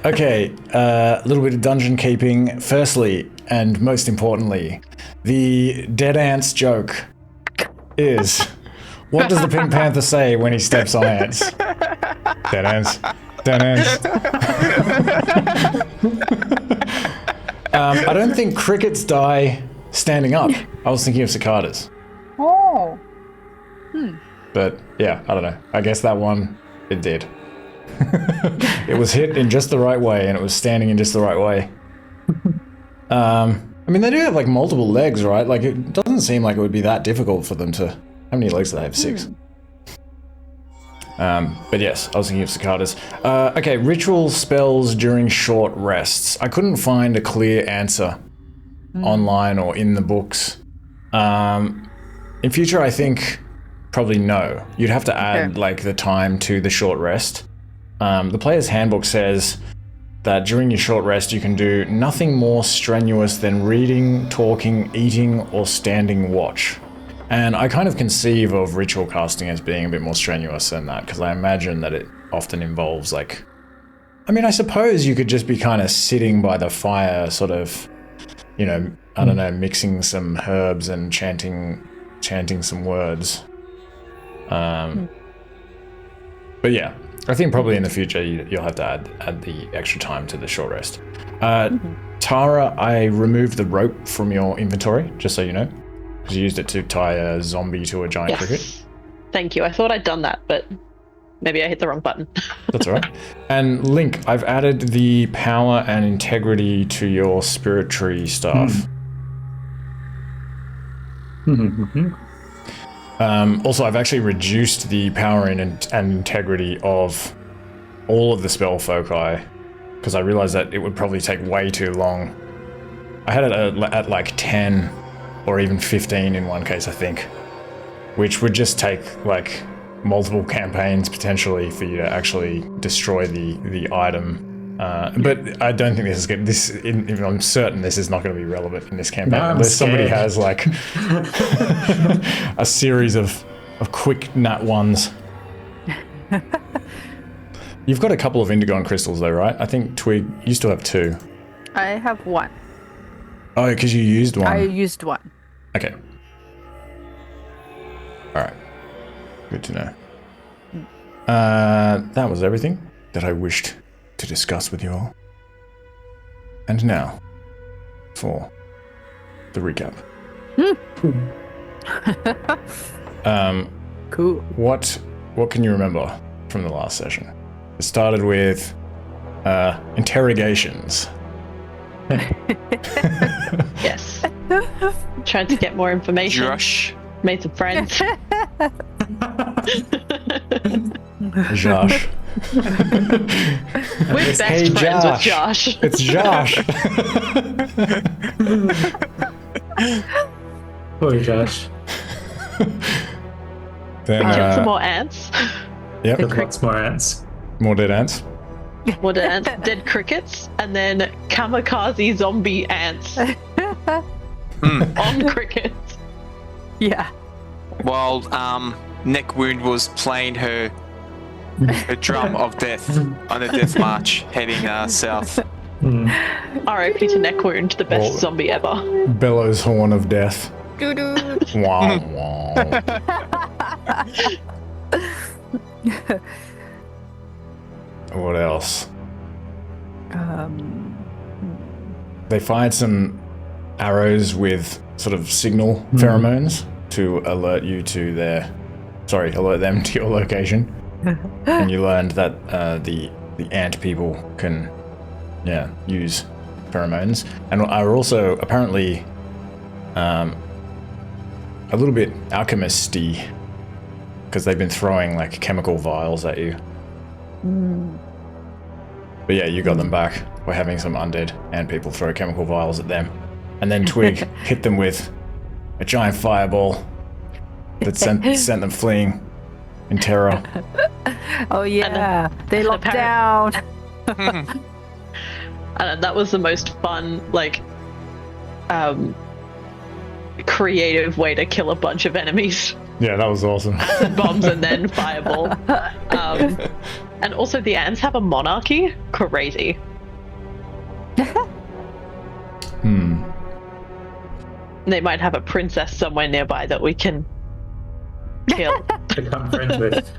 Okay, a little bit of dungeon keeping. Firstly, and most importantly, the dead ants joke is, what does the Pink Panther say when he steps on ants? Dead ants. Dead ants. I don't think crickets die standing up. I was thinking of cicadas. Oh. But yeah, I don't know. I guess that one, it did. It was hit in just the right way, and it was standing in just the right way. I mean, they do have like multiple legs, right? Like, it doesn't seem like it would be that difficult for them to... How many legs do they have? 6. But yes, I was thinking of cicadas. Okay, ritual spells during short rests. I couldn't find a clear answer online or in the books. In future, I think probably no. You'd have to add like the time to the short rest. The player's handbook says that during your short rest you can do nothing more strenuous than reading, talking, eating, or standing watch. And I kind of conceive of ritual casting as being a bit more strenuous than that, because I imagine that it often involves like... I mean, I suppose you could just be kind of sitting by the fire, sort of, you know, I don't know, mixing some herbs and chanting some words. But yeah, I think probably in the future you'll have to add the extra time to the short rest. Tara, I removed the rope from your inventory, just so you know, because you used it to tie a zombie to a giant cricket. Thank you. I thought I'd done that, but maybe I hit the wrong button. That's all right. And Link, I've added the power and integrity to your spirit tree staff. Also, I've actually reduced the power and integrity of all of the spell foci, because I realized that it would probably take way too long. I had it at like 10 or even 15 in one case, I think, which would just take like multiple campaigns potentially for you to actually destroy the item. But I don't think this is good. I'm certain this is not going to be relevant in this campaign, unless somebody has like a series of quick nat ones. You've got a couple of indigon crystals though, right? I think Twig, you still have 2. I have 1. Oh, because you used 1. I used 1. Okay. All right. Good to know. That was everything that I wished to discuss with you all. And now, for the recap. Cool. What can you remember from the last session? It started with interrogations. Yes. Tried to get more information. Josh. Made some friends. Josh. We're best friends with Josh. It's Josh. Poor Josh. Then Killed some more ants. Yep. With lots more ants. More dead ants. More dead ants, dead crickets, and then kamikaze zombie ants on crickets. Yeah. While Neck Wound was playing her drum of death on the death march heading south. R.I.P. to Neck Wound, the best zombie ever. Bellows horn of death. Doo-doo. Wow, wow. What else? They fired some arrows with sort of signal pheromones to alert you to alert them to your location. And you learned that the ant people can, use pheromones, and are also apparently a little bit alchemisty, because they've been throwing like chemical vials at you. But yeah, you got them back by having some undead ant people throw chemical vials at them, and then Twig hit them with a giant fireball that sent them fleeing in terror. Oh yeah, they locked down. And that was the most fun, creative way to kill a bunch of enemies. Yeah, that was awesome. bombs and then fireball. And also the ants have a monarchy. Crazy. They might have a princess somewhere nearby that we can kill. Become friends with.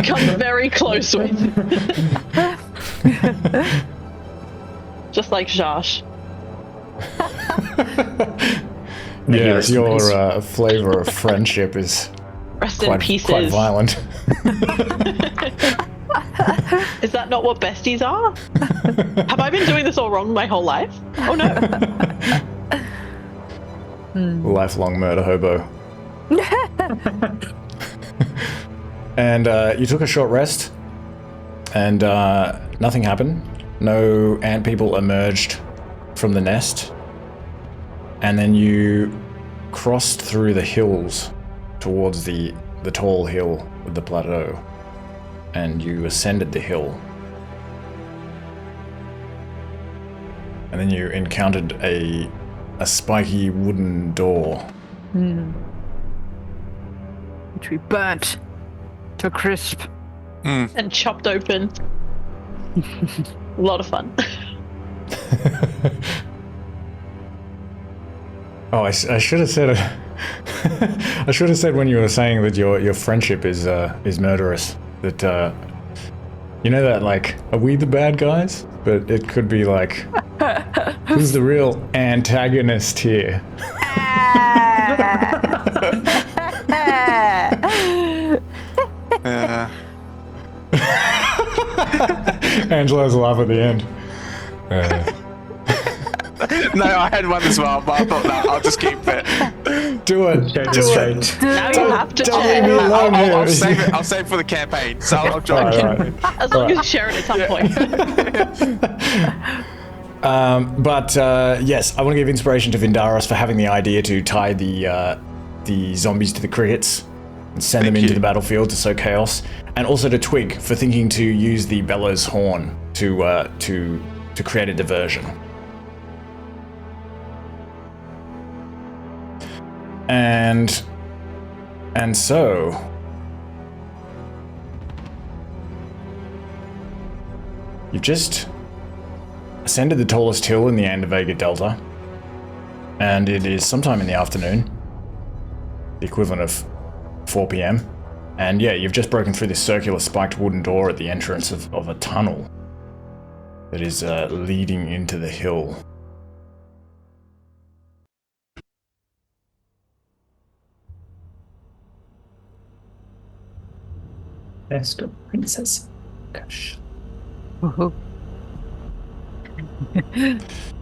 Come very close with. Just like Josh. Yes, your flavor of friendship is Rest in quite pieces. violent. Is that not what besties are? Have I been doing this all wrong my whole life? Oh no. Lifelong murder hobo. And you took a short rest, and nothing happened. No ant people emerged from the nest. And then you crossed through the hills towards the tall hill with the plateau. And you ascended the hill. And then you encountered a spiky wooden door. Which we burnt to a crisp. And chopped open. A lot of fun. Oh, I should have said it. I should have said when you were saying that your friendship is murderous. That you know that, like, are we the bad guys? But it could be like, who's the real antagonist here? Angelo's laugh at the end. No, I had one as well, but I thought, no, I'll just keep it. Do it. Now you have to Don't leave me share. alone here. I'll save it. I'll save it for the campaign. So I'll try. Right. As long as you share it at some point. But yes, I want to give inspiration to Vindaros for having the idea to tie the zombies to the crickets and send them into the battlefield to sow chaos, and also to Twig for thinking to use the bellows horn to create a diversion. And so you've just ascended the tallest hill in the Andavega Delta, and it is sometime in the afternoon, the equivalent of 4 p.m. And yeah, you've just broken through this circular spiked wooden door at the entrance of a tunnel that is leading into the hill. Best of princess. Gosh.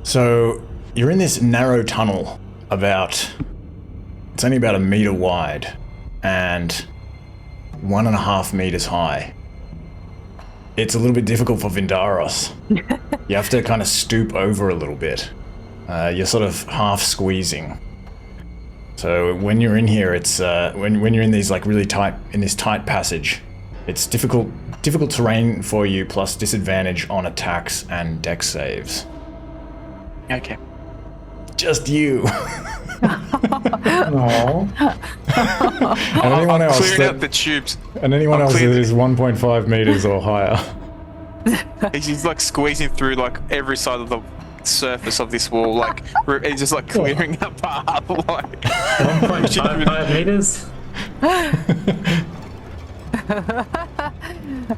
So you're in this narrow tunnel it's only about 1 meter wide and 1.5 meters high. It's a little bit difficult for Vindaros. You have to kind of stoop over a little bit. You're sort of half squeezing. So when you're in here, it's when you're in these like really tight passage, it's difficult terrain for you, plus disadvantage on attacks and dex saves. Okay. Just you. Aww. And anyone I'm else clearing that, out the tubes. and anyone I'm else that clearing- is 1.5 meters or higher. He's like squeezing through like every side of the surface of this wall, like he's just like clearing a path. Like 1.55 meters.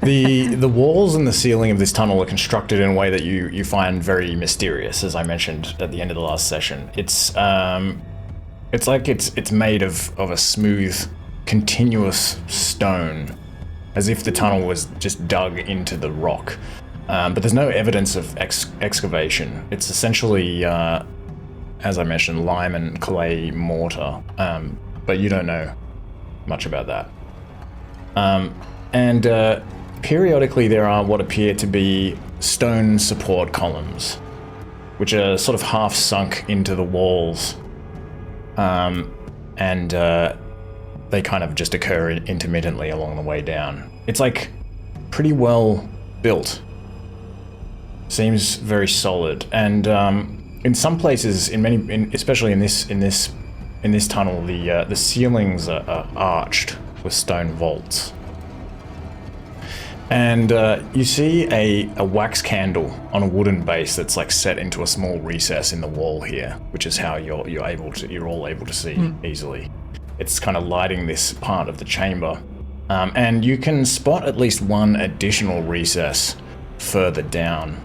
The walls and the ceiling of this tunnel are constructed in a way that you find very mysterious, as I mentioned at the end of the last session. It's like it's made of a smooth, continuous stone, as if the tunnel was just dug into the rock. But there's no evidence of excavation. It's essentially, as I mentioned, lime and clay mortar. But you don't know much about that. And periodically there are what appear to be stone support columns, which are sort of half sunk into the walls. And they kind of just occur intermittently along the way down. It's like pretty well built. Seems very solid. And in some places, especially in this in this tunnel, the ceilings are arched with stone vaults. And you see a wax candle on a wooden base that's like set into a small recess in the wall here, which is how you're all able to see easily. It's kind of lighting this part of the chamber, and you can spot at least one additional recess further down,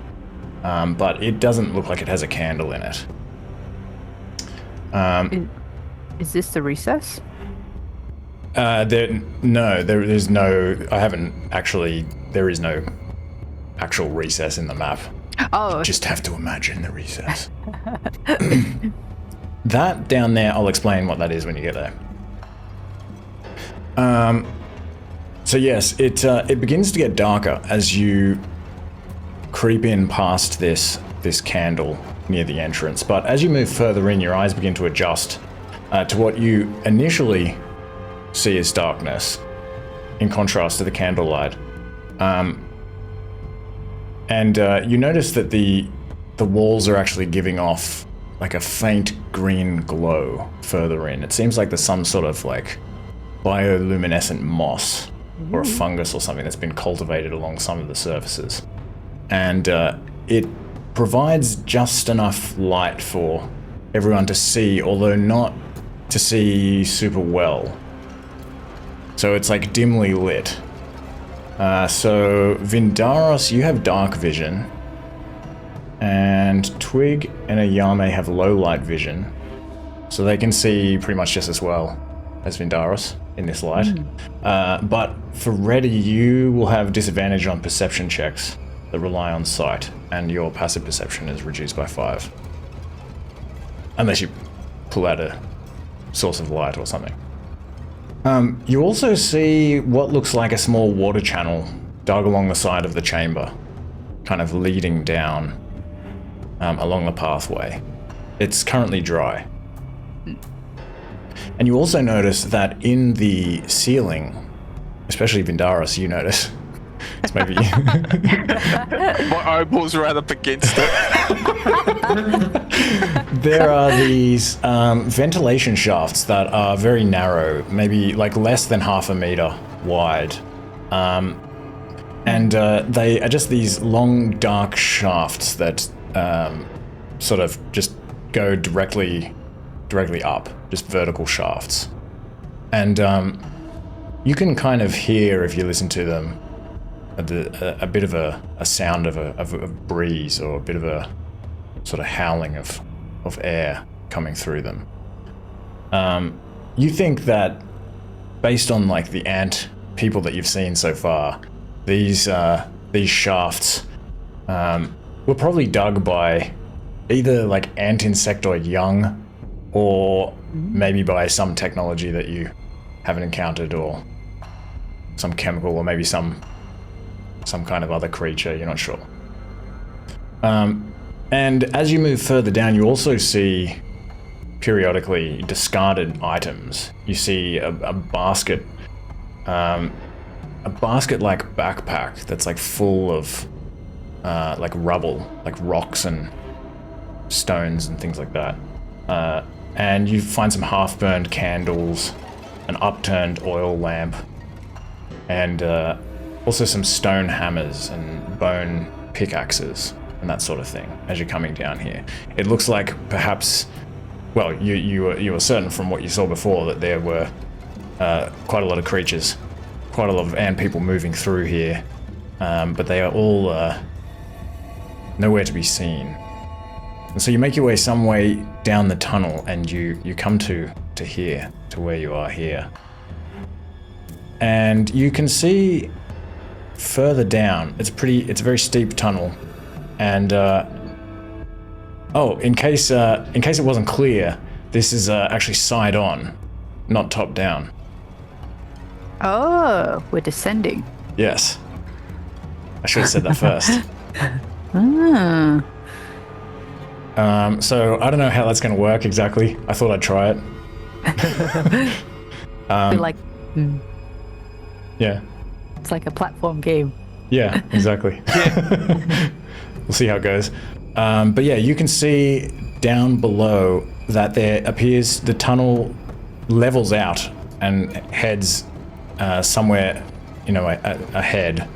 but it doesn't look like it has a candle in it. Is this the recess? There is no actual recess in the map. Oh. You just have to imagine the recess. That down there, I'll explain what that is when you get there. So yes, it begins to get darker as you creep in past this candle near the entrance, but as you move further in, your eyes begin to adjust to what you initially see as darkness, in contrast to the candlelight. And you notice that the walls are actually giving off like a faint green glow further in. It seems like there's some sort of like bioluminescent moss or a fungus or something that's been cultivated along some of the surfaces. And it provides just enough light for everyone to see, although not to see super well. So it's like dimly lit. So Vindaros, you have dark vision, and Twig and a Yao Mei have low light vision, so they can see pretty much just as well as Vindaros in this light. But for Reddy, you will have disadvantage on perception checks that rely on sight, and your passive perception is reduced by 5. Unless you pull out a source of light or something. You also see what looks like a small water channel dug along the side of the chamber, kind of leading down along the pathway. It's currently dry. And you also notice that in the ceiling, especially Vindaris, you notice, it's maybe My eyeballs right up against it. there are these ventilation shafts that are very narrow, maybe like less than half a meter wide. And they are just these long, dark shafts that sort of just go directly up, just vertical shafts. And you can kind of hear, if you listen to them, a bit of a sound of a breeze, or a bit of a sort of howling of air coming through them. You think that, based on like the ant people that you've seen so far, these shafts were probably dug by either like ant insectoid young, or maybe by some technology that you haven't encountered, or some chemical, or maybe some kind of other creature, you're not sure. And as you move further down, you also see periodically discarded items. You see a basket, like backpack that's like full of like rubble, like rocks and stones and things like that. And you find some half-burned candles, an upturned oil lamp, and also some stone hammers and bone pickaxes and that sort of thing as you're coming down here. It looks like perhaps, well, you were certain from what you saw before that there were quite a lot of creatures, quite a lot of ant people moving through here, but they are all nowhere to be seen. And so you make your way some way down the tunnel, and you come to here, to where you are here. And you can see further down, it's a very steep tunnel, and in case it wasn't clear, this is actually side on, not top down. Oh, we're descending. Yes. I should have said that first. So I don't know how that's going to work exactly. I thought I'd try it. Yeah. It's like a platform game. Yeah, exactly. We'll see how it goes. But yeah, you can see down below that there appears the tunnel levels out and heads somewhere, ahead.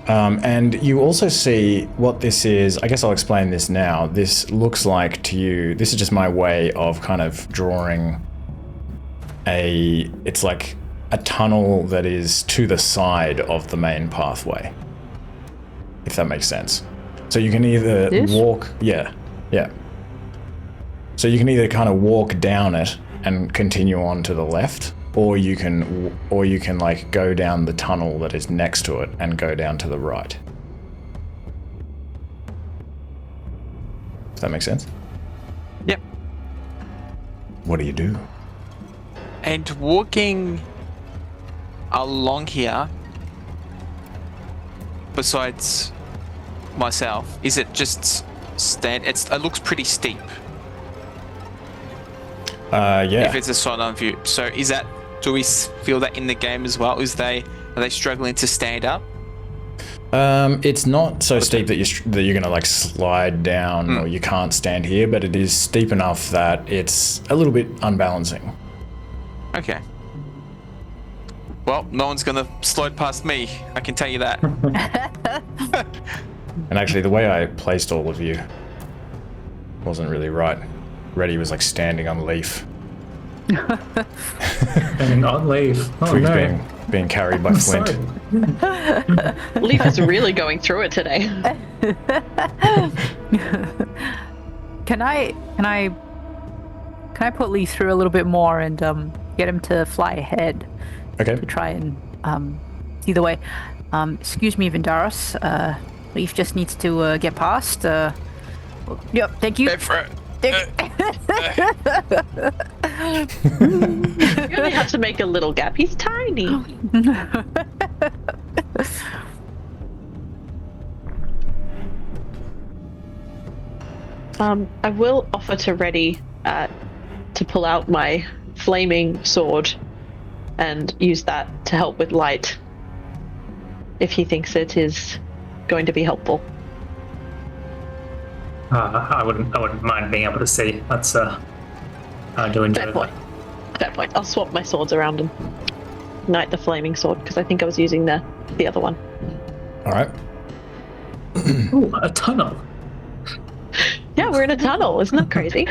And you also see what this is. I guess I'll explain this now. This looks like to you, this is just my way of kind of drawing it's like a tunnel that is to the side of the main pathway, if that makes sense. So you can either walk, yeah. So you can either kind of walk down it and continue on to the left, or you can like go down the tunnel that is next to it and go down to the right. Does that make sense? Yep. What do you do? And walking along here, besides myself, is it just it looks pretty steep. Yeah. If it's a side-on view. So do we feel that in the game as well? Are they struggling to stand up? It's not so steep that you're gonna like slide down or you can't stand here, but it is steep enough that it's a little bit unbalancing. Okay. Well, no one's gonna slide past me, I can tell you that. And actually, the way I placed all of you wasn't really right. Reddy was like standing on Leaf. And on Leaf. Oh Twig's no. being carried by Flint. Sorry. Leaf is really going through it today. Can I put Lee through a little bit more and get him to fly ahead Okay. to try and see the way? Excuse me, Vindaros. Leaf just needs to get past. Yep, thank you. Go for it. You only have to make a little gap. He's tiny. I will offer to Reddy to pull out my flaming sword and use that to help with light if he thinks it is going to be helpful. I wouldn't mind being able to see. That's I do enjoy Fair that. point. Fair point. I'll swap my swords around and ignite the flaming sword because I think I was using the other one. All right. Ooh, a tunnel. Yeah, we're in a tunnel. Isn't that crazy?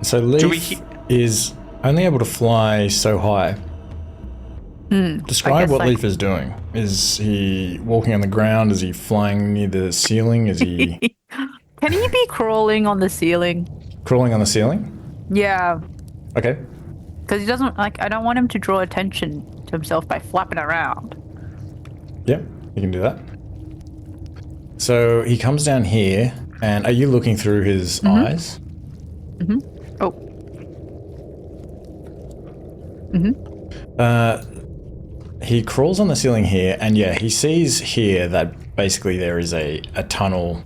So Leaf is only able to fly so high. Describe guess, what like- Leaf is doing. Is he walking on the ground? Is he flying near the ceiling? Is he Can he be crawling on the ceiling? crawling on the ceiling? Yeah, Okay. because he doesn't like. I don't want him to draw attention to himself by flapping around. Yeah, you can do that. So he comes down here, and are you looking through his eyes? Oh, He crawls on the ceiling here, and yeah, he sees here that basically there is a tunnel,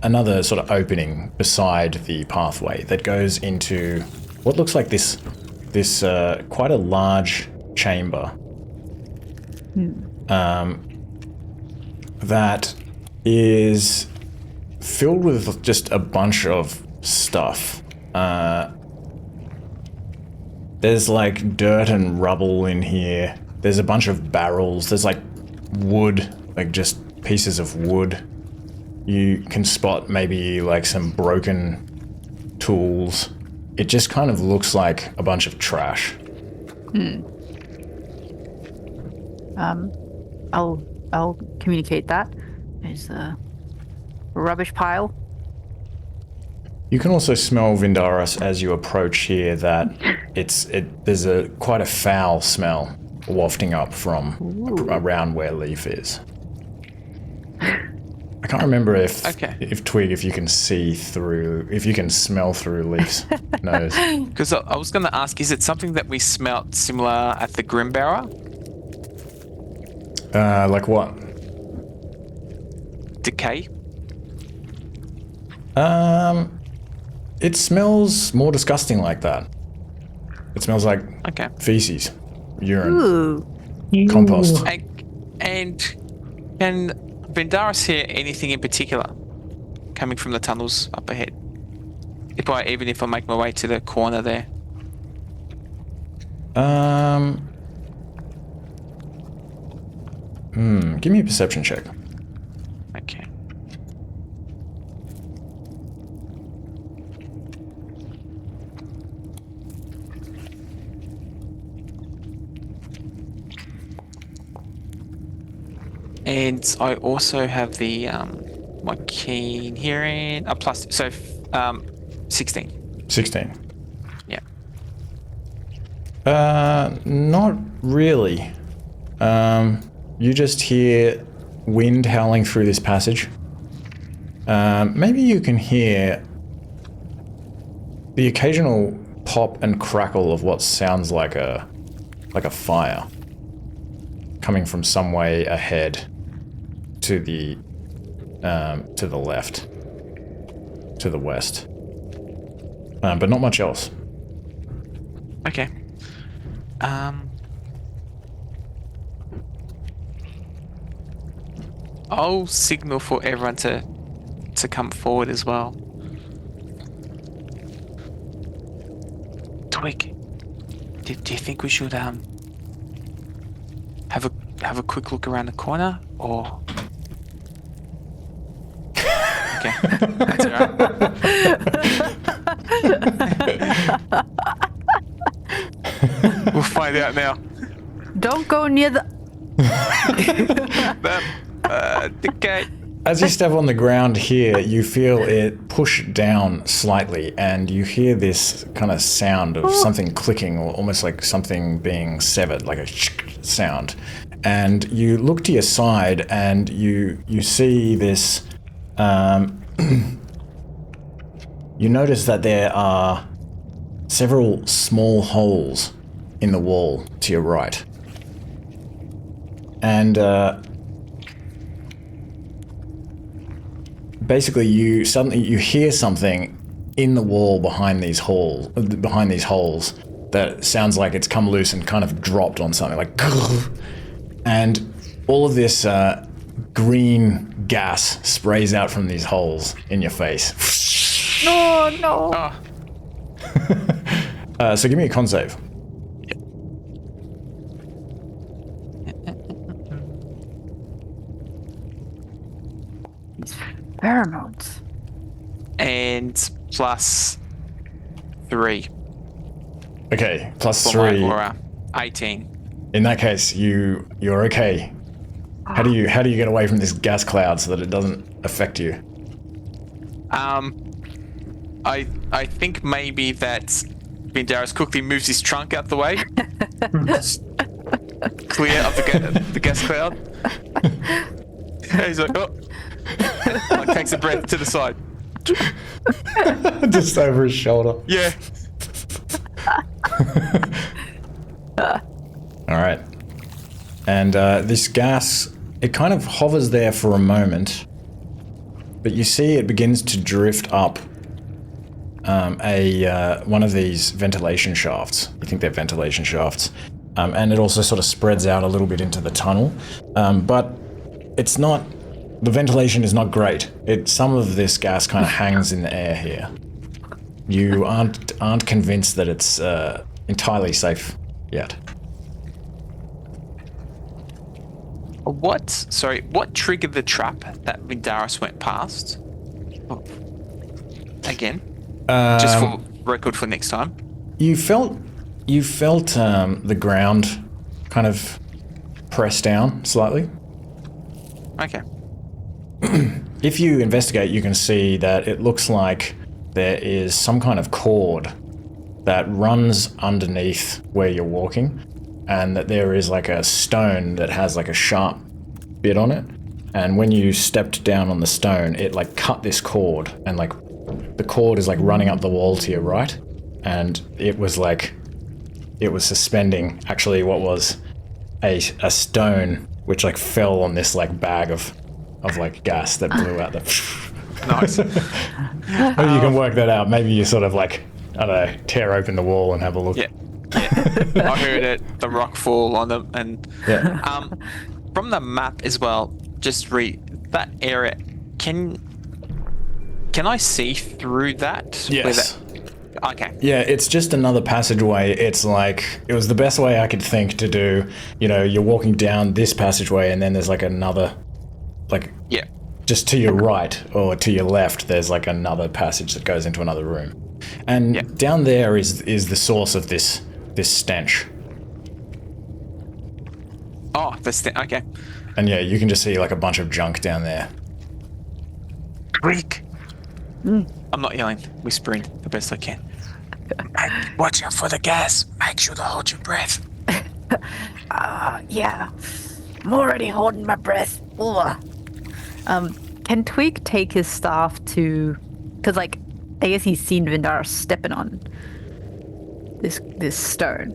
another sort of opening beside the pathway that goes into what looks like this quite a large chamber. That is filled with just a bunch of stuff. There's like dirt and rubble in here. There's a bunch of barrels. There's like wood, like just pieces of wood. You can spot maybe like some broken tools. It just kind of looks like a bunch of trash. I'll communicate that. There's a rubbish pile. You can also smell Vindaros as you approach here that there's quite a foul smell wafting up from around where Leaf is. I can't remember if Twig, if you can see through, if you can smell through Leaf's nose. Because I was going to ask, is it something that we smelt similar at the Grimbearer? Like what? Decay? It smells more disgusting like that. It smells like Okay. feces, urine. Ooh. compost. And can Vendaris hear anything in particular coming from the tunnels up ahead? Even if I make my way to the corner there. Give me a perception check. Okay. And I also have the my keen hearing plus 16. 16. Yeah. Not really. You just hear wind howling through this passage. Maybe you can hear the occasional pop and crackle of what sounds like a fire coming from some way ahead to the left, to the west. But not much else. Okay. I'll signal for everyone to come forward as well. Twig, do you think we should have a quick look around the corner, or? Okay, that's alright. We'll find out now. Don't go near the... Okay. As you step on the ground here, you feel it push down slightly, and you hear this kind of sound of something clicking, or almost like something being severed, like a sound. And you look to your side, and you see this. You notice that there are several small holes in the wall to your right, and basically you hear something in the wall behind these holes that sounds like it's come loose and kind of dropped on something, like, and all of this green gas sprays out from these holes in your face. No. So give me a con save. Pheromones. And plus 3. Okay, plus For 3. my aura. 18. In that case, you're okay. How do you get away from this gas cloud so that it doesn't affect you? I think maybe that Vindaris quickly moves his trunk out the way. Just clear of the gas cloud. He's like, oh. Like, takes a breath to the side. Just over his shoulder. Yeah. Alright. And this gas, it kind of hovers there for a moment, but you see it begins to drift up one of these ventilation shafts. You think they're ventilation shafts. And it also sort of spreads out a little bit into the tunnel. But it's not... The ventilation is not great. Some of this gas kind of hangs in the air here. You aren't convinced that it's entirely safe yet. What triggered the trap that Vindaris went past? Oh. Again? Just for record for next time. You felt the ground kind of press down slightly. Okay. If you investigate, you can see that it looks like there is some kind of cord that runs underneath where you're walking, and that there is like a stone that has like a sharp bit on it. And when you stepped down on the stone, it like cut this cord, and like the cord is like running up the wall to your right, and it was suspending actually what was a stone which like fell on this like bag of like gas that blew out the... Nice. Maybe you can work that out. Maybe you sort of like, I don't know, tear open the wall and have a look. Yeah. I heard it. The rock fall on them, and Yeah. from the map as well. Just read that area. Can I see through that? Yes. Okay. Yeah, it's just another passageway. It's like, it was the best way I could think to do. You know, you're walking down this passageway and then there's like another, like, Yeah. just to your right or to your left, there's like another passage that goes into another room. And down there is the source of this stench. Oh, okay. And yeah, you can just see like a bunch of junk down there. Creak. I'm not yelling, whispering the best I can. Watch out for the gas. Make sure to hold your breath. Yeah. I'm already holding my breath. Ugh. Can Twig take his staff to... Because, like, I guess he's seen Vindaris stepping on this stone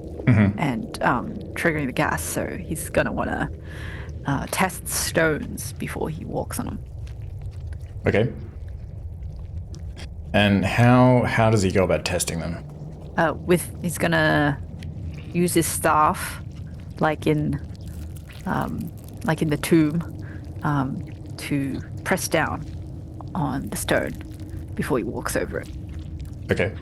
and triggering the gas, so he's going to want to test stones before he walks on them. Okay. And how does he go about testing them? He's going to use his staff, like in the tomb, to press down on the stone before he walks over it. Okay.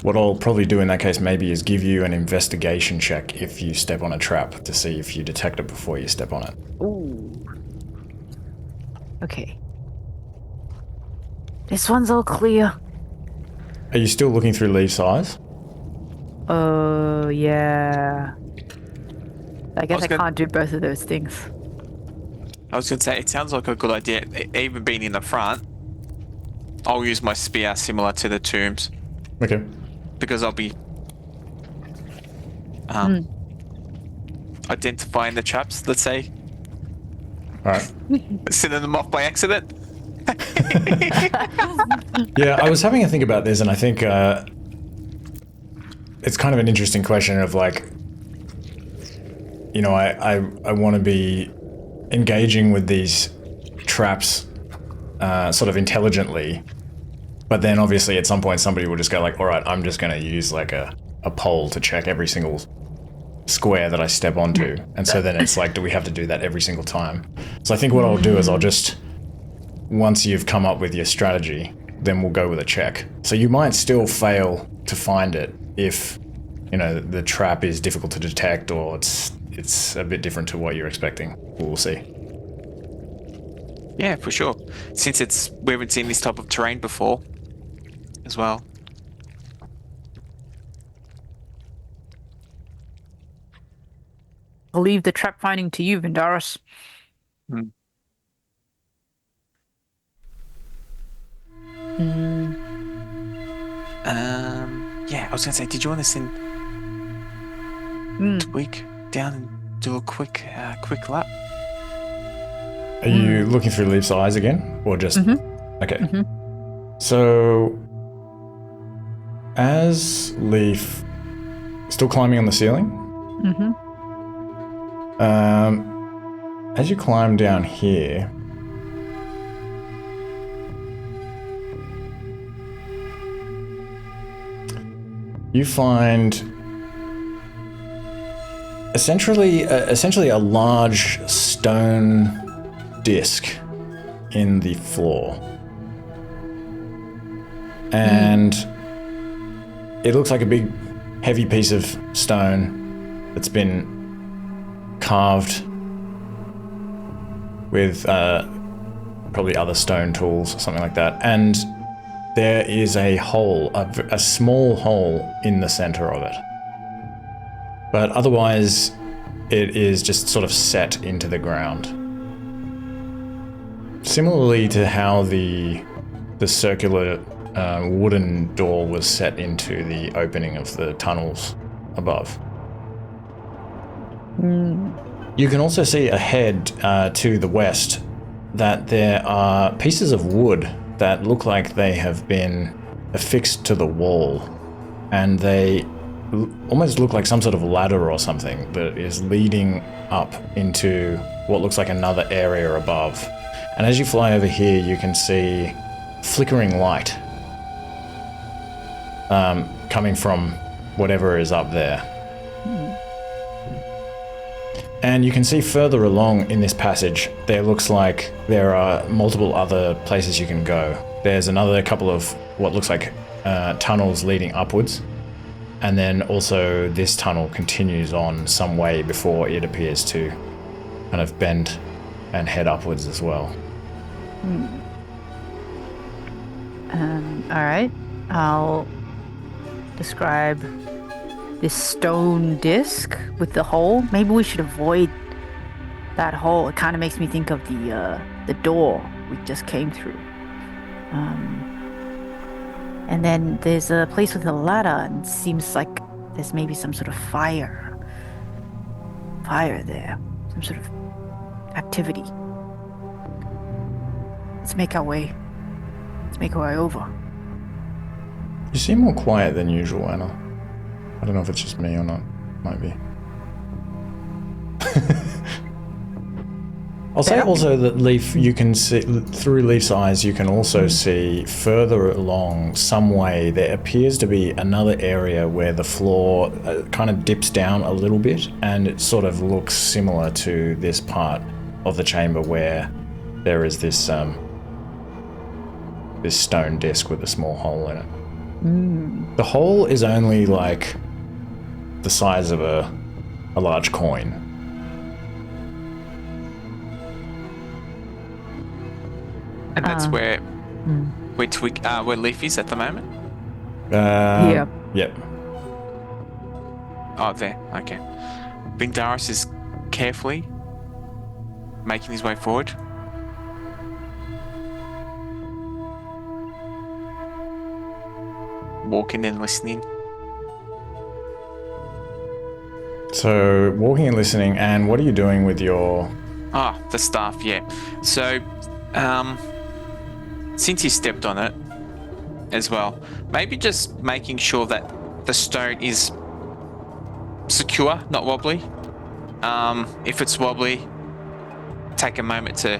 What I'll probably do in that case maybe is give you an investigation check if you step on a trap to see if you detect it before you step on it. Ooh. Okay. This one's all clear. Are you still looking through Leaf's eyes? Oh, yeah. I guess I good. can't do both of those things. I was going to say, it sounds like a good idea. Even being in the front, I'll use my spear similar to the tombs. Okay. Because I'll be identifying the traps, let's say. Alright. Sending them off by accident. Yeah, I was having a think about this and I think it's kind of an interesting question of like, you know, I want to be engaging with these traps sort of intelligently, but then obviously at some point somebody will just go like, all right, I'm just going to use like a pole to check every single square that I step onto. And so then it's like, do we have to do that every single time? So I think what I'll do is I'll just, once you've come up with your strategy, then we'll go with a check. So you might still fail to find it if, you know, the trap is difficult to detect or it's a bit different to what you're expecting. We'll see. Yeah, for sure. Since we haven't seen this type of terrain before as well. I'll leave the trap finding to you, Vindaris. Yeah, I was gonna say, did you want to send Twig down and do a quick lap? Are you looking through Leaf's eyes again? Or just... Okay. So... As Leaf... Still climbing on the ceiling? As you climb down here... You find... Essentially a large stone disc in the floor. And it looks like a big heavy piece of stone that's been carved with probably other stone tools or something like that. And there is a hole, a small hole in the center of it. But otherwise, it is just sort of set into the ground. Similarly to how the circular wooden door was set into the opening of the tunnels above. You can also see ahead to the west that there are pieces of wood that look like they have been affixed to the wall, and they almost look like some sort of ladder or something that is leading up into what looks like another area above. And as you fly over here, you can see flickering light coming from whatever is up there. And you can see further along in this passage, there looks like there are multiple other places you can go. There's another couple of what looks like tunnels leading upwards. And then also this tunnel continues on some way before it appears to kind of bend and head upwards as well. All right. I'll describe this stone disc with the hole. Maybe we should avoid that hole. It kind of makes me think of the door we just came through. And then there's a place with a ladder, and it seems like there's maybe some sort of fire there, some sort of activity. Let's make our way over. You seem more quiet than usual, Anna. I don't know if it's just me or not. Might be. I'll say also that Leaf, you can see through Leaf's eyes, you can also see further along some way there appears to be another area where the floor kind of dips down a little bit, and it sort of looks similar to this part of the chamber where there is this this stone disc with a small hole in it. The hole is only like the size of a large coin. And that's where Leaf is at the moment? Yep. Yep. Oh, there. Okay. Vindaris is carefully making his way forward. Walking and listening. So, walking and listening, and what are you doing with your... The staff, yeah. So, since you stepped on it as well, maybe just making sure that the stone is secure, not wobbly. If it's wobbly, take a moment to,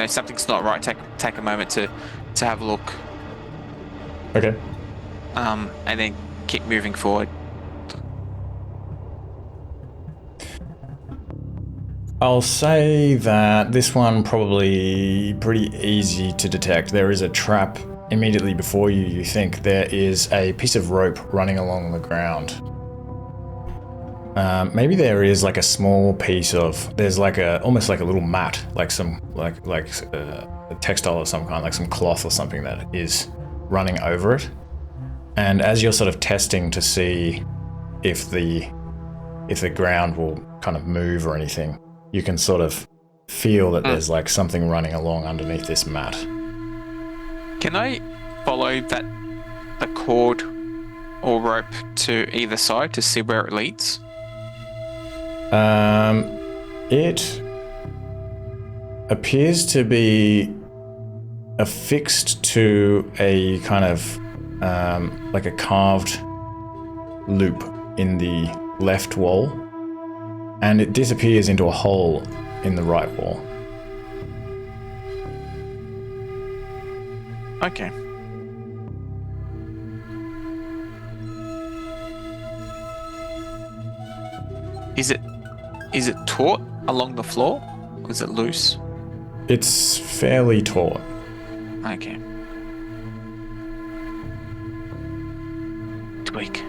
something's not right, take a moment to have a look. Okay. And then keep moving forward. I'll say that this one probably pretty easy to detect. There is a trap immediately before you. You think there is a piece of rope running along the ground. Maybe there is like a small piece of, there's like almost like a little mat, like some like a textile of some kind, like some cloth or something that is running over it. And as you're sort of testing to see if the ground will kind of move or anything, you can sort of feel that there's like something running along underneath this mat. Can I follow the cord or rope to either side to see where it leads? It appears to be affixed to a kind of like a carved loop in the left wall, and it disappears into a hole in the right wall. Okay. Is it taut along the floor, or is it loose? It's fairly taut. Okay. Tweak.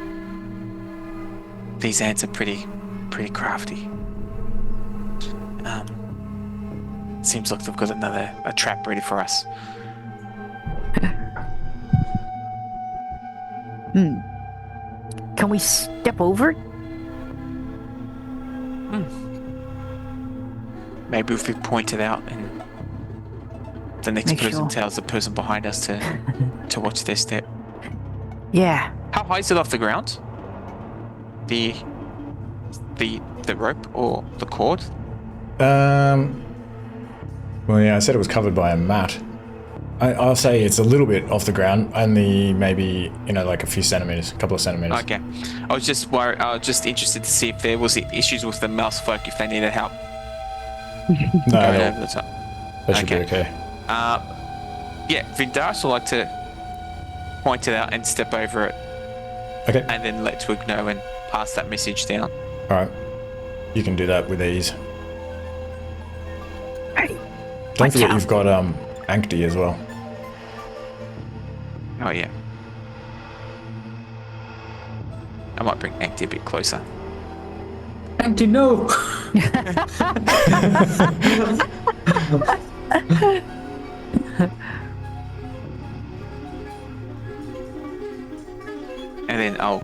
These ants are pretty crafty. Seems like they've got a trap ready for us. Can we step over it? Maybe if we point it out and the next person tells the person behind us to watch their step. Yeah. How high is it off the ground? The rope or the cord? Well, yeah, I said it was covered by a mat. I'll say it's a little bit off the ground, only maybe, like a few centimeters, a couple of centimeters. Okay. I was just worried. I was just interested to see if there was issues with the mouse folk, if they needed help. No, Going over the top. that should be okay. Yeah, Vindaris would like to point it out and step over it, Okay. and then let Twig know and pass that message down. All right. You can do that with ease. Hey, Don't watch forget out. you've got Ankti as well. Oh yeah. I might bring Ankti a bit closer. Auntie, no! And then I'll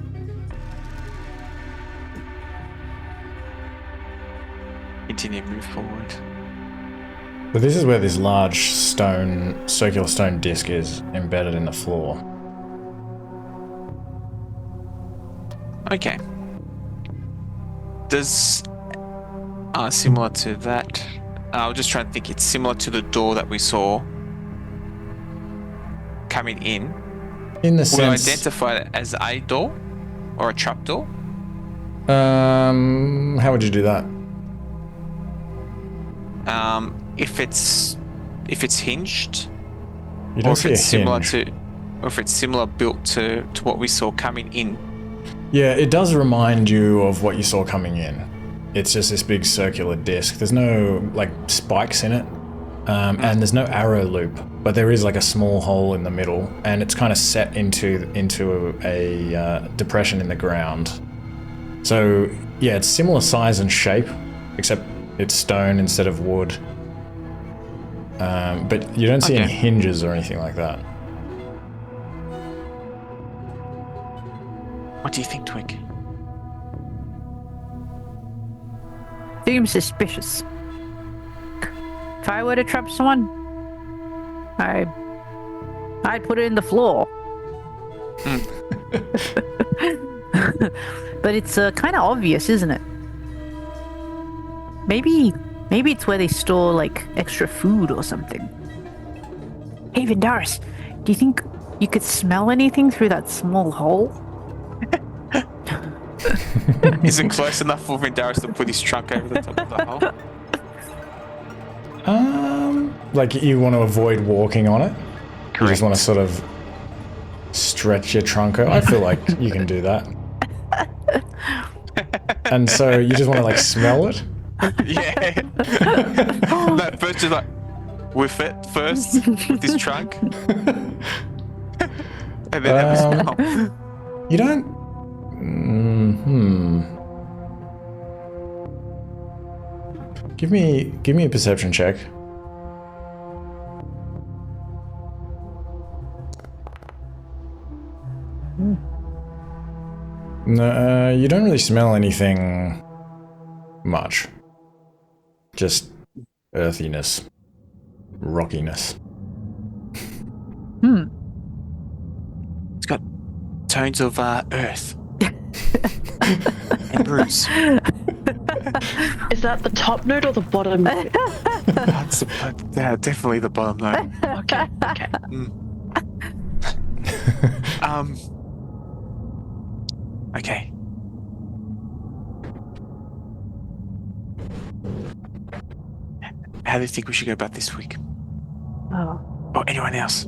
continue to move forward. But this is where this large circular stone disc is embedded in the floor. Okay. Does similar to that? I was just trying to think. It's similar to the door that we saw coming in. In the Would I sense, identify it as a door or a trapdoor? how would you do that? If it's hinged, You or don't if see a it's similar hinge. to, or if it's similar built to what we saw coming in. Yeah, it does remind you of what you saw coming in. It's just this big circular disc. There's no like spikes in it, and there's no arrow loop, but there is like a small hole in the middle, and it's kind of set into a depression in the ground. So yeah, it's similar size and shape, except it's stone instead of wood. But you don't see any Okay. hinges or anything like that. What do you think, Twig? Seems suspicious. If I were to trap someone, I'd put it in the floor. But it's kind of obvious, isn't it? Maybe it's where they store like extra food or something. Hey, Vindaris, do you think you could smell anything through that small hole? Is it close enough for Vindaris to put his trunk over the top of the hole? Like you want to avoid walking on it? You just want to sort of stretch your trunk out. I feel like you can do that. And so you just want to like smell it? Yeah. No, first just like whiff it first with his trunk. And then have a smell. You don't... Give me a perception check. No, you don't really smell anything much. Just earthiness, rockiness. It's got tones of earth. And Bruce. Is that the top note or the bottom note? That's definitely the bottom note. Okay, okay. Okay. How do you think we should go about this week? Oh. Or anyone else?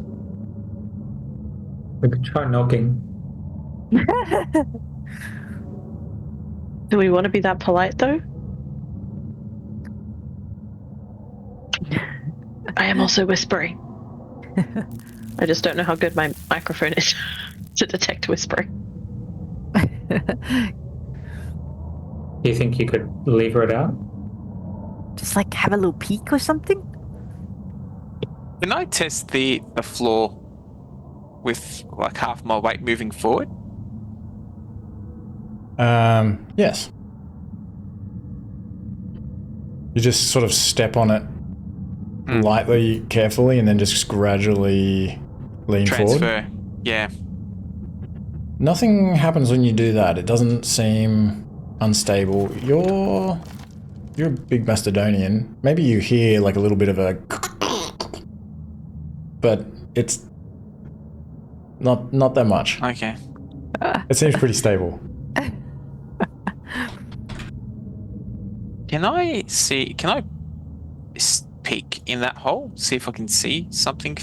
We could try knocking. Do we want to be that polite though? I am also whispering. I just don't know how good my microphone is to detect whispering. Do you think you could lever it out? Just like have a little peek or something? Can I test the floor with like half my weight moving forward? Yes. You just sort of step on it lightly, carefully, and then just gradually lean forward. Transfer. Yeah. Nothing happens when you do that. It doesn't seem unstable. You're a big Macedonian. Maybe you hear like a little bit of a, but it's not that much. Okay. It seems pretty stable. Can I peek in that hole? See if I can see something.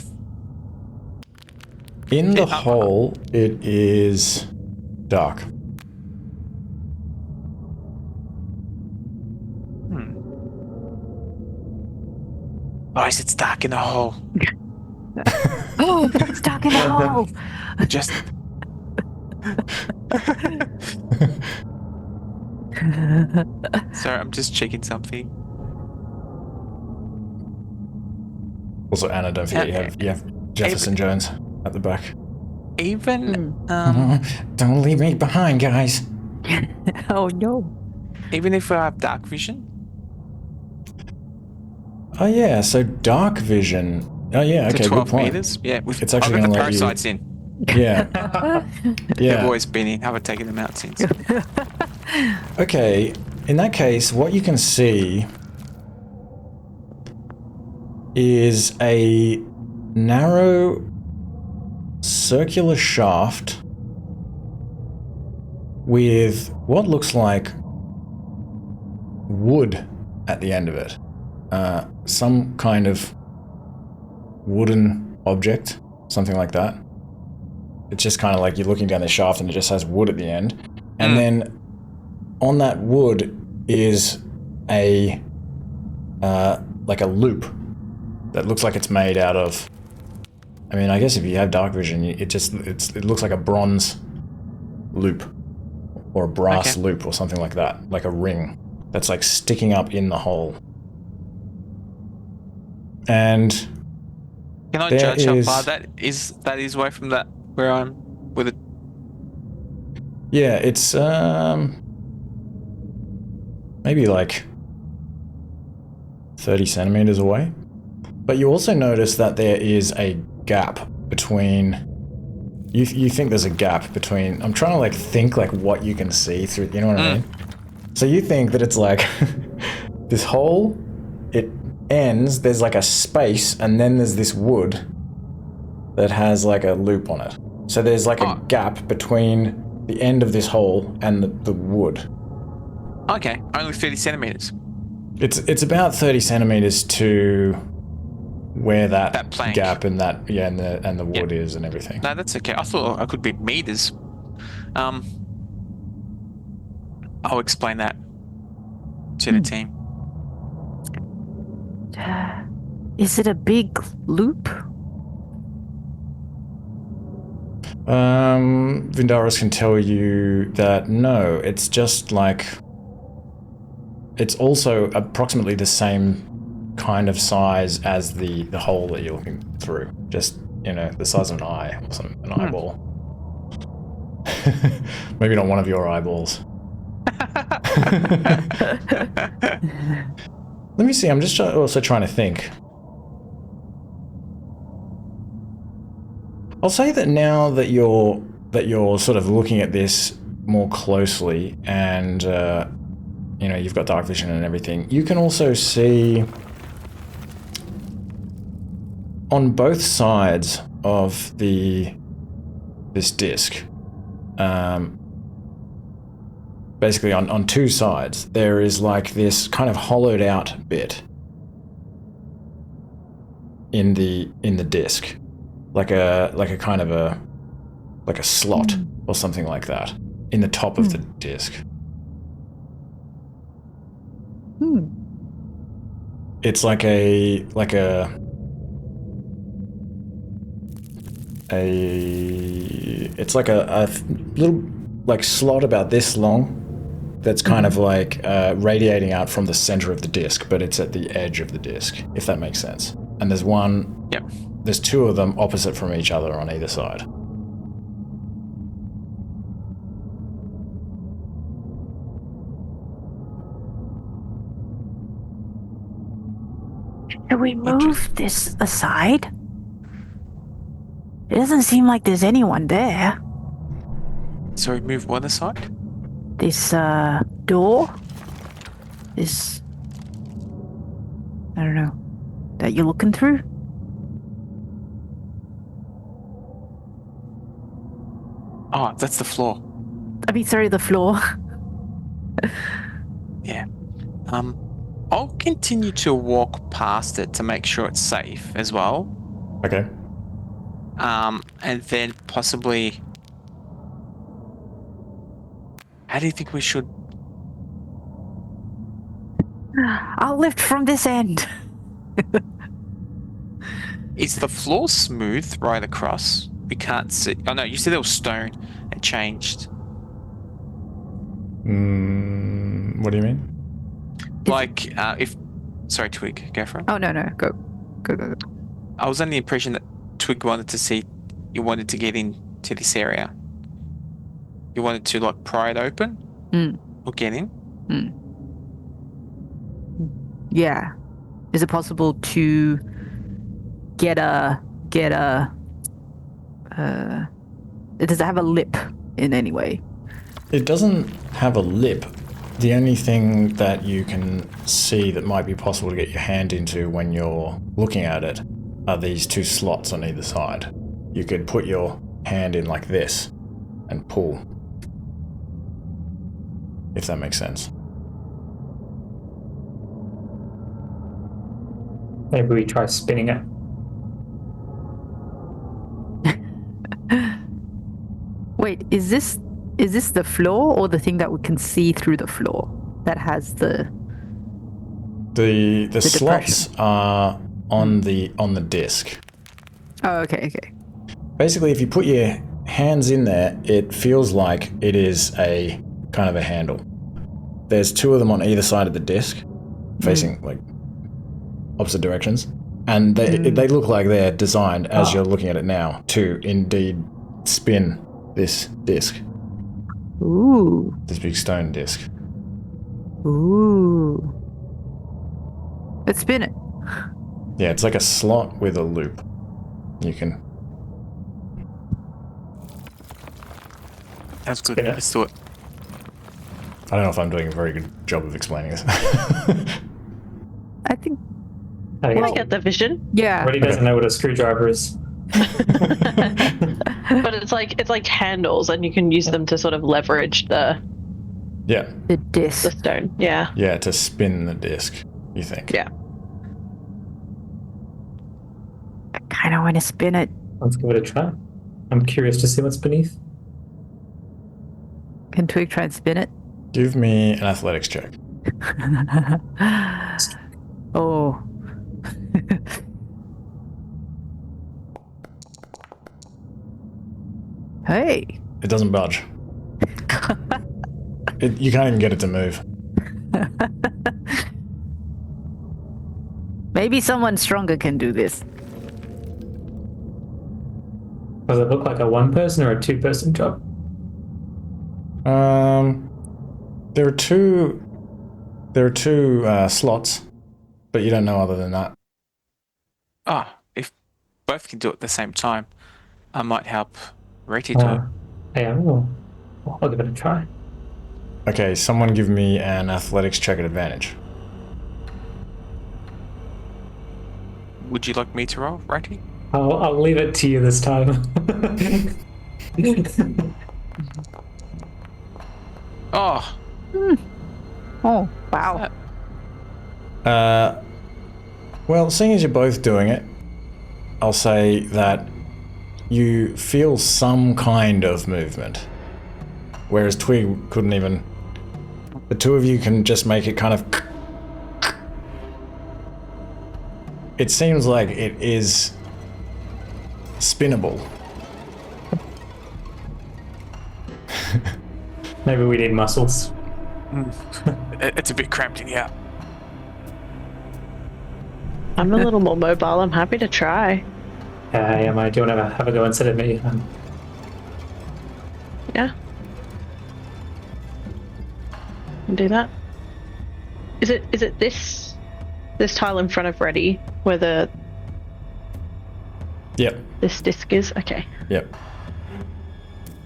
In the hole, it is dark. Guys, it's dark in the hole. Oh, it's dark in the hole. Just sorry, I'm just checking something. Also, Anna, don't forget you have Jefferson Jones at the back. Even Don't leave me behind, guys. Oh no. even if I have dark vision, Oh yeah, so dark vision. Oh yeah, to okay, 12 good point. meters. Yeah, It's actually I've got the gonna let you- parasites in. Yeah, They've yeah. always been in. Haven't taken them out since. Okay, in that case, what you can see is a narrow circular shaft with what looks like wood at the end of it. Some kind of wooden object, something like that. It's just kind of like you're looking down the shaft and it just has wood at the end. And then on that wood is a like a loop that looks like it's made out of, I mean, I guess if you have dark vision, it looks like a bronze loop or a brass loop or something like that, like a ring that's like sticking up in the hole. And Can I there judge how is- far that is away from that where I'm with it? yeah, it's maybe like 30 centimeters away. But you also notice that there is a gap between. You think there's a gap between. I'm trying to like think like what you can see through. You know what I mean? So you think that it's like this hole. It ends. There's like a space, and then there's this wood that has like a loop on it. So there's like a gap between the end of this hole and the wood. Okay, only 30 centimeters. It's about 30 centimeters to where that plank. gap and that and the wood is and everything. No, that's okay. I thought I could be meters. I'll explain that to the team. Is it a big loop? Vindaris can tell you that no, it's just like it's also approximately the same kind of size as the hole that you're looking through. Just, you know, the size of an eye or something, an eyeball. Maybe not one of your eyeballs. Let me see, I'm just also trying to think. I'll say that now that you're sort of looking at this more closely and you know, you've got dark vision and everything, you can also see on both sides of this disc, basically on two sides, there is like this kind of hollowed out bit in the disc, like a kind of a slot or something like that in the top of the disc. It's like a little like slot about this long that's kind of like radiating out from the center of the disc, but it's at the edge of the disc, if that makes sense. And there's one. Yep. There's two of them opposite from each other on either side. Should we move this aside? It doesn't seem like there's anyone there. So we move one aside? This door is, I don't know, that you're looking through? Oh, that's the floor. I mean, sorry, the floor. Yeah. I'll continue to walk past it to make sure it's safe as well. Okay. And then possibly... How do you think we should... I'll lift from this end. Is the floor smooth right across? We can't see... Oh no, you said it was stone and changed. What do you mean? Like, if... Sorry, Twig, go for it. Oh, no. Go. I was under the impression that Twig wanted to see... You wanted to get into this area. You wanted to, like, pry it open? Or get in? Yeah. Is it possible to get a does it have a lip in any way? It doesn't have a lip. The only thing that you can see that might be possible to get your hand into when you're looking at it are these two slots on either side. You could put your hand in like this and pull. If that makes sense. Maybe we try spinning it. Wait, is this the floor or the thing that we can see through the floor that has the slots are on the disc. Oh, okay. Basically, if you put your hands in there, it feels like it is a kind of a handle. There's two of them on either side of the disc, facing like opposite directions, and they look like they're designed, as you're looking at it now, to indeed spin this disc. Ooh. This big stone disc. Ooh. Let's spin it. Yeah, it's like a slot with a loop. You can... That's good. Yeah. Let's do it. I don't know if I'm doing a very good job of explaining this. I think. I I get the vision. Yeah. Roddy doesn't know what a screwdriver is. But it's like handles, and you can use them to sort of leverage the Yeah. The disc. stone. Yeah. Yeah, to spin the disc, you think. Yeah. I kind of want to spin it. Let's give it a try. I'm curious to see what's beneath. Can Twig try and spin it? Give me an athletics check. Oh. Hey. It doesn't budge. You can't even get it to move. Maybe someone stronger can do this. Does it look like a one-person or a two-person job? There are two slots, but you don't know other than that. If both can do it at the same time, I might help Reti do it. Yeah, I'll give it a try. Okay, someone give me an athletics check at advantage. Would you like me to roll, Reti? I'll leave it to you this time. Oh, Oh, wow. Well, seeing as you're both doing it, I'll say that you feel some kind of movement. Whereas Twig couldn't even... The two of you can just make it kind of... It seems like it is spinnable. Maybe we need muscles. it's a bit cramped in here. I'm a little more mobile. I'm happy to try. Yeah, Mike, do you want to have a go instead of me? Yeah. Can do that. Is it this tile in front of Reddy where Yep, this disc is? Okay. yep.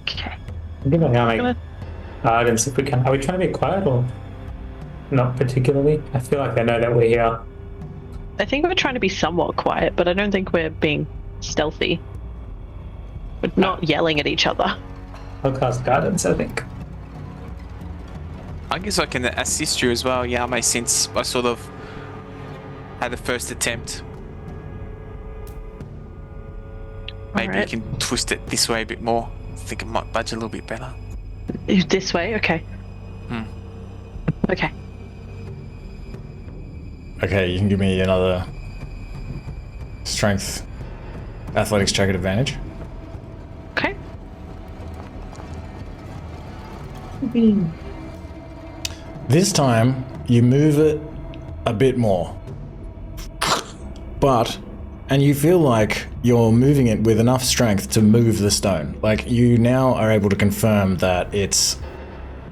Okay. Give it a go, Gonna- mate. I didn't see if we can. Are we trying to be quiet or not particularly? I feel like they know that we're here. I think we're trying to be somewhat quiet, but I don't think we're being stealthy. We're not yelling at each other. I'll cast guidance, I think. I guess I can assist you as well, Yao Mei, since I sort of had the first attempt. Maybe Alright. you can twist it this way a bit more. I think it might budge a little bit better. This way? Okay. Okay. Okay, you can give me another strength athletics check at advantage. Okay. This time, you move it a bit more. And you feel like you're moving it with enough strength to move the stone. Like, you now are able to confirm that it's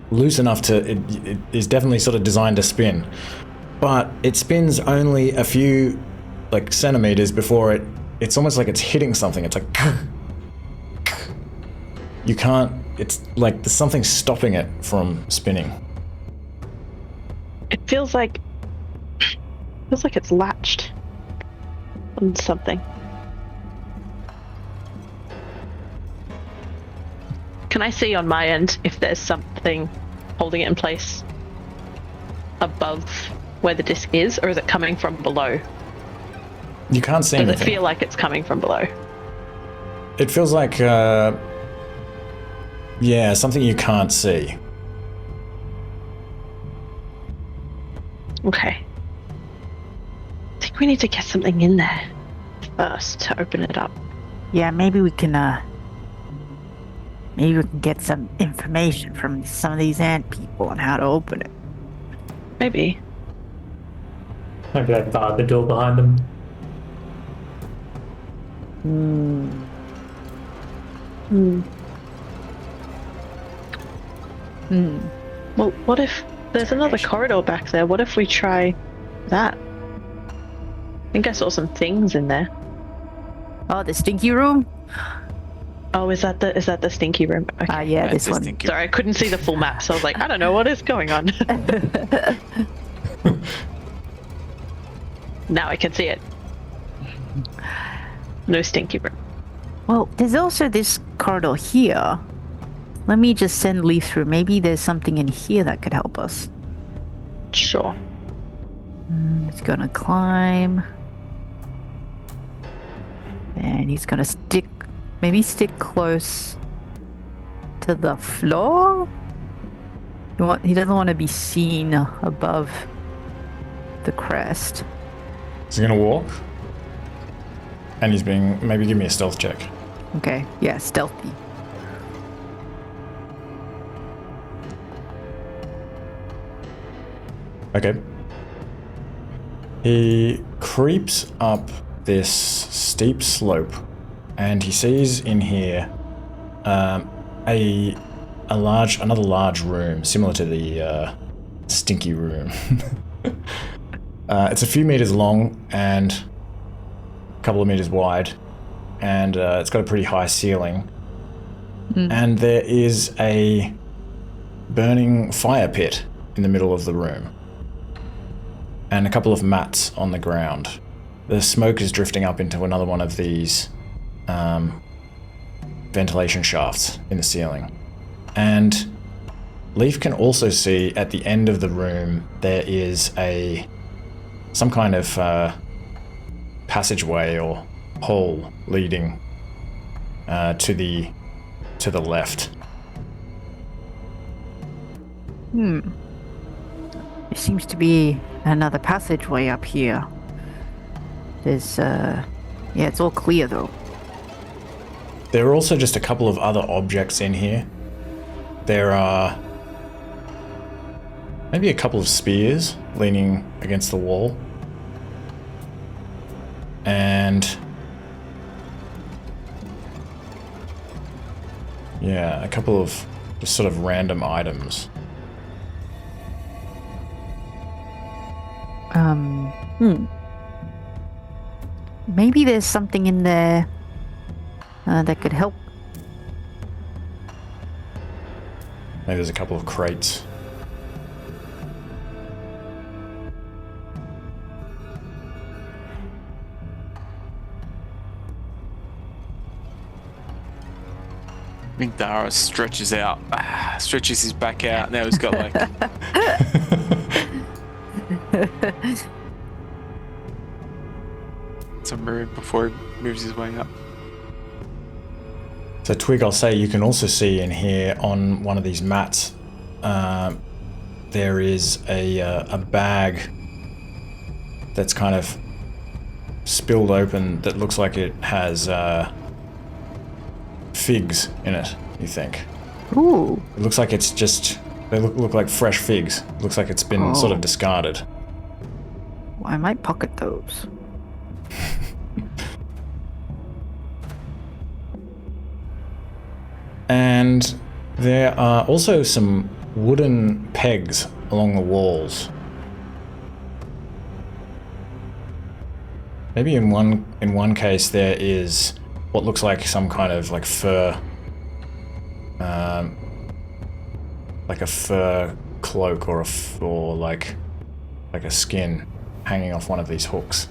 loose enough to, it is definitely sort of designed to spin. But it spins only a few, like, centimeters before it's almost like it's hitting something. It's like, you can't, it's like there's something stopping it from spinning. It feels like it's latched on something. Can I see on my end if there's something holding it in place above where the disc is, or is it coming from below? You can't see Does anything. it feel like it's coming from below? It feels like, yeah, something you can't see. Okay. I think we need to get something in there first to open it up. Yeah, maybe we can get some information from some of these ant people on how to open it. Maybe. Maybe they barred the door behind them. Well, what if there's another corridor back there? What if we try that? I think I saw some things in there. Oh, the stinky room? Oh, is that the stinky room? Okay. Yeah, That's this one. distinct. Sorry, I couldn't see the full map, so I was like, I don't know what is going on. Now I can see it. No stinky room. Well, there's also this corridor here. Let me just send Leaf through. Maybe there's something in here that could help us. Sure. He's gonna climb. And he's gonna maybe stick close to the floor? He doesn't want to be seen above the crest. Is he gonna walk? And he's being, maybe give me a stealth check. Okay, yeah, stealthy. Okay. He creeps up this steep slope, and he sees in here another large room, similar to the stinky room. It's a few meters long and a couple of meters wide, and it's got a pretty high ceiling. And there is a burning fire pit in the middle of the room, and a couple of mats on the ground. The smoke is drifting up into another one of these ventilation shafts in the ceiling. And Leaf can also see at the end of the room there is some kind of passageway or hole leading to the left. There seems to be another passageway up here. There's, yeah, it's all clear though. There are also just a couple of other objects in here. There are maybe a couple of spears leaning against the wall. And yeah, a couple of just sort of random items. Maybe there's something in there that could help. Maybe there's a couple of crates. I think Dara stretches his back out. Now he's got like some room before he moves his way up. So Twig, I'll say you can also see in here on one of these mats, there is a bag that's kind of spilled open that looks like it has figs in it, you think. Ooh. It looks like it's just, they look like fresh figs. It looks like it's been sort of discarded. Well, I might pocket those. And there are also some wooden pegs along the walls. Maybe in one case there is what looks like some kind of like fur, like a fur cloak or like a skin hanging off one of these hooks.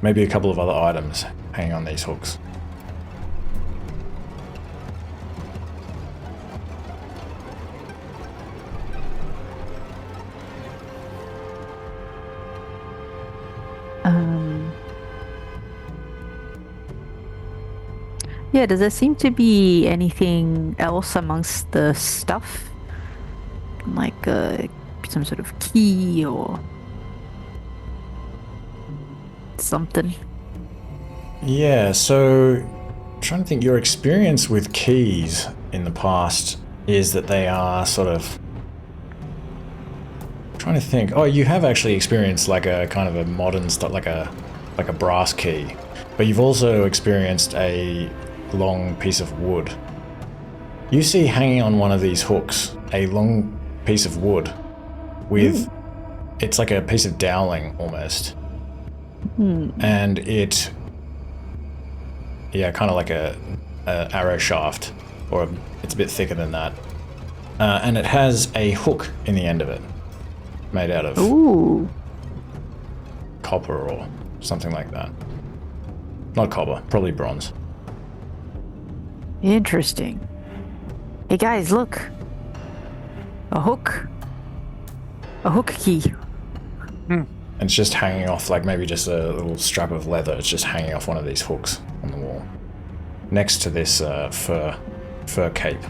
Maybe a couple of other items hanging on these hooks. Yeah, does there seem to be anything else amongst the stuff? Like some sort of key or something? Yeah, so I'm trying to think, your experience with keys in the past is that they are sort of... I'm trying to think. Oh, you have actually experienced like a kind of a modern stuff, like a brass key. But you've also experienced a long piece of wood. You see hanging on one of these hooks a long piece of wood with... It's like a piece of dowling almost. And it... Yeah, kind of like a arrow shaft, or it's a bit thicker than that. And it has a hook in the end of it, made out of copper or something like that. Not copper, probably bronze. Interesting. Hey guys, look. A hook. A hook key. And it's just hanging off, like maybe just a little strap of leather. It's just hanging off one of these hooks on the wall, next to this fur cape,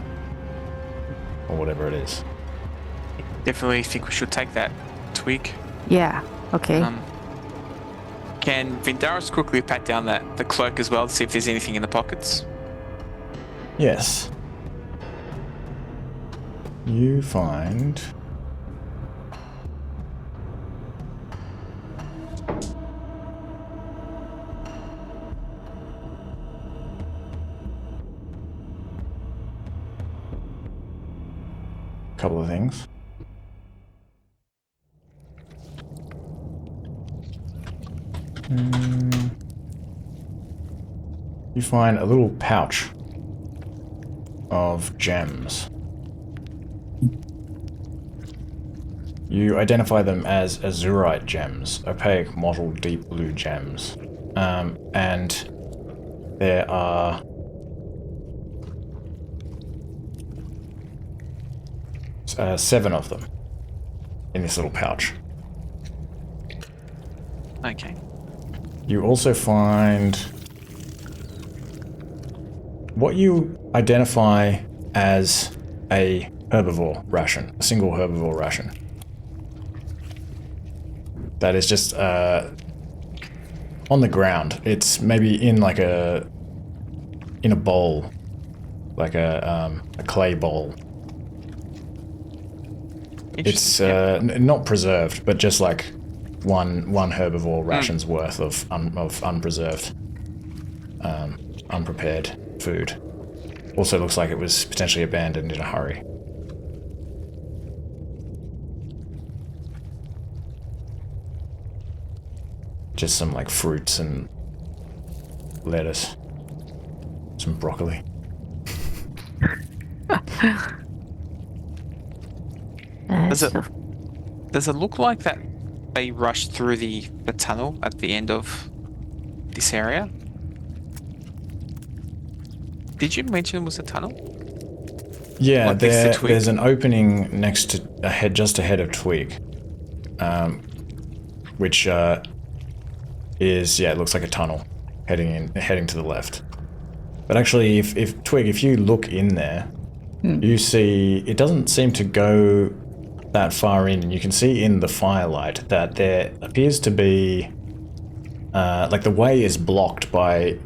or whatever it is. Definitely think we should take that, Twig. Yeah, okay. Can Vindaris quickly pat down the cloak as well to see if there's anything in the pockets? Yes. You find... couple of things. You find a little pouch of gems. You identify them as azurite gems, opaque, mottled, deep blue gems. And there are 7 of them in this little pouch. Okay. You also find what you identify as a herbivore ration, a single herbivore ration. That is just on the ground. It's maybe in like a bowl, like a clay bowl. It's not preserved, but just like one herbivore ration's worth of unpreserved, unprepared food. Also looks like it was potentially abandoned in a hurry. Just some like fruits and lettuce, some broccoli. Does it look like that they rushed through the tunnel at the end of this area? Did you mention it was a tunnel? Yeah, Like next to Twig? there's an opening next to just ahead of Twig, which is, yeah, it looks like a tunnel heading to the left. But actually, if Twig, if you look in there, you see it doesn't seem to go that far in, and you can see in the firelight that there appears to be like the way is blocked by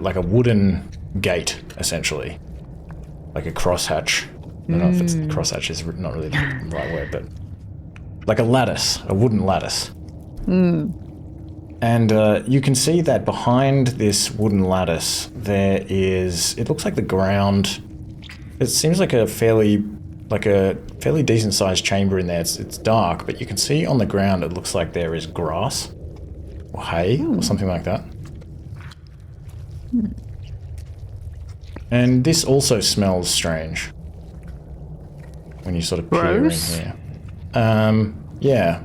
like a wooden gate, essentially, like a crosshatch. I don't know if it's crosshatch is not really the right word, but like a lattice, a wooden lattice. And you can see that behind this wooden lattice there is, it looks like the ground, it seems like a fairly decent sized chamber in there. It's dark, but you can see on the ground it looks like there is grass or hay or something like that. And this also smells strange when you sort of peer in here. Yeah,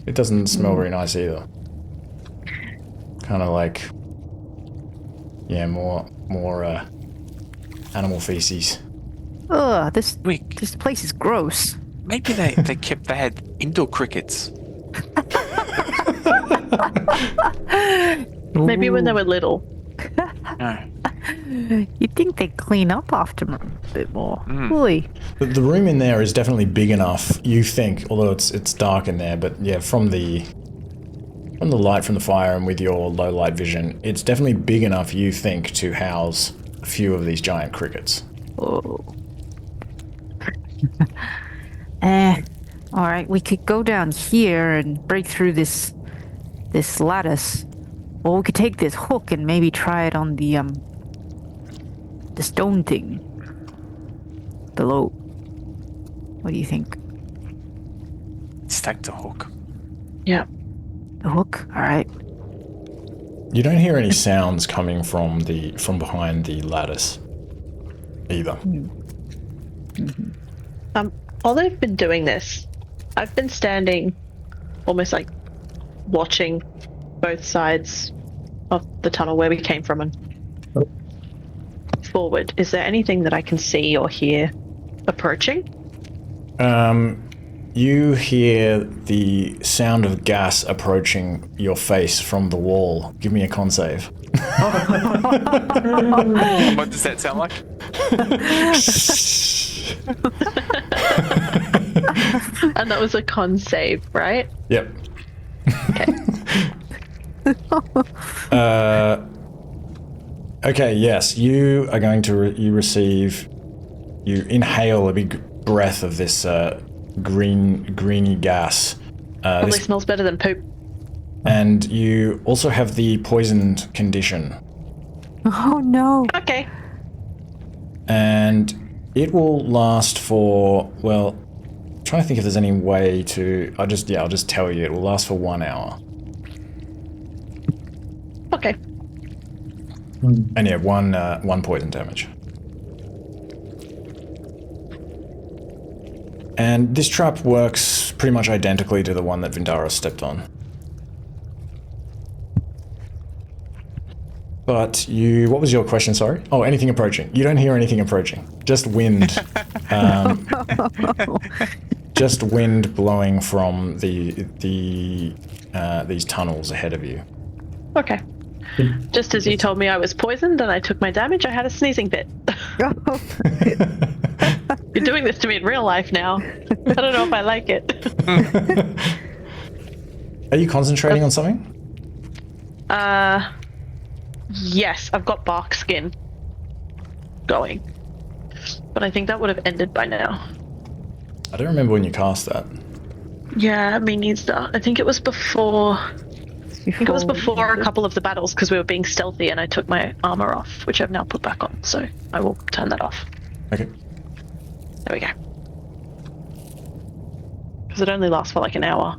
it doesn't smell very nice either. Kind of like, yeah, more animal feces. Ugh, this Wait, place is gross. maybe they had indoor crickets. Maybe when they were little. No. You'd think they'd clean up after them a bit more. Oy. The room in there is definitely big enough, you think, although it's dark in there, but yeah, from the light from the fire and with your low light vision, it's definitely big enough, you think, to house a few of these giant crickets. Oh. Alright, we could go down here and break through this lattice. Or we could take this hook and maybe try it on the stone thing below. What do you think? Stack the hook. Yeah. The hook? Alright. You don't hear any sounds coming from behind the lattice either. While they've been doing this, I've been standing almost like watching both sides of the tunnel where we came from and forward. Is there anything that I can see or hear approaching? You hear the sound of gas approaching your face from the wall. Give me a con save. What does that sound like? And that was a con save, right? Yep. Okay. Okay, yes, you are going to you inhale a big breath of this greeny gas. Probably smells better than poop. And you also have the poisoned condition. Oh no. Okay. And it will last for, well, I'm trying to think if there's any way to, I'll just tell you, it will last for 1 hour. Okay. And yeah, one poison damage. And this trap works pretty much identically to the one that Vindara stepped on. But what was your question, sorry? Oh, anything approaching. You don't hear anything approaching. Just wind. Just wind blowing from these tunnels ahead of you. Okay. Just as you told me I was poisoned and I took my damage, I had a sneezing fit. You're doing this to me in real life now. I don't know if I like it. Are you concentrating on something? Yes, I've got bark skin going. But I think that would have ended by now. I don't remember when you cast that. Yeah, me neither. I think it was before... I think it was before a couple of the battles because we were being stealthy and I took my armor off, which I've now put back on, so I will turn that off. Okay. There we go. Because it only lasts for like an hour.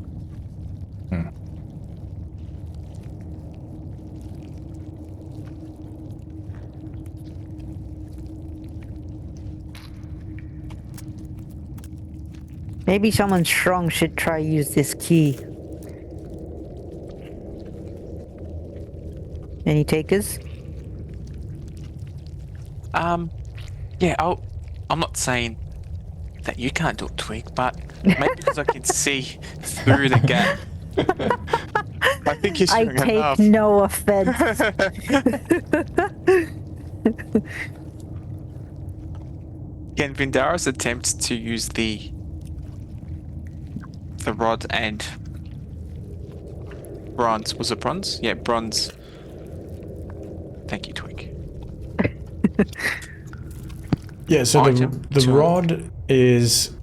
Maybe someone strong should try use this key. Any takers? Yeah, I'm not saying that you can't do it, Twig, but maybe because I can see through the gap. I think you're I strong take enough. no offense. Can Vindaris attempt to use the rod and bronze? Was it bronze? Yeah, bronze. Thank you, Twig. Yeah, so Item the to- rod is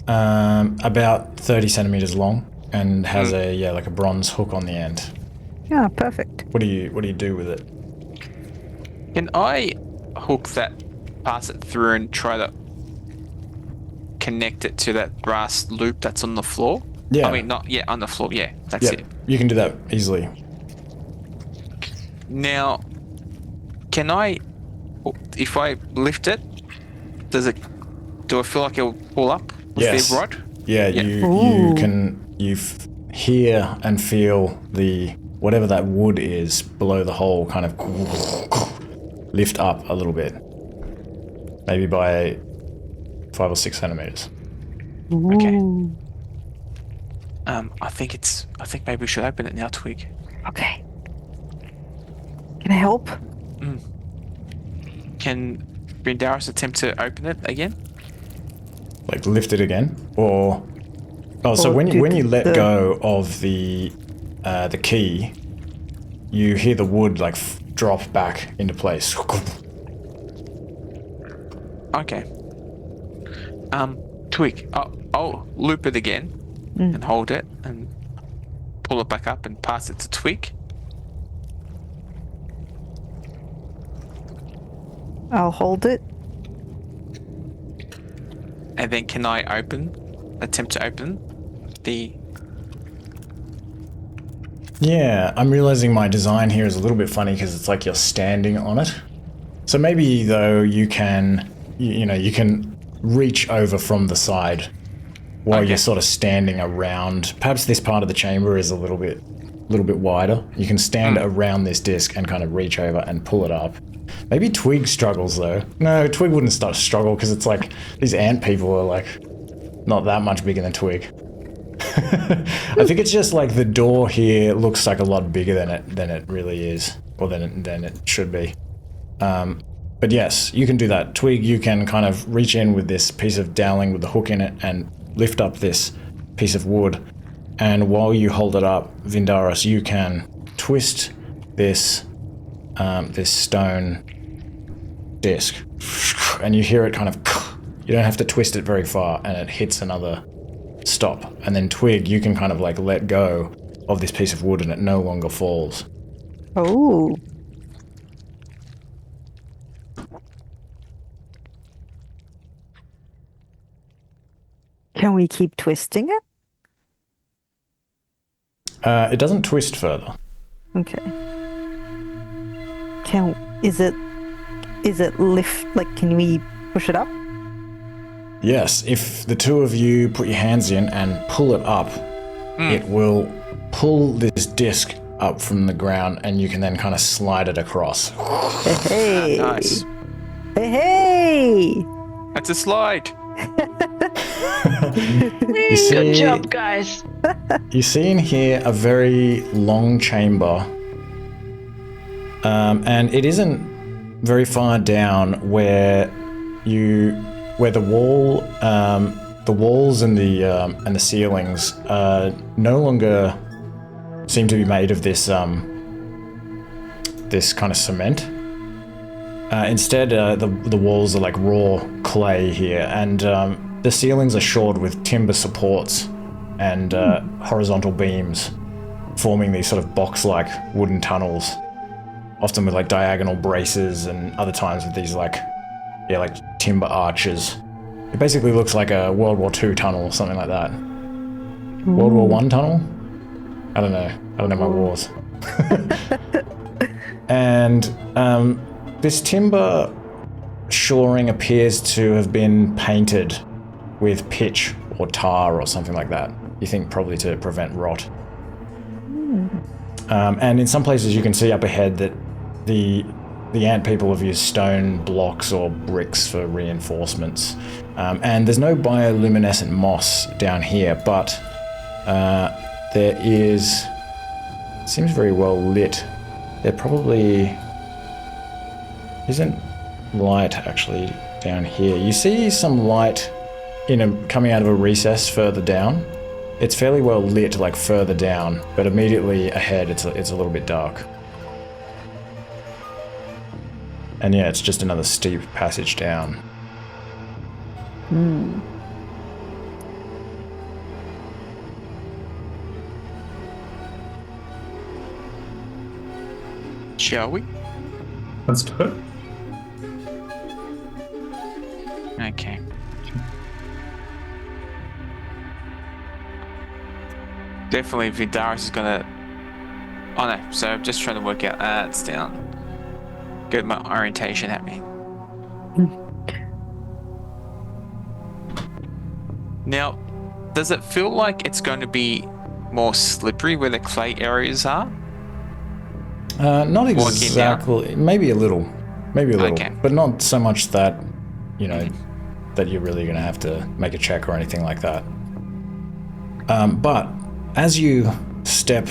about 30 centimeters long and has like a bronze hook on the end. Yeah, perfect. What do you do with it? Can I hook that, pass it through, and try to connect it to that brass loop that's on the floor? Yeah. I mean, on the floor. Yeah, that's Yeah, it. you can do that easily. Now, can I, if I lift it, do I feel like it'll pull up with Yes. the rod? Yeah, Yeah. you hear and feel whatever that wood is below the hole kind of lift up a little bit, maybe by 5 or 6 centimeters. Okay. I think maybe we should open it now, Twig. Okay. Can I help? Can Brindaris attempt to open it again? Like lift it again, or so Or when do you let the- go of the key, you hear the wood like drop back into place. Okay. Twig, I'll loop it again and hold it and pull it back up and pass it to Twig. I'll hold it. And then can I attempt to open the... Yeah, I'm realizing my design here is a little bit funny because it's like you're standing on it. So maybe though you can, you can reach over from the side while Okay. you're sort of standing around. Perhaps this part of the chamber is a little bit wider. You can stand around this disc and kind of reach over and pull it up. Maybe Twig struggles though. No, Twig wouldn't struggle because it's like these ant people are like not that much bigger than Twig. I think it's just like the door here looks like a lot bigger than it really is, or than it should be. But yes, you can do that. Twig, you can kind of reach in with this piece of dowling with the hook in it and lift up this piece of wood. And while you hold it up, Vindaris, you can twist this stone disc, and you hear it kind of. You don't have to twist it very far, and it hits another stop. And then Twig, you can kind of like let go of this piece of wood, and it no longer falls. Oh. Can we keep twisting it? It doesn't twist further. Okay. Is it lift, like, can we push it up? Yes, if the two of you put your hands in and pull it up, it will pull this disc up from the ground, and you can then kind of slide it across. Hey, Nice. hey! That's a slide. You see, Good job, guys. You see in here a very long chamber, and it isn't very far down where the walls and the ceilings no longer seem to be made of this this kind of cement. Instead, the walls are like raw clay here, and the ceilings are shored with timber supports and horizontal beams, forming these sort of box-like wooden tunnels, often with like diagonal braces, and other times with these like timber arches. It basically looks like a World War II tunnel or something like that. World War I tunnel? I don't know my wars. And this timber shoring appears to have been painted with pitch or tar or something like that. You think probably to prevent rot. And in some places you can see up ahead that the ant people have used stone blocks or bricks for reinforcements. And there's no bioluminescent moss down here, but there is seems very well lit. There probably isn't light actually down here. You see some light coming out of a recess further down. It's fairly well lit, like further down, but immediately ahead it's a little bit dark. And yeah, it's just another steep passage down. Shall we? Let's do it. Okay. Definitely Vindaris is gonna... Oh no, so I'm just trying to work out... it's down. Get my orientation happening. Now, does it feel like it's going to be more slippery where the clay areas are? Not exactly. Maybe a little. Okay. But not so much that, you know, that you're really going to have to make a check or anything like that. But as you step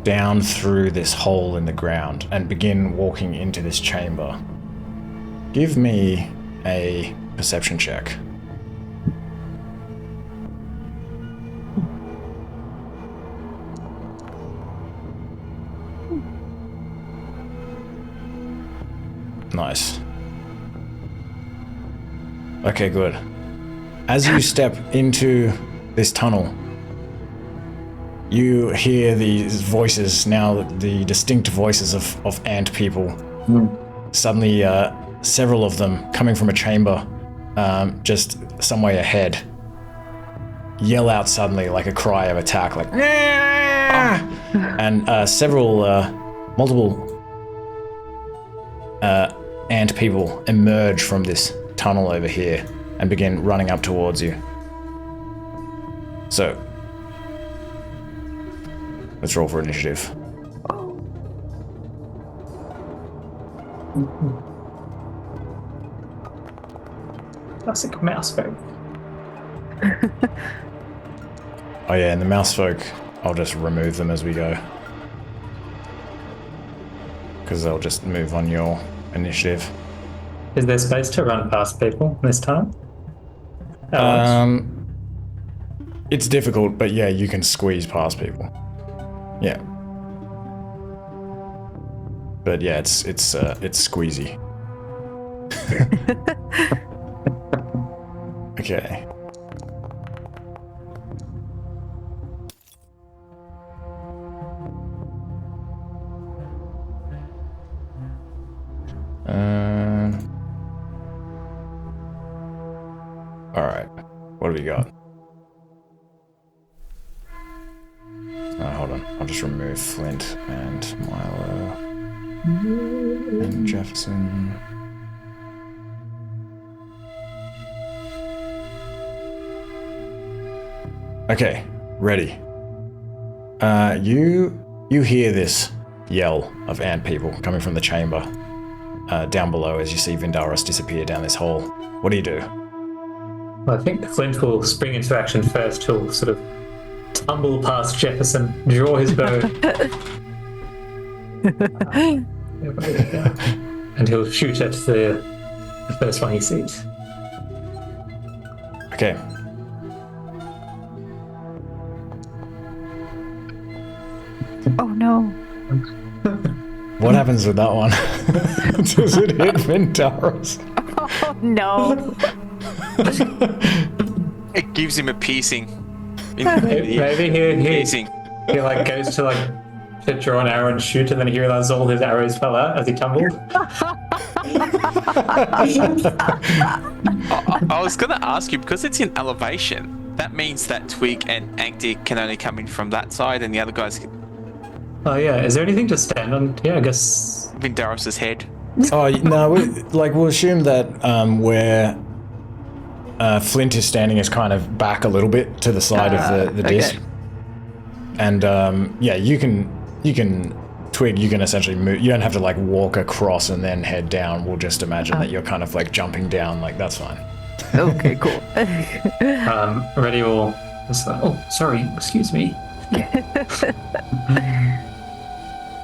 down through this hole in the ground and begin walking into this chamber, give me a perception check. Nice. Okay, good. As you step into this tunnel, you hear these voices, now the distinct voices of ant people. Suddenly, several of them coming from a chamber just some way ahead yell out suddenly like a cry of attack, like and multiple ant people emerge from this tunnel over here and begin running up towards you. So, let's roll for initiative. Classic mouse folk. Oh yeah, and the mouse folk, I'll just remove them as we go. Because they'll just move on your initiative. Is there space to run past people this time? It's difficult, but yeah, you can squeeze past people. Yeah. But yeah, it's squeezy. Okay. All right. What have we got? Hold on. I'll just remove Flint and Milo and Jefferson. Okay, ready. You hear this yell of ant people coming from the chamber down below as you see Vindaris disappear down this hole. What do you do? Well, I think Flint will spring into action first. He'll sort of tumble past Jefferson, draw his bow, and he'll shoot at the first one he sees. Okay. Oh no. What happens with that one? Does it hit Vindaris? Oh no. It gives him a piercing. Maybe Piercing. he like goes to draw an arrow and shoot, and then he realizes all his arrows fell out as he tumbled. I was going to ask you, because it's in elevation, that means that Twig and Ankti can only come in from that side, and the other guys can... Oh yeah, is there anything to stand on? Yeah, I guess. Vindaris' head. Oh no, we'll assume that where Flint is standing is kind of back a little bit to the side of the disc. Okay. And yeah, you can Twig, you can essentially move. You don't have to like walk across and then head down. We'll just imagine that you're kind of like jumping down. Like that's fine. Okay, cool. Reddy will. Oh, sorry. Excuse me.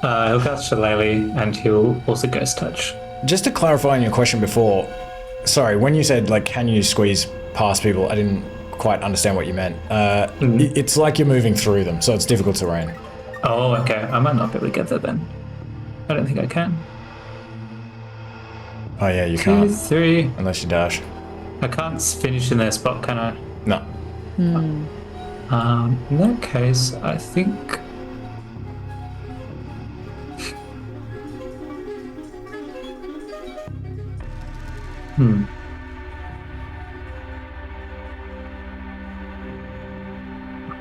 He'll cast Shillelagh and he'll also Ghost Touch. Just to clarify on your question before, sorry, when you said, like, can you squeeze past people, I didn't quite understand what you meant. It's like you're moving through them, so it's difficult terrain. Oh, okay. I might not be able to get there then. I don't think I can. Oh yeah, you 2, can't, 3. unless you dash. I can't finish in their spot, can I? No. In that case, I think...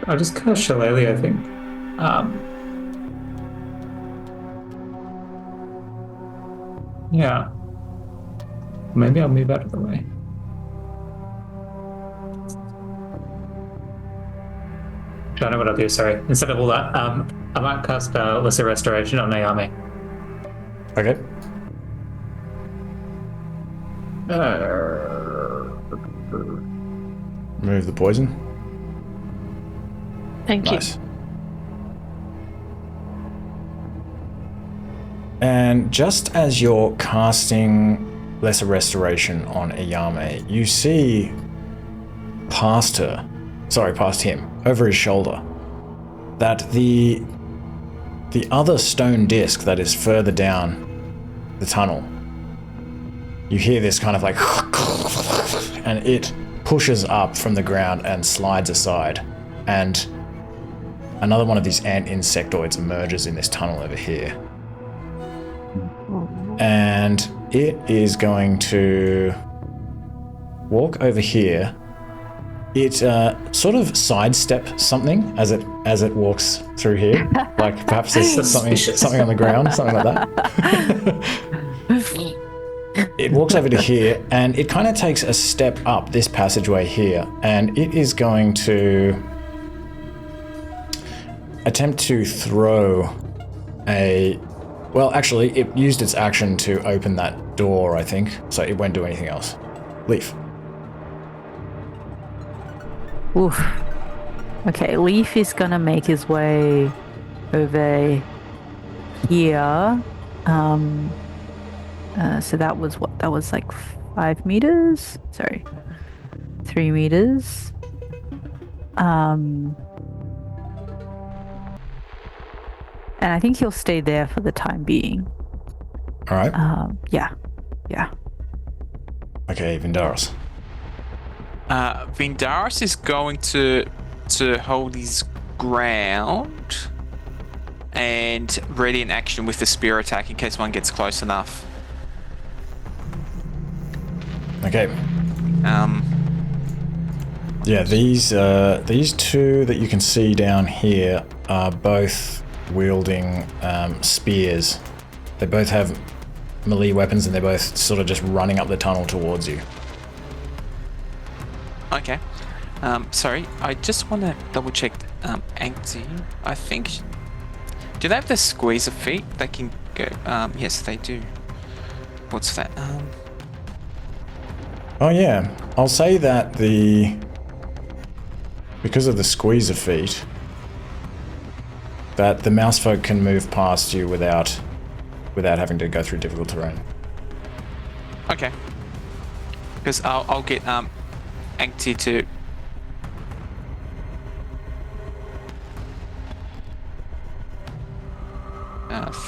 I'll just cast Shillelagh, I think. Yeah. Maybe I'll move out of the way. I know what I'll do, sorry. Instead of all that, I might cast Lesser Restoration on Yao Mei. Okay. Remove the poison. Thank you. Nice. And just as you're casting Lesser Restoration on Ayame, you see past him, over his shoulder, that the other stone disc that is further down the tunnel, you hear this kind of like, and it pushes up from the ground and slides aside, and another one of these ant insectoids emerges in this tunnel over here. And it is going to walk over here. It sort of sidesteps something as it walks through here. Like perhaps there's something on the ground, something like that. It walks over to here and it kind of takes a step up this passageway here, and it is going to attempt to throw a... Well, actually, it used its action to open that door, I think, so it won't do anything else. Leaf. Oof. Okay, Leaf is gonna make his way over here. So that was what? That was like 5 meters? Sorry. 3 meters. And I think he'll stay there for the time being. All right. Yeah. Okay, Vindaros. Vindaros is going to hold his ground and ready in action with the spear attack in case one gets close enough. Okay. Yeah, these two that you can see down here are both wielding spears. They both have melee weapons and they're both sort of just running up the tunnel towards you. Okay. Sorry, I just want to double check. Ankti, I think. Do they have the squeezer feet? They can go. Yes, they do. What's that? Oh yeah, I'll say that because of the squeezer feet, that the Mousefolk can move past you without having to go through difficult terrain. Okay. Because I'll get Ankti to.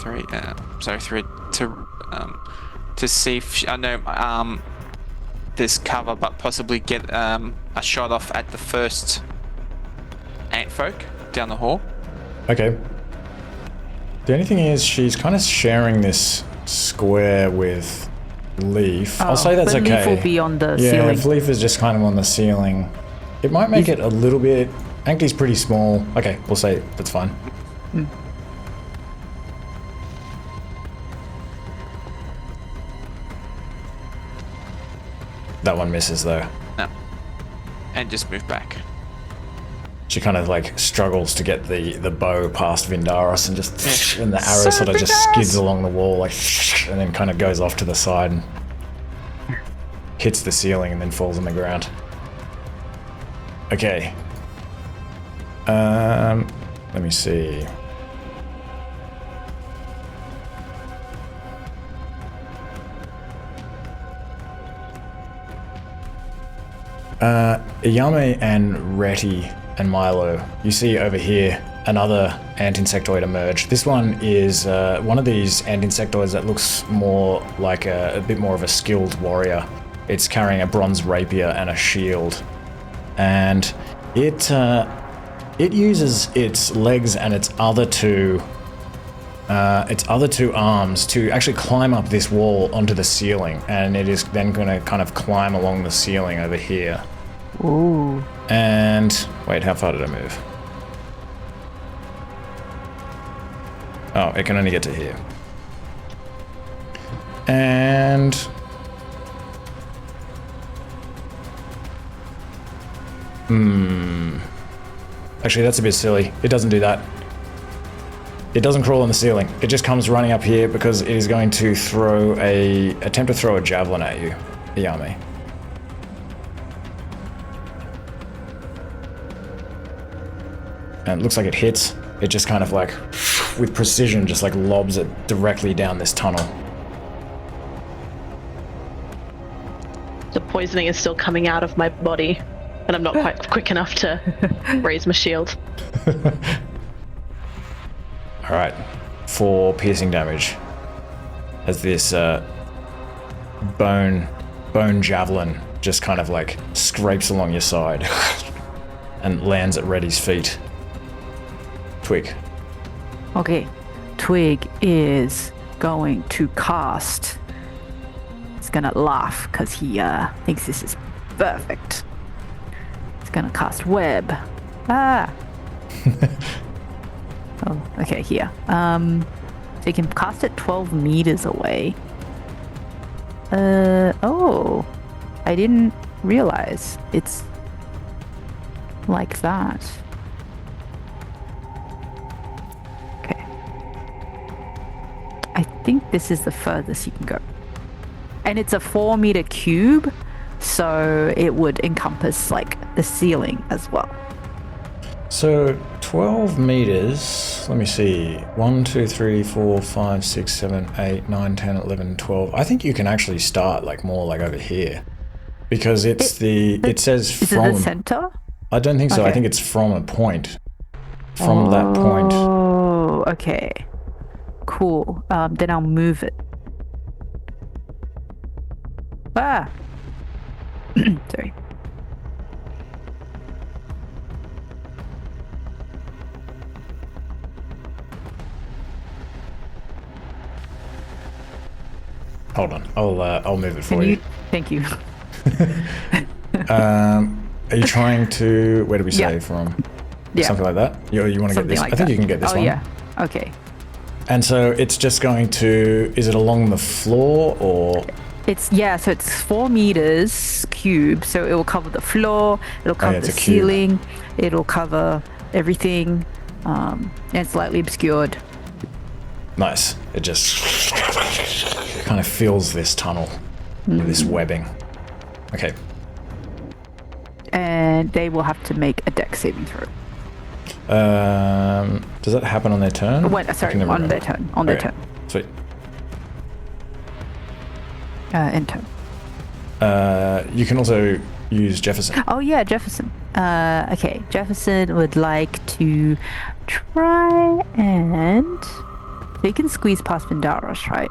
Three to see if I know this cover, but possibly get a shot off at the first ant folk down the hall. Okay. The only thing is, she's kind of sharing this square with Leaf. I'll say that's okay. Leaf will be on the yeah, ceiling. if Leaf is just kind of on the ceiling, it might make it a little bit... Ankti's pretty small. Okay, we'll say that's fine. That one misses though. No. And just move back. She kind of like struggles to get the bow past Vindaros and just and the arrow sort of just skids along the wall like and then kind of goes off to the side and hits the ceiling and then falls on the ground. Okay. Let me see. Yao Mei and Reti and Milo, you see over here another ant-insectoid emerge. This one is one of these ant-insectoids that looks more like a bit more of a skilled warrior. It's carrying a bronze rapier and a shield, and it uses its legs and its other two arms to actually climb up this wall onto the ceiling, and it is then going to kind of climb along the ceiling over here. Ooh. And wait, how far did I move? Oh, it can only get to here. And actually, that's a bit silly. It doesn't do that. It doesn't crawl on the ceiling. It just comes running up here because it is going to attempt to throw a javelin at you, Yao Mei. And it looks like it hits. It just kind of like, with precision, just like lobs it directly down this tunnel. The poisoning is still coming out of my body, and I'm not quite quick enough to raise my shield. Alright, 4 piercing damage as this bone javelin just kind of like scrapes along your side and lands at Reddy's feet. Twig. Okay, Twig is going to cast. He's gonna laugh because he thinks this is perfect. He's gonna cast web. Ah. Oh, okay, here. So you can cast it 12 meters away. Oh, I didn't realize it's like that. Okay. I think this is the furthest you can go. And it's a 4-meter cube, so it would encompass like the ceiling as well. So 12 meters, let me see, 1, 2, 3, 4, 5, 6, 7, 8, 9, 10, 11, 12. I think you can actually start like more like over here because it says is from it the center? I don't think so. Okay. I think it's from a point. From that point. Oh, okay. Cool. Then I'll move it. Ah! Sorry. Hold on. I'll move it for you. Thank you. Are you trying to? Where do we say Yeah. from? Yeah. Something like that. You want to get Something this? like I think that. you can get this Oh one. yeah. Okay. And so it's just going to. Is it along the floor or? So it's 4 meters cube, so it will cover the floor, it'll cover it's the a cube. ceiling, it'll cover everything, and it's slightly obscured. Nice. It just kind of fills this tunnel with this webbing. Okay. And they will have to make a dex saving throw. Does that happen on their turn? Sorry, on their turn. On their turn. Sweet. End turn. You can also use Jefferson. Oh yeah, Jefferson. Okay, Jefferson would like to try and... They can squeeze past Vindaros, right?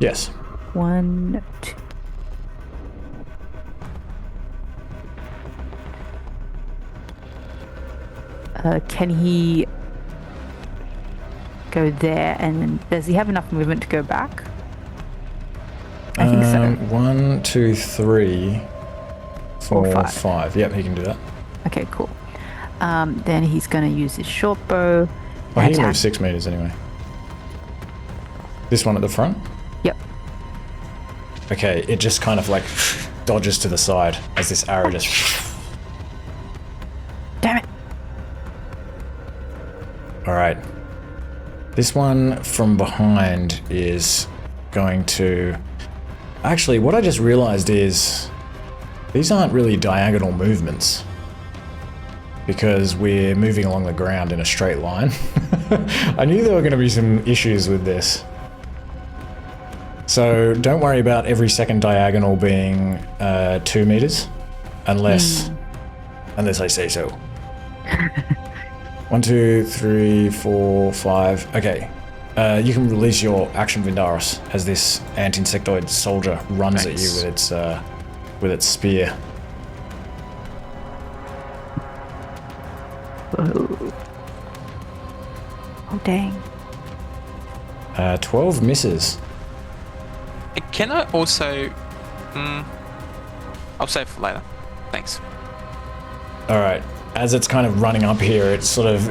Yes. 1, 2... Can he go there and does he have enough movement to go back? I think so. 1, 2, 3, 4, 5. 5. Yep, he can do that. Okay, cool. Then he's going to use his short bow. Oh, he can attack. move 6 meters anyway. This one at the front? Yep. Okay, it just kind of like dodges to the side as this arrow just... Damn it. Alright. This one from behind is going to... Actually, what I just realized is these aren't really diagonal movements. because we're moving along the ground in a straight line. I knew there were going to be some issues with this. So don't worry about every second diagonal being 2 meters, unless I say so. 1, 2, 3, 4, 5. Okay. You can release your action, Vindaris, as this ant-insectoid soldier runs at you with its spear. Whoa. Oh, dang. 12 misses. Can I also... I'll save for later. Thanks. Alright. As it's kind of running up here, it sort of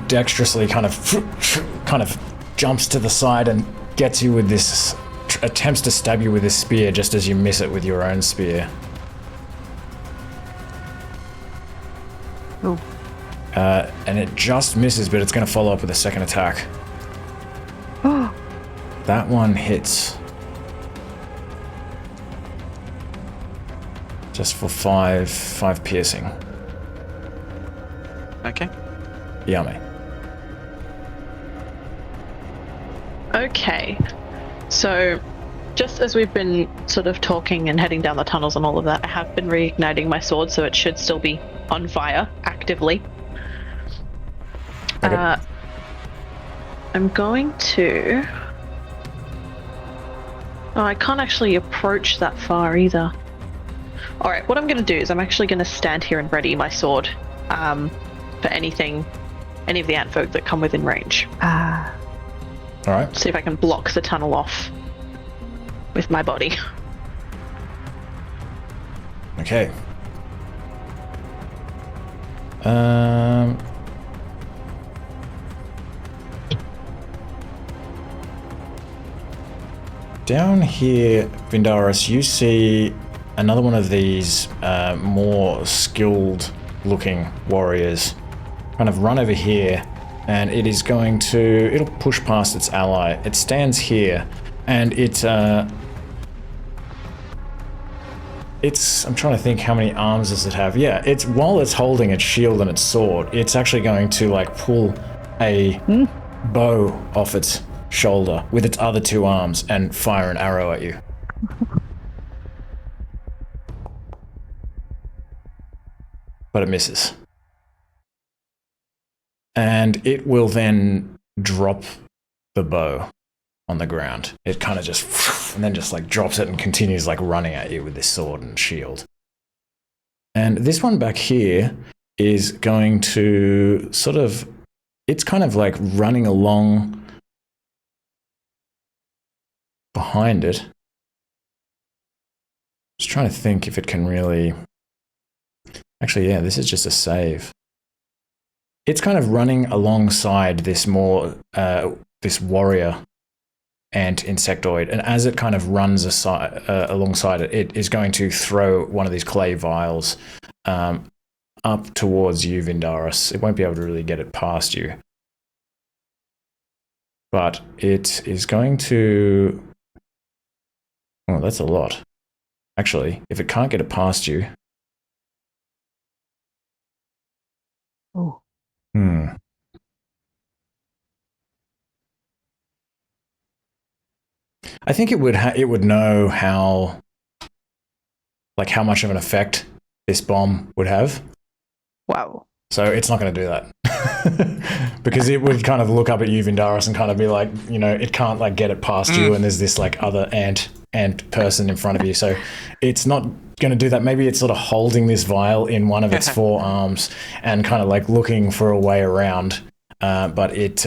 dexterously kind of jumps to the side and gets you with this... attempts to stab you with this spear just as you miss it with your own spear. Oh. And it just misses, but it's going to follow up with a second attack. That one hits. Just for 5 piercing. Okay. Yao Mei. Okay. So, just as we've been sort of talking and heading down the tunnels and all of that, I have been reigniting my sword, so it should still be on fire actively. Okay. I'm going to... Oh, I can't actually approach that far either. Alright, what I'm going to do is I'm actually going to stand here and ready my sword for any of the ant folk that come within range. Alright. See if I can block the tunnel off with my body. Okay. Down here, Vindaris, you see another one of these more skilled looking warriors kind of run over here, and it is going to... it'll push past its ally. It stands here, and it's... I'm trying to think how many arms does it have. Yeah, it's while it's holding its shield and its sword, it's actually going to like pull a bow off its shoulder with its other 2 arms and fire an arrow at you. But it misses. And it will then drop the bow on the ground. It kind of just, and then just like drops it and continues like running at you with this sword and shield. And this one back here is going to sort of, it's kind of like running along behind it. Just trying to think if it can really... Actually, yeah, this is just a save. It's kind of running alongside this more, this warrior ant insectoid, and as it kind of runs alongside it, it is going to throw one of these clay vials up towards you, Vindaris. It won't be able to really get it past you. But it is going to... Oh, that's a lot. Actually, if it can't get it past you... Oh. I think it would know how much of an effect this bomb would have. Wow. So it's not going to do that. Because it would kind of look up at you, Vindaris, and kind of be like, you know, it can't like get it past you, and there's this like other ant person in front of you. So it's not going to do that. Maybe it's sort of holding this vial in one of its 4 arms and kind of like looking for a way around. But it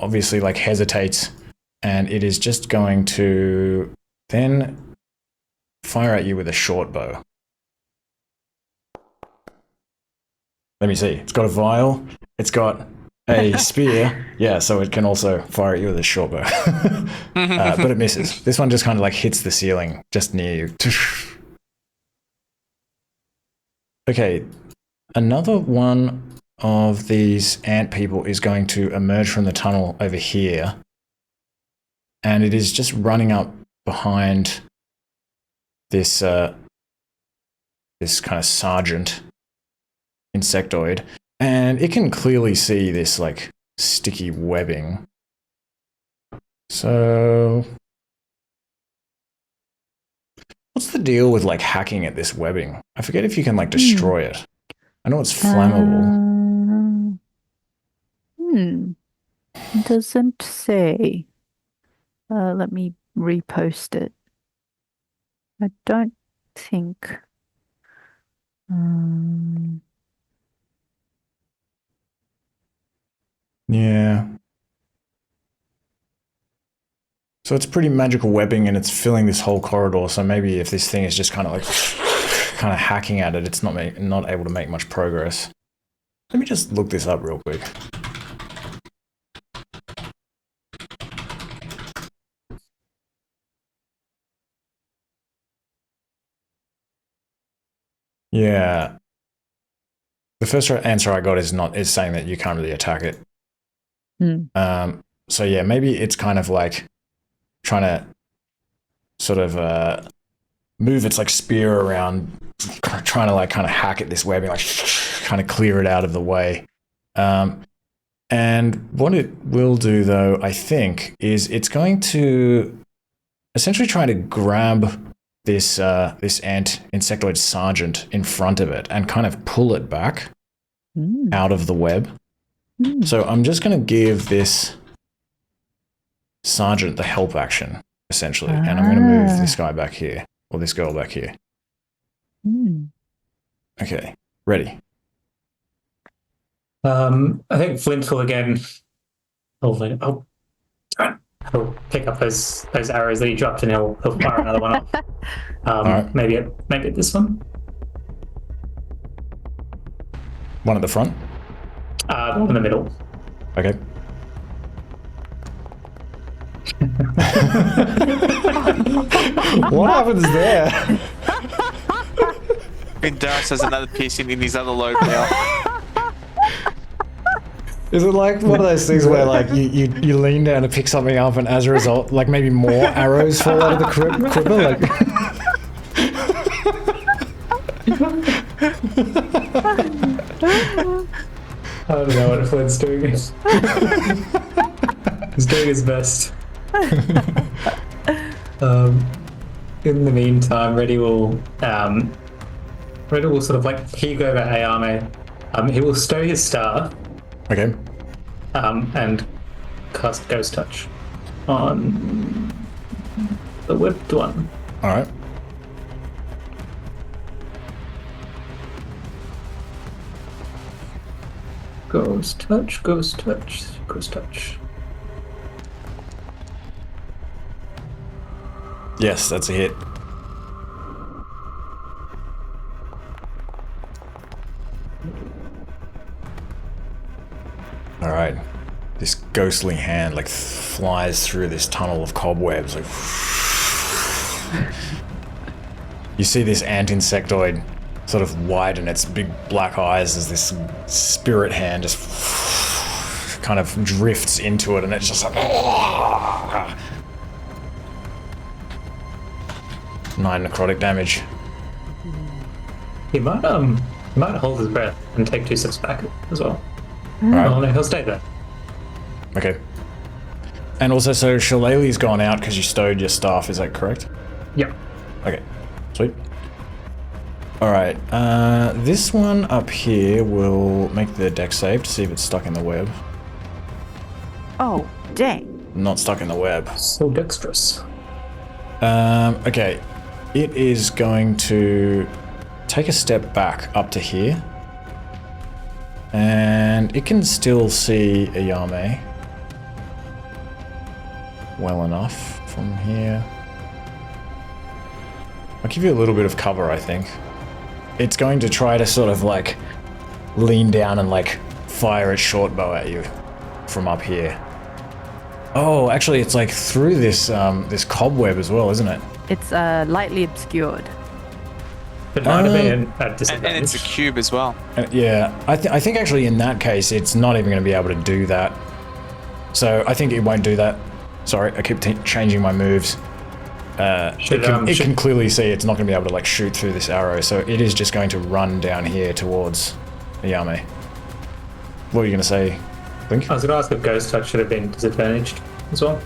obviously like hesitates, and it is just going to then fire at you with a short bow. Let me see. It's got a vial. It's got a spear. Yeah, so it can also fire at you with a short bow. But it misses. This one just kind of like hits the ceiling just near you. Okay, another one of these ant people is going to emerge from the tunnel over here. And it is just running up behind this this kind of sergeant. insectoid, and it can clearly see this like sticky webbing. So what's the deal with like hacking at this webbing? I forget if you can like destroy it. I know it's flammable. Doesn't say. Let me repost it. I don't think. Yeah. So it's pretty magical webbing and it's filling this whole corridor. So maybe if this thing is just kind of like hacking at it, it's not able to make much progress. Let me just look this up real quick. Yeah. The first answer I got is saying that you can't really attack it. So yeah, maybe it's kind of like trying to sort of move its like spear around, trying to like kind of hack at this webbing, like kind of clear it out of the way. And what it will do, though, I think, is it's going to essentially try to grab this insectoid sergeant in front of it and kind of pull it back out of the web. So I'm just going to give this sergeant the help action, essentially, and I'm going to move this guy back here, or this girl back here. Okay, ready. I think Flint will again. He'll pick up those arrows that he dropped and he'll fire another one off. Right. Maybe at this one. One at the front. In the middle. Okay. What happens there? Vindaris has another piercing in his other lobe now. Is it like one of those things where like you lean down to pick something up and as a result like maybe more arrows fall out of the quiver? Like I don't know what Flint's doing. He's doing his best. In the meantime, Reddy will sort of like peek over at Yao Mei. He will stow his staff. okay. And cast Ghost Touch on the whipped one. All right. Ghost Touch, Ghost Touch, Ghost Touch. Yes, that's a hit. All right. This ghostly hand like flies through this tunnel of cobwebs. Like, you see this ant insectoid sort of widen its big black eyes as this spirit hand just kind of drifts into it, and it's just like 9 necrotic damage. He might hold his breath and take 2 steps back as well. Right. Oh no, he'll stay there. Okay. And also, so Shillelagh's gone out because you stowed your staff, is that correct? Yeah. Okay, sweet. Alright, this one up here will make the dex save to see if it's stuck in the web. Oh, dang. Not stuck in the web. So dexterous. Okay. It is going to take a step back up to here. And it can still see a Yao Mei well enough from here. I'll give you a little bit of cover, I think. It's going to try to sort of like lean down and like fire its short bow at you from up here. Oh, actually, it's like through this this cobweb as well, isn't it? It's lightly obscured. It might have been at disadvantage. And it's a cube as well. Yeah, I think actually in that case, it's not even going to be able to do that. So I think it won't do that. Sorry, I keep changing my moves. It can clearly see it's not going to be able to like shoot through this arrow, so it is just going to run down here towards Yao Mei. What were you going to say, Link? I was going to ask if Ghost Touch should have been disadvantaged as well.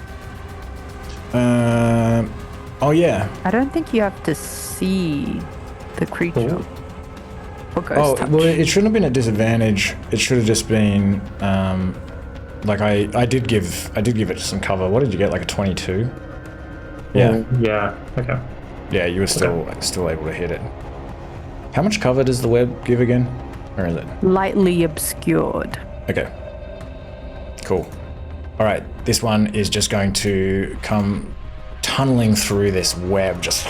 Oh yeah. I don't think you have to see the creature. Oh. For ghost touch. Well, it shouldn't have been a disadvantage. It should have just been, like I did give it some cover. What did you get? Like a 22? Yeah. Yeah. Okay. Yeah, you were still able to hit it. How much cover does the web give again? Or is it? Lightly obscured. Okay. Cool. All right, this one is just going to come tunneling through this web, just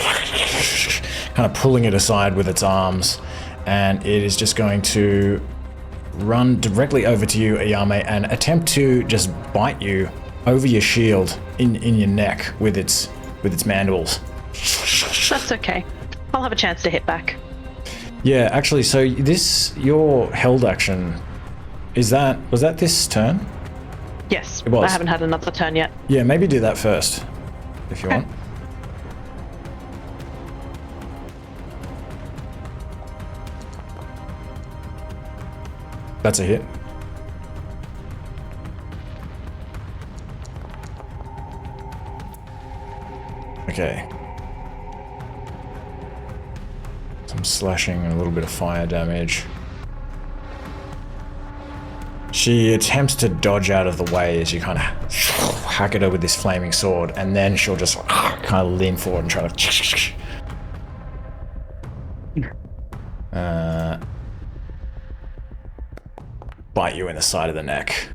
kind of pulling it aside with its arms, and it is just going to run directly over to you, Yao Mei, and attempt to just bite you over your shield in your neck with its mandibles. That's okay. I'll have a chance to hit back. Yeah, actually, so your held action, was that this turn? Yes, It was. I haven't had another turn yet. Yeah, maybe do that first, if you Okay. want. That's a hit. Okay. Some slashing and a little bit of fire damage. She attempts to dodge out of the way as you kind of hack at her with this flaming sword, and then she'll just kind of lean forward and try to bite you in the side of the neck.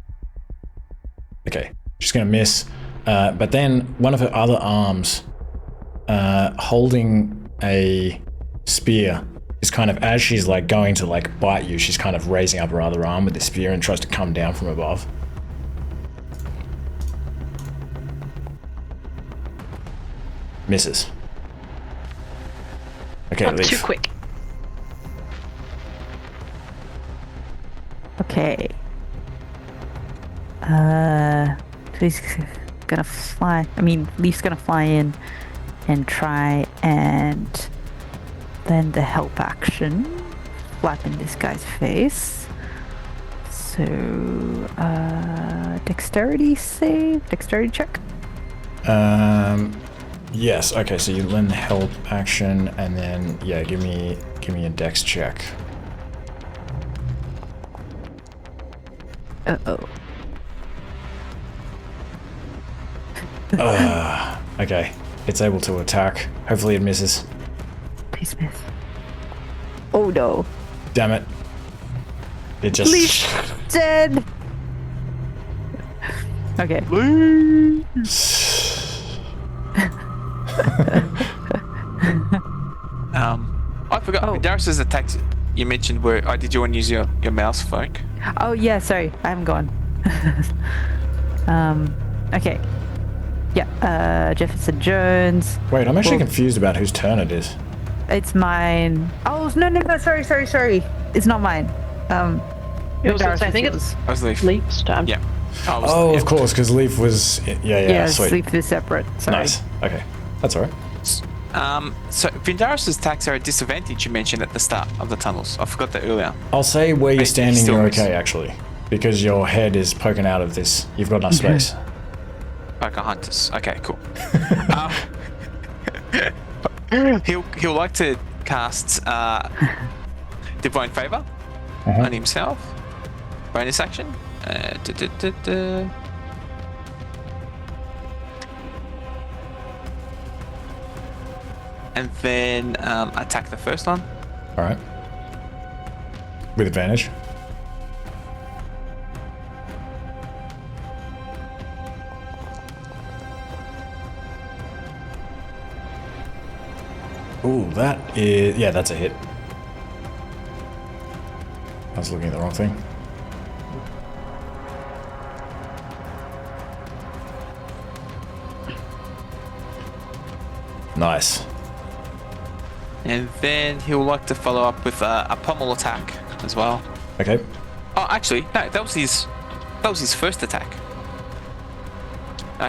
Okay, she's gonna miss, but then one of her other arms, holding a spear, is kind of, as she's like going to like bite you, she's kind of raising up her other arm with the spear and tries to come down from above. Misses. Okay, Not Leaf. too quick. Okay. He's gonna fly. I mean, Leaf's gonna fly in and try and then the help action, flap in this guy's face. So, dexterity check. Yes. Okay, so you lend help action, and then yeah, give me a dex check. Uh-oh. Okay, it's able to attack. Hopefully it misses. Please miss. Oh no. Damn it. It just... Leaf dead. Okay. I forgot. Oh. Darius's attacks you mentioned were. Did you want to use your mouse folk? Oh yeah, sorry, I haven't gone. Okay. Yeah, Jefferson Jones. Wait, I'm actually Well- confused about whose turn it is. It's mine. Oh no, sorry. It's not mine. It was, Darius I think was it's I was Leaf. Leaf's turn. Yeah. Oh, of course, because Leaf was... Yeah, Yeah, sweet. sleep is separate. Sorry. Nice. Okay, that's alright. So Vindarius's attacks are a disadvantage you mentioned at the start of the tunnels. I forgot that earlier. I'll say where you're Wait, standing, still you're miss. okay, actually. Because your head is poking out of this. You've got enough space. Pocahontas. Okay, cool. He'll like to cast Divine Favor on himself. Bonus action. And then attack the first one. Alright. With advantage. Ooh, that is... Yeah, that's a hit. I was looking at the wrong thing. Nice. And then he'll like to follow up with a pommel attack as well. Okay. Oh, actually, no, that was his first attack.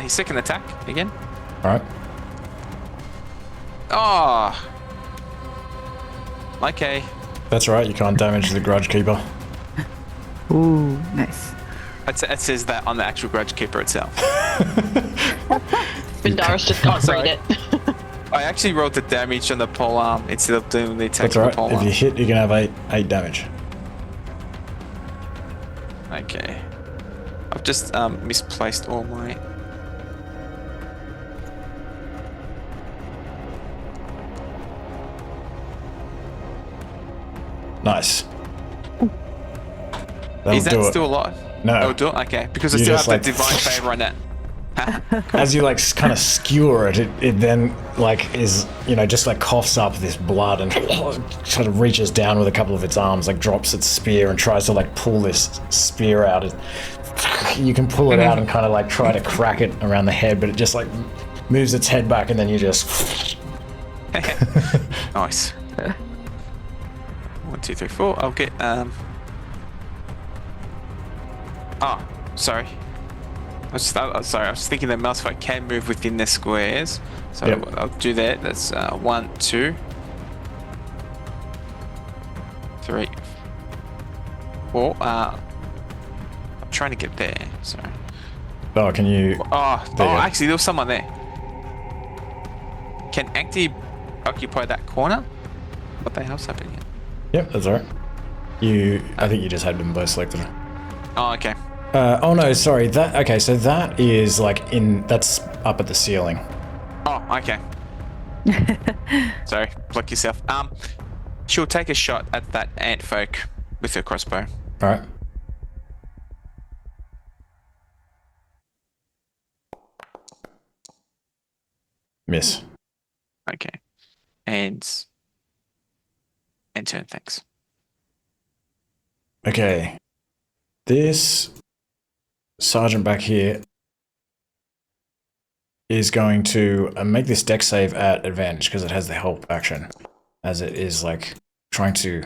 His second attack again. Alright. Oh. Okay. That's right, you can't damage the Grudge Keeper. Ooh, nice. It says that on the actual Grudge Keeper itself. Vindaris just can't Sorry. read it. I actually rolled the damage on the polearm instead of doing the attack That's on the alright. If polearm. you hit, you can have 8 damage. Okay. I've just misplaced all my... Nice. That'll Is that do it. still alive? No. That'll do it? Okay. Because I You still just, have the like, divine favor on that. As you like kind of skewer it, it then like is, you know, just like coughs up this blood and sort of reaches down with a couple of its arms, like drops its spear and tries to like pull this spear out. You can pull it out and kind of like try to crack it around the head, but it just like moves its head back and then you just... Nice. 1, 2, 3, 4. I'll get Oh, sorry. Sorry, I was thinking that Mousefire can move within the squares. So Yep. I'll do that. That's 1, 2, 3, 4. I'm trying to get there. Sorry. Oh, can you... Oh, There you go. actually, there was someone there. Can Acti occupy that corner? What the hell's happening here? Yep, that's alright. I think you just had them both selected. Oh, okay. Oh no, sorry, okay, so that is like that's up at the ceiling. Oh, okay. Sorry, block yourself. She'll take a shot at that ant folk with her crossbow. Alright. Miss. Okay. And turn, thanks. Okay. This sergeant back here is going to make this dex save at advantage because it has the help action, as it is like trying to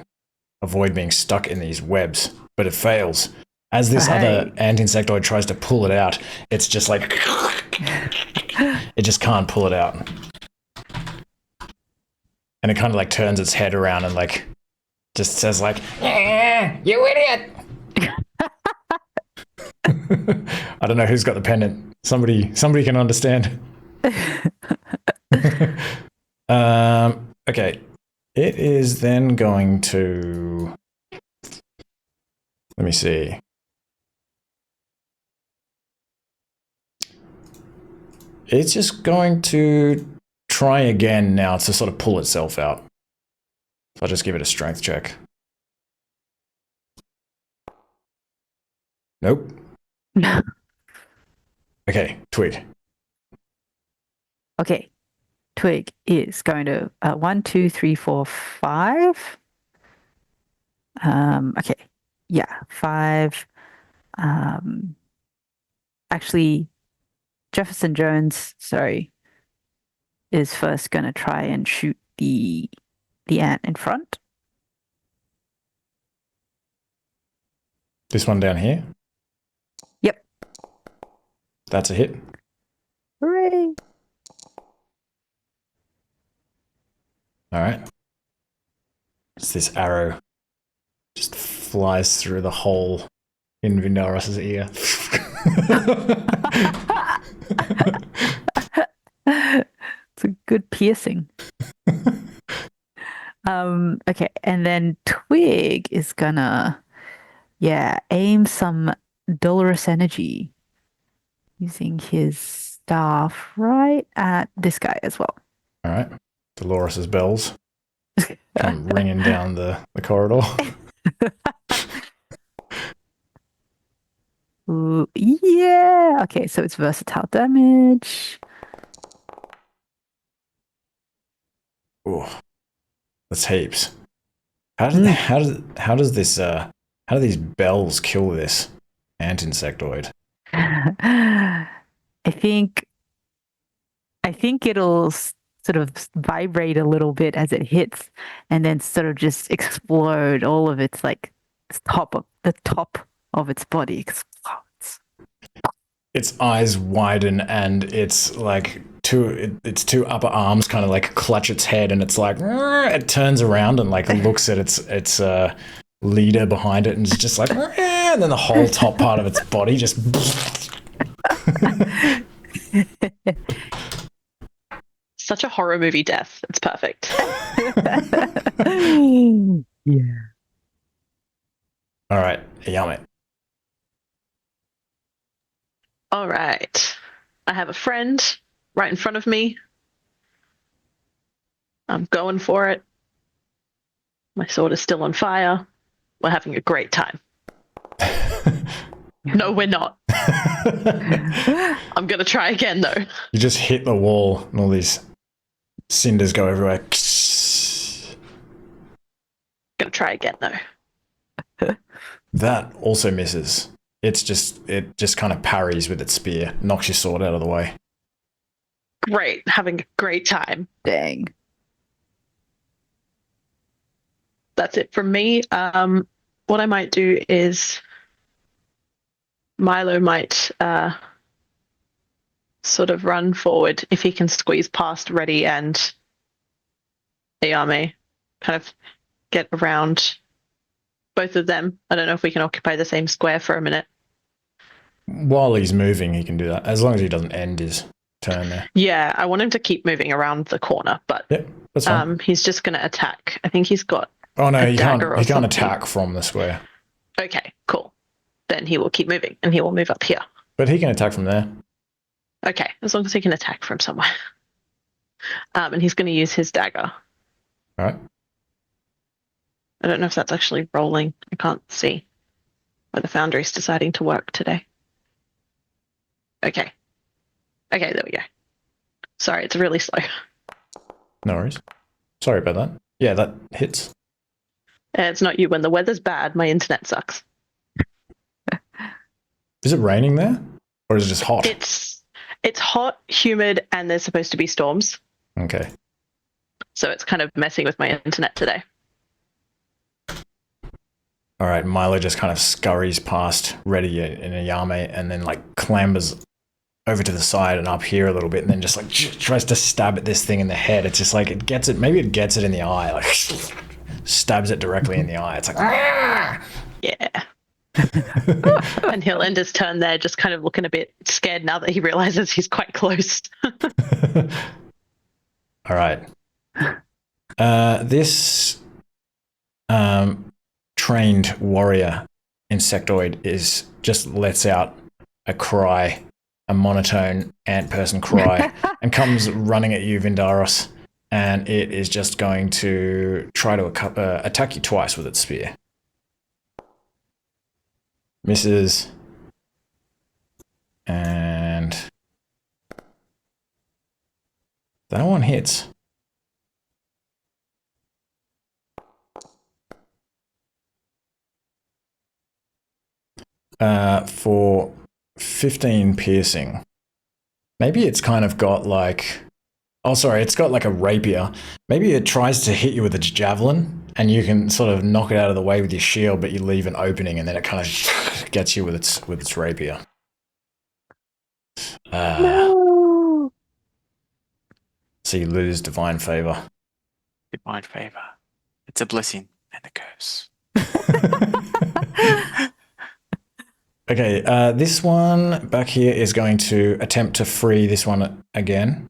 avoid being stuck in these webs, but it fails. As this other ant-insectoid tries to pull it out, it's just like it just can't pull it out, and it kind of like turns its head around and like just says like, "You idiot." I don't know who's got the pendant. Somebody can understand. Okay. It is then going to... Let me see. It's just going to try again now to sort of pull itself out. So I'll just give it a strength check. Nope. Okay, Twig. Okay, Twig is going to 1, 2, 3, 4, 5. Okay, yeah, 5. Actually, Jefferson Jones, sorry, is first going to try and shoot the ant in front. This one down here. Yep. That's a hit. Hooray! All right. It's this arrow just flies through the hole in Vindaros's ear. It's a good piercing. Okay, and then Twig is gonna, aim some dolorous energy using his staff right at this guy as well. All right. Dolores's bells come ringing down the corridor. Ooh, yeah. Okay, so it's versatile damage. Ooh, that's heaps. How does these bells kill this ant-insectoid? I think it'll sort of vibrate a little bit as it hits, and then sort of just explode. All of its like the top of its body explodes. Its eyes widen and its like its two upper arms kind of like clutch its head, and it's like it turns around and like looks at its leader behind it, and it's just like, and then the whole top part of its body just. Such a horror movie death. It's perfect. Yeah. All right, Yao Mei. All right. I have a friend right in front of me. I'm going for it. My sword is still on fire. We're having a great time. No, we're not. I'm going to try again, though. You just hit the wall, and all these cinders go everywhere. Going to try again, though. That also misses. It just kind of parries with its spear, knocks your sword out of the way. Great. Having a great time. Dang. That's it from me. What I might do is Milo might sort of run forward if he can squeeze past Reddy and Yao Mei, kind of get around both of them. I don't know if we can occupy the same square for a minute. While he's moving, he can do that, as long as he doesn't end his turn there. Yeah, I want him to keep moving around the corner, but Yep, that's fine. he's just going to attack. I think he's got Oh no, a he can't. dagger or He can't something. attack from the square, Okay, cool. Then he will keep moving, and he will move up here. but he can attack from there. Okay, as long as he can attack from somewhere. And he's going to use his dagger. All right. I don't know if that's actually rolling. I can't see where the Foundry's deciding to work today. Okay. Okay, there we go. Sorry, it's really slow. No worries. Sorry about that. Yeah, that hits. It's not you. When the weather's bad, my internet sucks. Is it raining there, or is it just hot? It's hot, humid, and there's supposed to be storms. Okay. So it's kind of messing with my internet today. All right. Milo just kind of scurries past Reddy in a Yao Mei, and then like clambers over to the side and up here a little bit, and then just like tries to stab at this thing in the head. It's just like it gets it. Maybe it gets it in the eye. Like stabs it directly in the eye. It's like. Ah! Yeah. And he'll end his turn there, just kind of looking a bit scared now that he realizes he's quite close. All right. This trained warrior insectoid is just lets out a cry, a monotone ant person cry, and comes running at you, Vindaros, and it is just going to try to attack you twice with its spear. Misses. And that one hits. For 15 piercing. Maybe it's kind of got like... Oh, sorry, it's got like a rapier. Maybe it tries to hit you with its javelin, and you can sort of knock it out of the way with your shield, but you leave an opening, and then it kind of gets you with its rapier. No. So you lose divine favor. Divine favor. It's a blessing and a curse. Okay, this one back here is going to attempt to free this one again.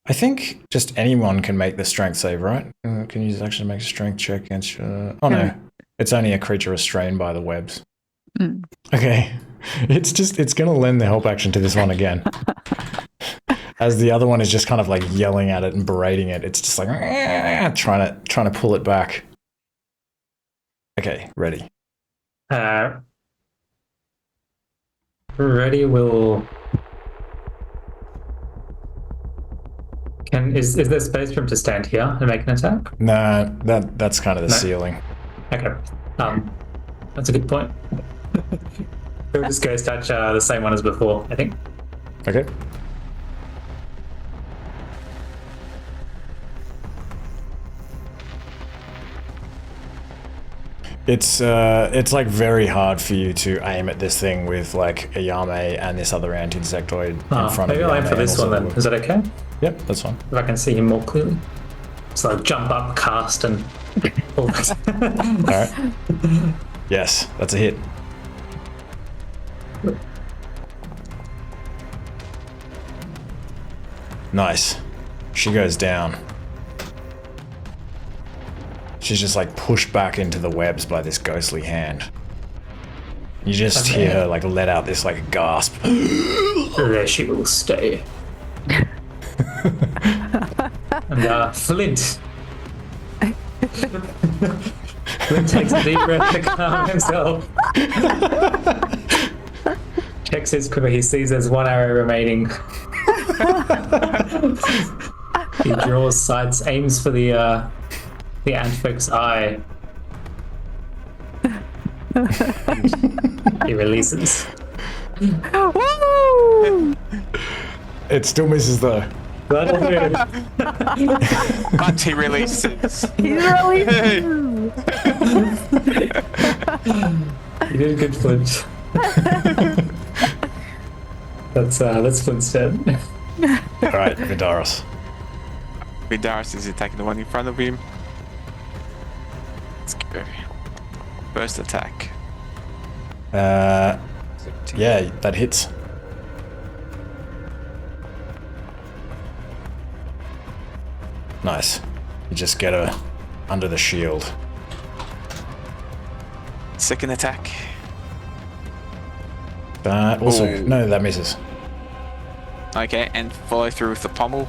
I think just anyone can make the strength save, right? Can you actually make a strength check against... oh no, it's only a creature restrained by the webs. Mm. Okay, it's going to lend the help action to this one again. As the other one is just kind of like yelling at it and berating it. It's just like trying to pull it back. Okay, ready. Reddy will... Is there space for him to stand here and make an attack? Nah, that's kind of the ceiling. Okay. That's a good point. He'll just go touch the same one as before, I think. Okay. It's like very hard for you to aim at this thing with like a Yao Mei and this other ant-insectoid in front of you. Maybe I'll aim for this one then. Is that okay? Yep, that's fine. If I can see him more clearly. So I jump up, cast, and pull this. Alright. Yes, that's a hit. Nice. She goes down. She's just like pushed back into the webs by this ghostly hand. You just hear her like let out this like gasp. There she will stay. And Flint. Flint takes a deep breath to calm himself. Checks his quiver. He sees there's one arrow remaining. He draws sights, aims for the antfolk's eye. He releases. Woo! It still misses though. That'll do. But he releases. He's really. You did a good Flint. That's Flint's turn. Alright, Vidaros. Vidaris is attacking the one in front of him. Let's go. First attack. Yeah, that hits. Nice. You just get her under the shield. Second attack. Also, Ooh. no, that misses. Okay, and follow through with the pommel.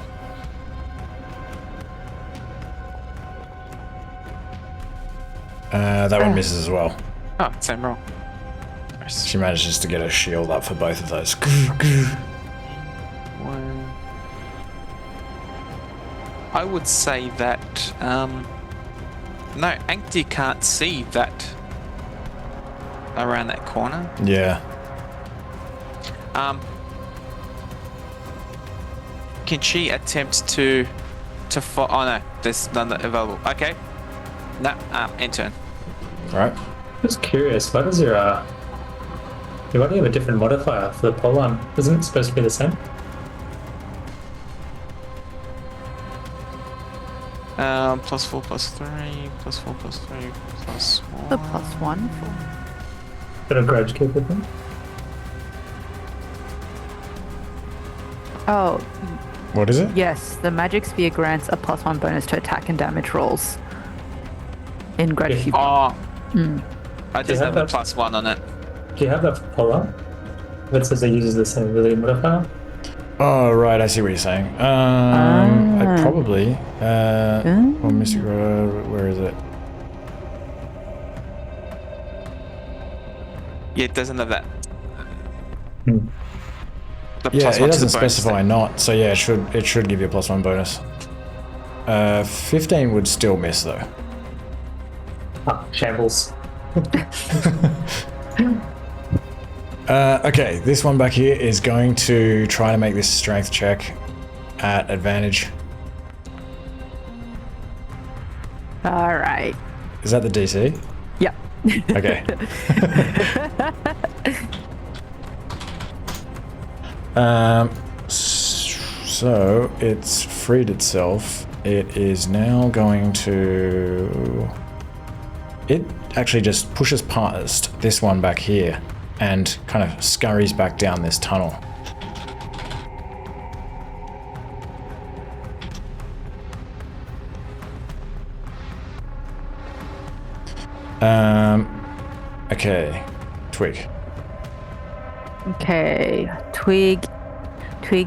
That one misses as well. Oh, same roll. Nice. She manages to get her shield up for both of those. One. I would say that no, Ankti can't see that around that corner. Yeah. Can she attempt to oh no, there's none available. Okay. No, end turn. Right. Just curious, why does your why do you have a different modifier for the pole arm? Isn't it supposed to be the same? +4, +3, +4, +3, +1. The +1 for. Got a grudge kick with them? Oh, What is it? yes. The magic sphere grants a +1 bonus to attack and damage rolls. In gratitude. Oh, I Do just you have have a that? +1 on it. Do you have that for pole arm? If it says it uses the same ability modifier? Oh, right, I see what you're saying. I probably. Oh, Mystic Road, where is it? Yeah, it doesn't have that. Hmm. The Yeah, +1 it to doesn't the bonus specify thing. not, so yeah, it should give you a +1 bonus. 15 would still miss though. Ah, shambles. Okay, this one back here is going to try to make this strength check at advantage. All right. Is that the DC? Yeah. Okay. So it's freed itself. It is now going to. It actually just pushes past this one back here and kind of scurries back down this tunnel. Okay, Twig. Okay, Twig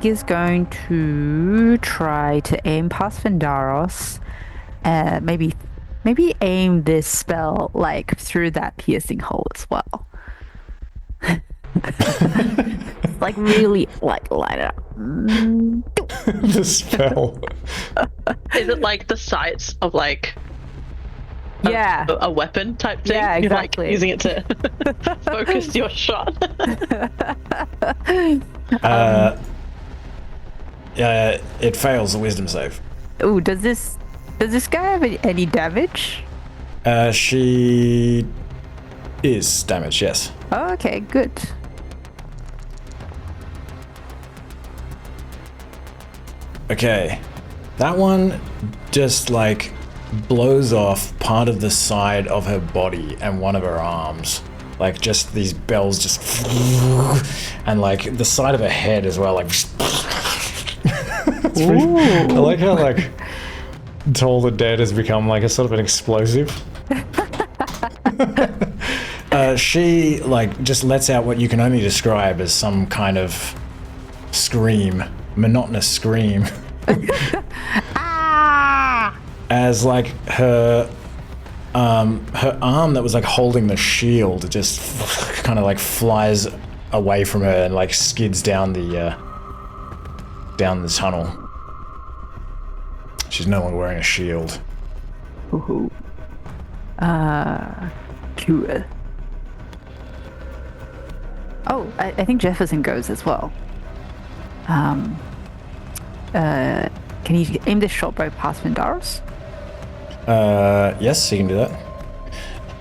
is going to try to aim past Vendaros, maybe aim this spell like through that piercing hole as well. Like really like light it up. The spell. Is it like the sights of like Yeah. a weapon type thing? Yeah, You're like exactly. using it to focus your shot. Yeah, it fails the wisdom save. Ooh, does this guy have any damage? She is damaged, yes. Oh, okay, good. Okay. That one just like blows off part of the side of her body and one of her arms. Like just these bells just and like the side of her head as well, like it's pretty, I like how like Toll the Dead has become like a sort of an explosive. She like just lets out what you can only describe as some kind of scream, monotonous scream. As like her arm that was like holding the shield just kind of like flies away from her and like skids down the tunnel. She's no longer wearing a shield. Ooh. Cool. Oh, I think Jefferson goes as well. Can you aim this short bow past Vindaros? Yes, you can do that.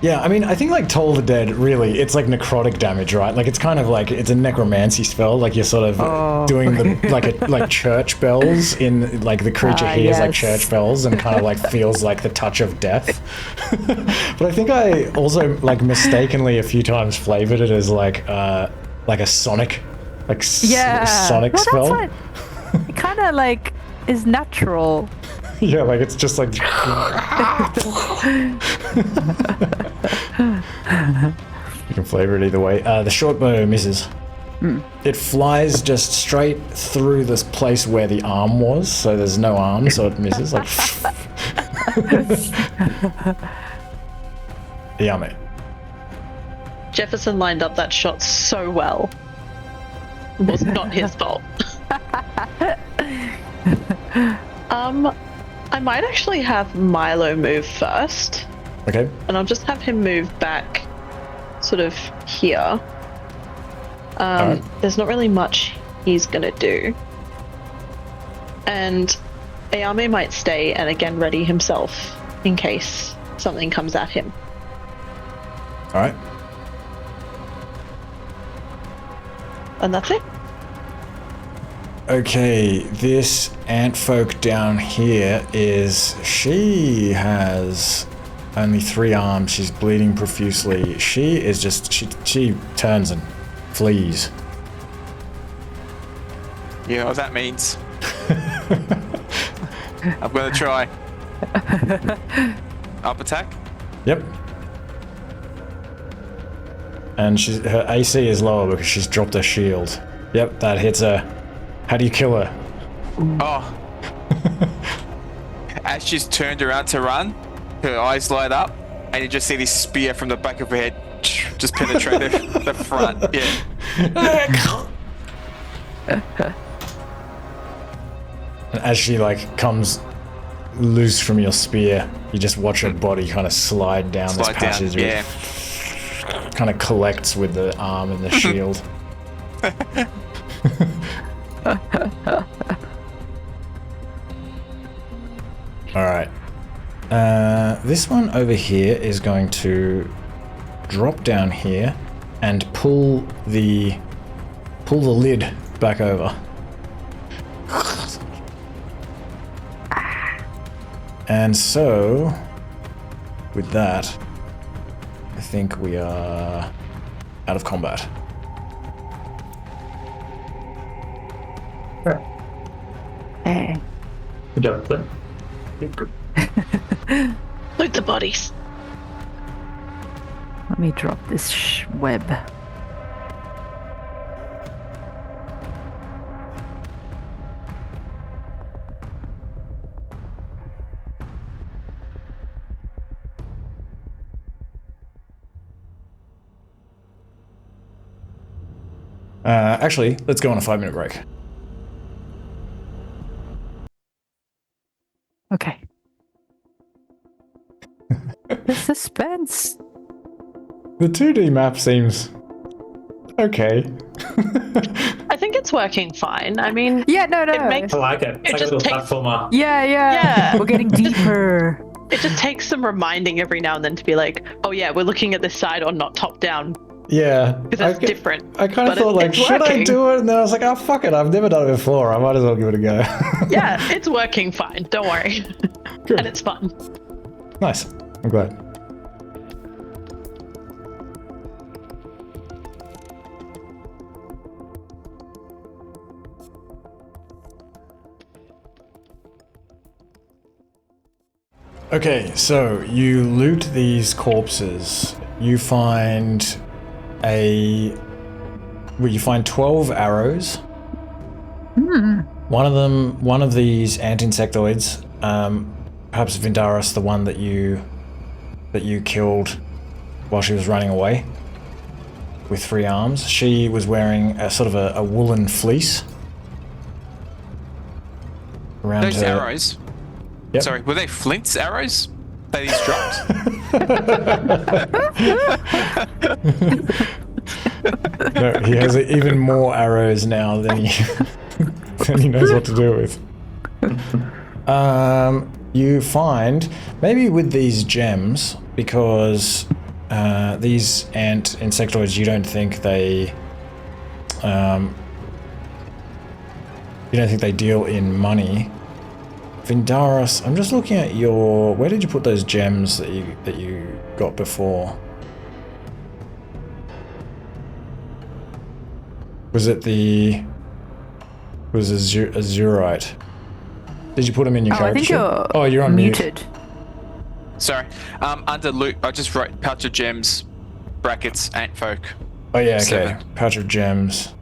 Yeah, I mean, I think like Toll the Dead, really, it's like necrotic damage, right? Like it's kind of like, it's a necromancy spell, like you're sort of doing the, like church bells in, like the creature hears like church bells and kind of like feels like the touch of death. But I think I also like mistakenly a few times flavored it as like a sonic, like sonic spell. That's what, it kind of like is natural. Yeah, like it's just like. You can flavor it either way. The short bow misses. It flies just straight through this place where the arm was, so there's no arm, so it misses. Like. Yao Mei. Jefferson lined up that shot so well. It was not his fault. I might actually have Milo move first. Okay. And I'll just have him move back sort of here. Alright. There's not really much he's gonna do. And Ayame might stay and again ready himself in case something comes at him. Alright. And that's it. Okay, this ant folk down here she has only 3 arms, she's bleeding profusely. She is just, she turns and flees. You know what that means. I'm gonna try. Up attack? Yep. And her AC is lower because she's dropped her shield. Yep, that hits her. How do you kill her? Oh. As she's turned around to run, her eyes light up, and you just see this spear from the back of her head just penetrate the front. Yeah. And as she like comes loose from your spear, you just watch her body kind of slide down this passage. Yeah. Kind of collects with the arm and the shield. Alright. This one over here is going to drop down here and pull the lid back over. And so, with that, I think we are out of combat. Hey. Good job, Flynn. Loot the bodies. Let me drop this web. Actually, let's go on a 5-minute break. Okay. The suspense. The 2D map seems okay. I think it's working fine. I mean, Yeah, no. it makes I like it. It's like a just little takes- platformer. Yeah. Yeah. We're getting deeper. it just takes some reminding every now and then to be like, oh yeah, we're looking at this side or not top down. Yeah. Because it's different. I kind of but thought, like, it's should I working. do it? And then I was like, oh, fuck it. I've never done it before. I might as well give it a go. Yeah, it's working fine. Don't worry. Good. And it's fun. Nice. I'm glad. Okay, so you loot these corpses. You find 12 arrows. One of these ant-insectoids, perhaps Vindaris, the one that you killed while she was running away with 3 arms. She was wearing a sort of a woolen fleece around Those her. arrows. Yep. Sorry, were they Flint's arrows that he's dropped? No, he has even more arrows now than he than he knows what to do with. You find maybe with these gems, because these ant insectoids, you don't think they deal in money. Vindaris, I'm just looking at where did you put those gems that you got before? Was it azurite? Did you put them in your character I think sheet? You're on muted. Sorry. Under loot, I just wrote pouch of gems, brackets, Antfolk. Oh yeah, okay. 7. Pouch of gems.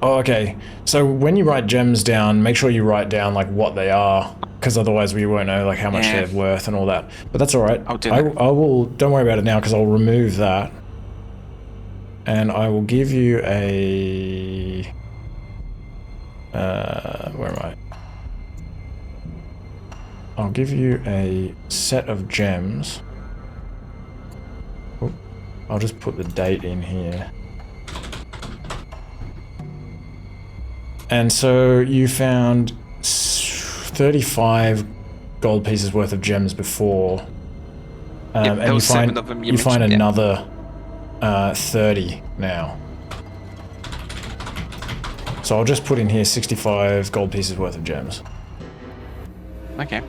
Okay. So when you write gems down, make sure you write down like what they are, because otherwise we won't know like how much they're worth and all that. But that's all right. I'll do that. I will. Don't worry about it now, because I'll remove that, and I will give you a. Where am I? I'll give you a set of gems. Oop. I'll just put the date in here. And so you found 35 gold pieces worth of gems before, and there was 7 of them you find mentioned, another 30 now. So I'll just put in here 65 gold pieces worth of gems. Okay.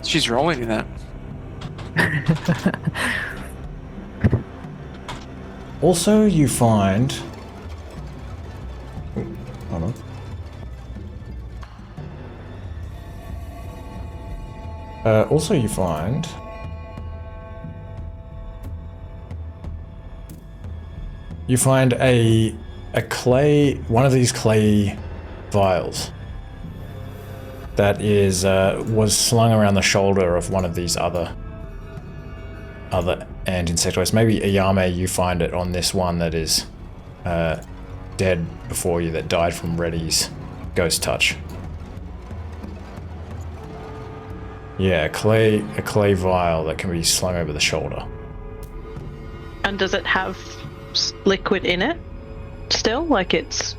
She's rolling in that. Also, you find. Hold on. Also, you find. You find a one of these clay vials that was slung around the shoulder of one of these other ant insectoids. Maybe Yao Mei, you find it on this one that is dead before you, that died from Reddy's ghost touch. Yeah, a clay vial that can be slung over the shoulder. And does it have liquid in it still? Like it's...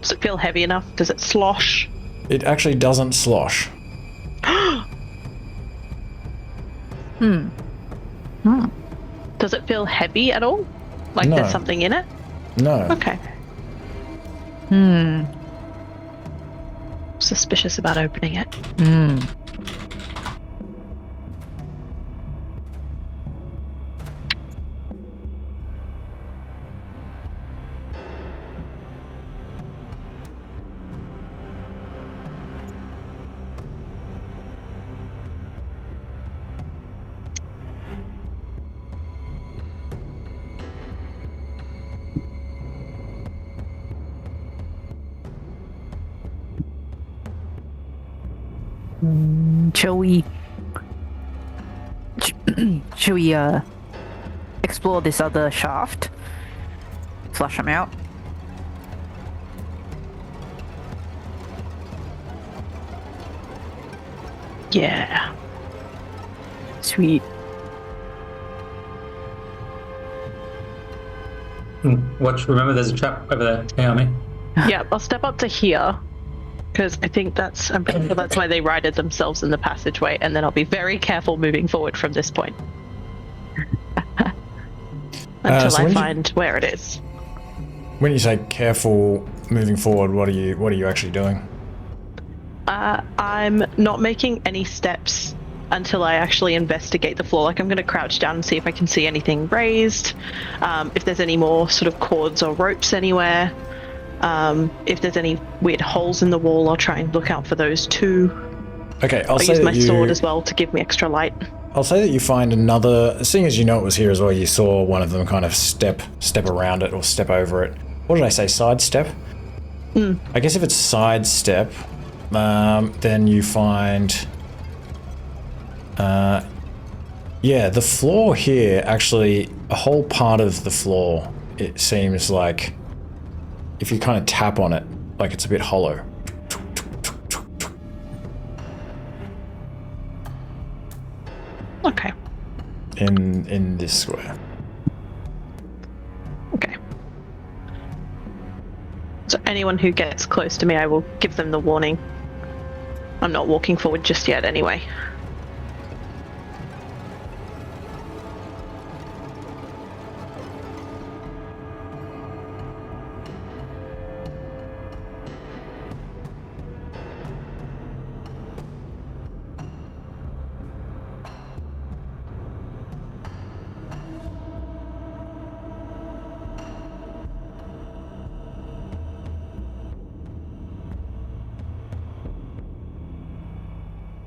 Does it feel heavy enough? Does it slosh? It actually doesn't slosh. Does it feel heavy at all? Like No. there's something in it? No. Okay. Suspicious about opening it. Shall we explore this other shaft? Flush them out. Yeah. Sweet. Watch, remember there's a trap over there, Naomi. Yeah, I'll step up to here Because I think I'm pretty sure that's why they righted themselves in the passageway, and then I'll be very careful moving forward from this point. Until so I when find where it is. When you say careful moving forward, what are you actually doing? I'm not making any steps until I actually investigate the floor. Like, I'm going to crouch down and see if I can see anything raised, if there's any more sort of cords or ropes anywhere. If there's any weird holes in the wall, I'll try and look out for those too. Okay, I'll use my sword as well to give me extra light. I'll say that you find another, seeing as you know it was here as well, you saw one of them kind of step around it or step over it. What did I say, sidestep? I guess if it's sidestep, then you find, yeah, the floor here, actually, a whole part of the floor, it seems like, if you kind of tap on it, like it's a bit hollow. Okay. In this square. Okay. So anyone who gets close to me, I will give them the warning. I'm not walking forward just yet anyway.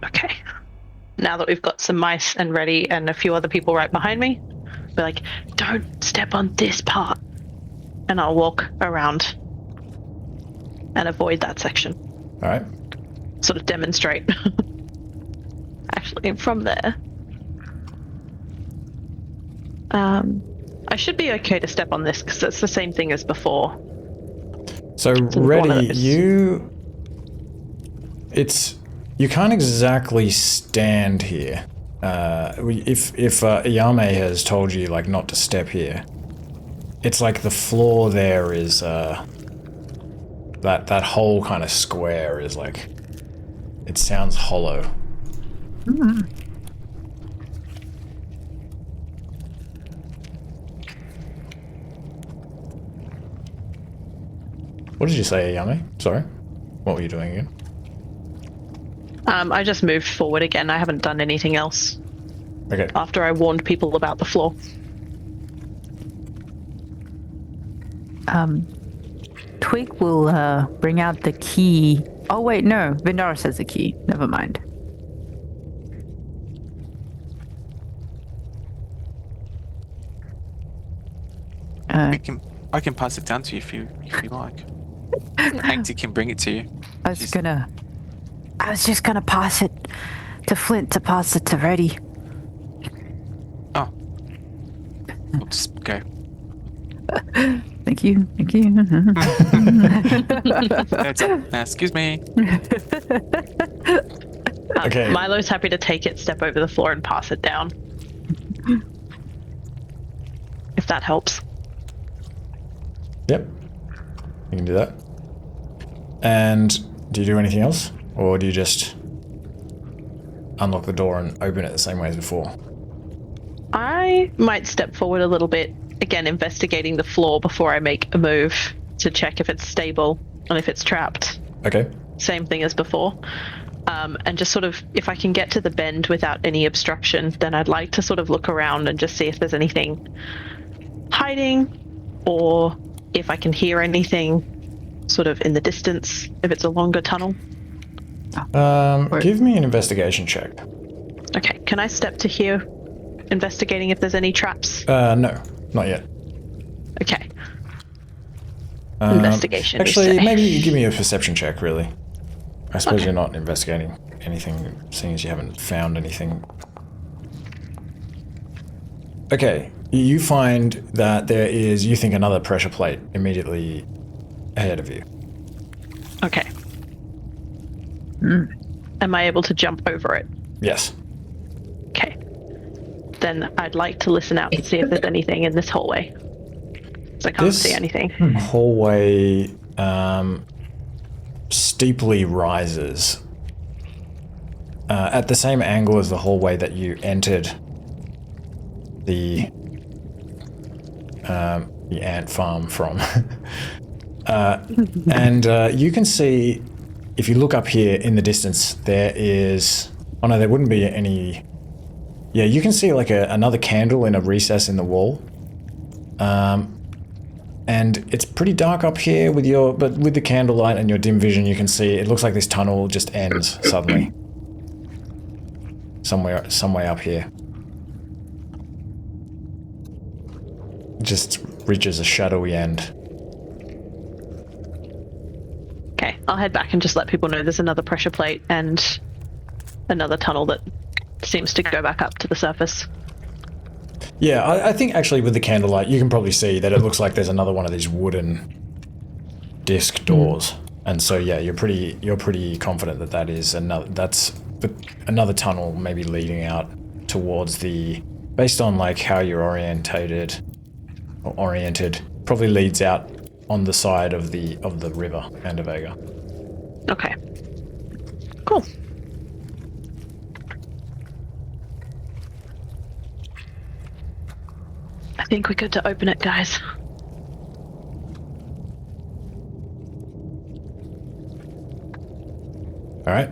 Okay. Now that we've got some mice and ready and a few other people right behind me, be like, don't step on this part. And I'll walk around and avoid that section. All right. Sort of demonstrate. Actually, from there. I should be okay to step on this because it's the same thing as before. So ready, you can't exactly stand here. If Yao Mei has told you like not to step here, it's like the floor there is that whole kind of square is like, it sounds hollow. What did you say, Yao Mei? Sorry, what were you doing again? I just moved forward again. I haven't done anything else. Okay. After I warned people about the floor. Twig will bring out the key. Oh wait, no. Vindara says the key. Never mind. I can pass it down to you if you like. Auntie can bring it to you. I was just gonna pass it to Flint to pass it to Reddy. Oh. We'll just go. Thank you. Excuse me. Okay. Milo's happy to take it, step over the floor, and pass it down. If that helps. Yep. You can do that. And do you do anything else? Or do you just unlock the door and open it the same way as before? I might step forward a little bit, again investigating the floor before I make a move to check if it's stable and if it's trapped. Okay. Same thing as before. And just sort of, if I can get to the bend without any obstruction, then I'd like to sort of look around and just see if there's anything hiding or if I can hear anything sort of in the distance, if it's a longer tunnel. Give me an investigation check. Okay, can I step to here, investigating if there's any traps? No, not yet. Okay. Investigation. Actually, maybe you give me a perception check, really. I suppose you're not investigating anything, seeing as you haven't found anything. Okay, you find that there is, you think, another pressure plate immediately ahead of you. Okay. Am I able to jump over it? Yes. Okay. Then I'd like to listen out to see if there's anything in this hallway. So I can't see anything. Hallway, steeply rises at the same angle as the hallway that you entered the ant farm from. And you can see, if you look up here in the distance, there is... Oh no, there wouldn't be any... Yeah, you can see like another candle in a recess in the wall. And it's pretty dark up here but with the candlelight and your dim vision, you can see it looks like this tunnel just ends suddenly. Some way up here. It just reaches a shadowy end. Okay, I'll head back and just let people know there's another pressure plate and another tunnel that seems to go back up to the surface. Yeah, I think actually with the candlelight, you can probably see that it looks like there's another one of these wooden disc doors. And so yeah, you're pretty confident that that is another tunnel, maybe leading out towards based on like how you're oriented, probably leads out on the side of the river, Andavega. Okay. Cool. I think we're good to open it, guys. All right.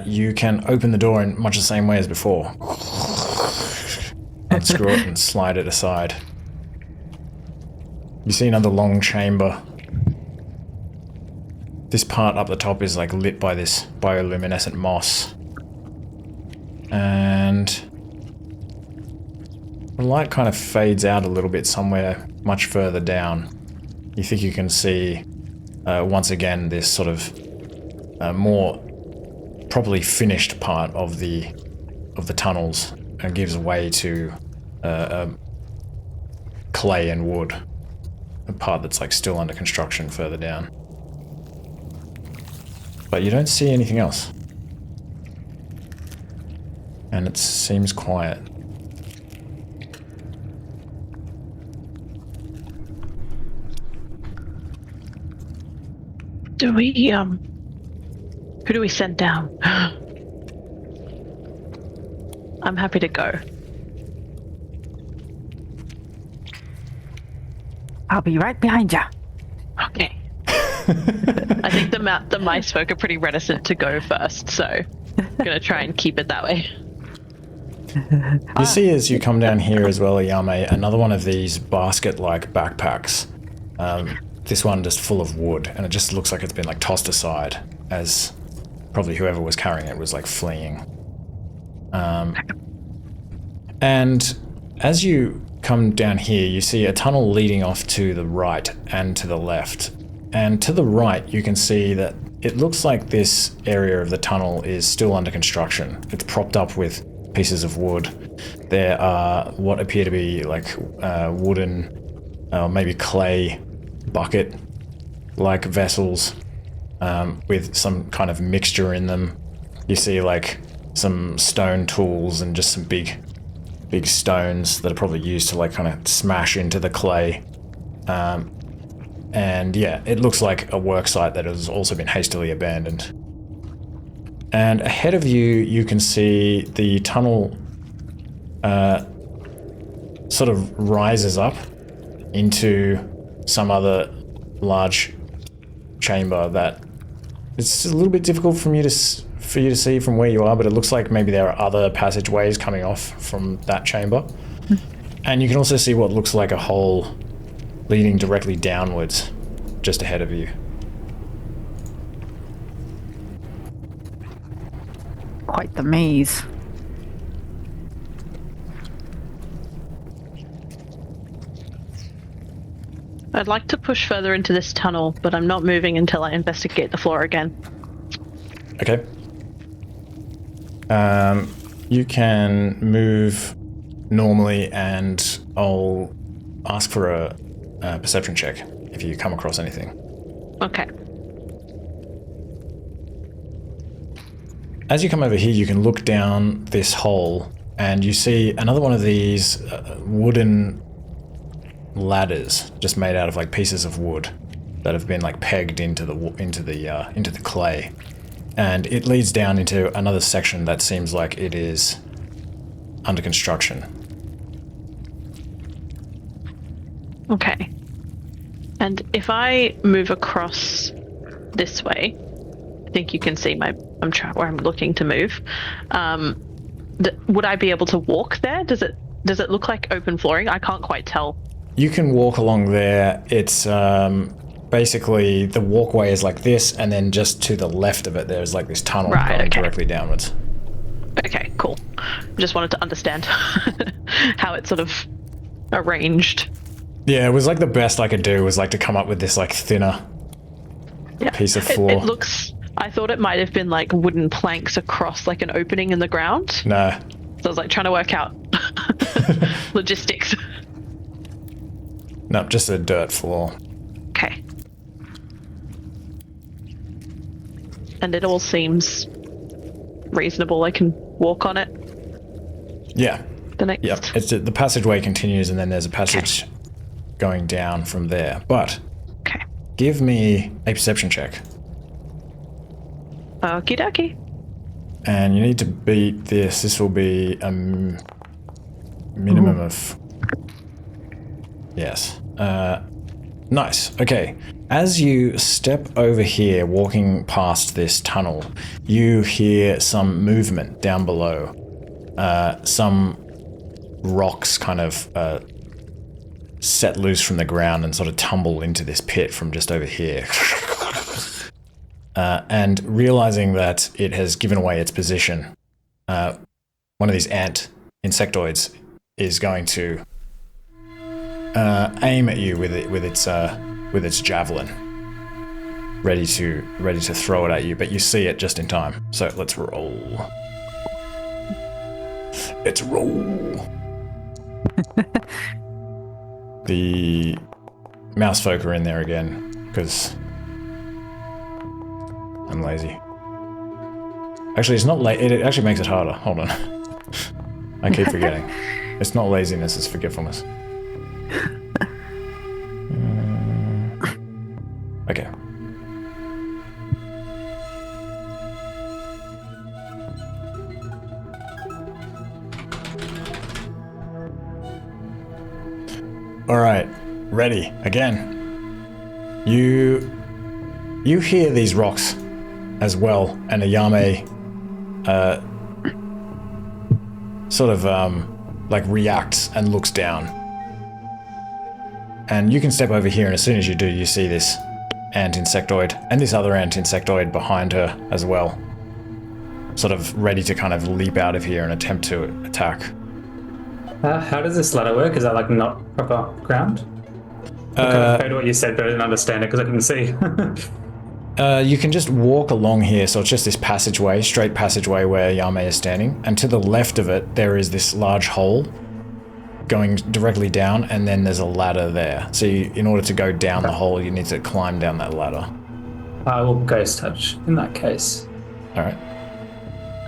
You can open the door in much the same way as before. Unscrew it and slide it aside. You see another long chamber. This part up the top is like lit by this bioluminescent moss. And the light kind of fades out a little bit somewhere much further down. You think you can see once again this sort of more properly finished part of the tunnels, and gives way to clay and wood. A part that's like still under construction further down. But you don't see anything else. And it seems quiet. Do we, who do we send down? I'm happy to go. I'll be right behind you. Okay. I think the mice folk are pretty reticent to go first, so I'm gonna try and keep it that way. You see as you come down here as well, Yao Mei, another one of these basket-like backpacks. This one just full of wood, and it just looks like it's been like tossed aside as probably whoever was carrying it was like fleeing. And as you come down here, you see a tunnel leading off to the right and to the left. And to the right, you can see that it looks like this area of the tunnel is still under construction. It's propped up with pieces of wood. There are what appear to be like wooden, maybe clay bucket-like vessels with some kind of mixture in them. You see like some stone tools and just some big stones that are probably used to like kind of smash into the clay. And yeah, it looks like a work site that has also been hastily abandoned. And ahead of you, you can see the tunnel sort of rises up into some other large chamber that it's a little bit difficult for you to see from where you are, but it looks like maybe there are other passageways coming off from that chamber. And you can also see what looks like a hole leading directly downwards just ahead of you. Quite the maze. I'd like to push further into this tunnel, but I'm not moving until I investigate the floor again. Okay. You can move normally, and I'll ask for a perception check if you come across anything. Okay. As you come over here, you can look down this hole, and you see another one of these wooden ladders, just made out of like pieces of wood. that have been like pegged into the clay, and it leads down into another section that seems like it is under construction. Okay. And if I move across this way, I think you can see where I'm looking to move. Would I be able to walk there? Does it look like open flooring? I can't quite tell. You can walk along there. It's basically the walkway is like this, and then just to the left of it, there's like this tunnel going directly downwards. Okay, cool. Just wanted to understand how it's sort of arranged. Yeah, it was like the best I could do was like to come up with this like thinner piece of floor. It looks. I thought it might have been like wooden planks across like an opening in the ground. No. So I was like trying to work out logistics. No, just a dirt floor. Okay. And it all seems reasonable. I can walk on it. Yeah. The next. Yep. It's the passageway continues, and then there's a passage going down from there. But give me a perception check. Okie dokie. And you need to beat this. This will be a minimum of... Yes. Nice. Okay. As you step over here, walking past this tunnel, you hear some movement down below. Some rocks kind of set loose from the ground and sort of tumble into this pit from just over here. And realizing that it has given away its position, one of these insectoids is going to aim at you with its javelin, ready to throw it at you. But you see it just in time. So let's roll. Let's roll. The mouse folk are in there again because I'm lazy. Actually, it's not it actually makes it harder. Hold on. I keep forgetting. It's not laziness, it's forgetfulness. Okay. Alright, ready, again. You hear these rocks as well, and a Yao Mei sort of like reacts and looks down. And you can step over here, and as soon as you do, you see this ant insectoid and this other ant insectoid behind her as well, sort of ready to kind of leap out of here and attempt to attack. How does this ladder work? Is that like not proper ground? I heard what you said, but I didn't understand it because I couldn't see. You can just walk along here, so it's just this passageway, straight passageway where Yao Mei is standing, and to the left of it there is this large hole going directly down, and then there's a ladder there. So in order to go down the hole, you need to climb down that ladder. I will ghost touch in that case. Alright.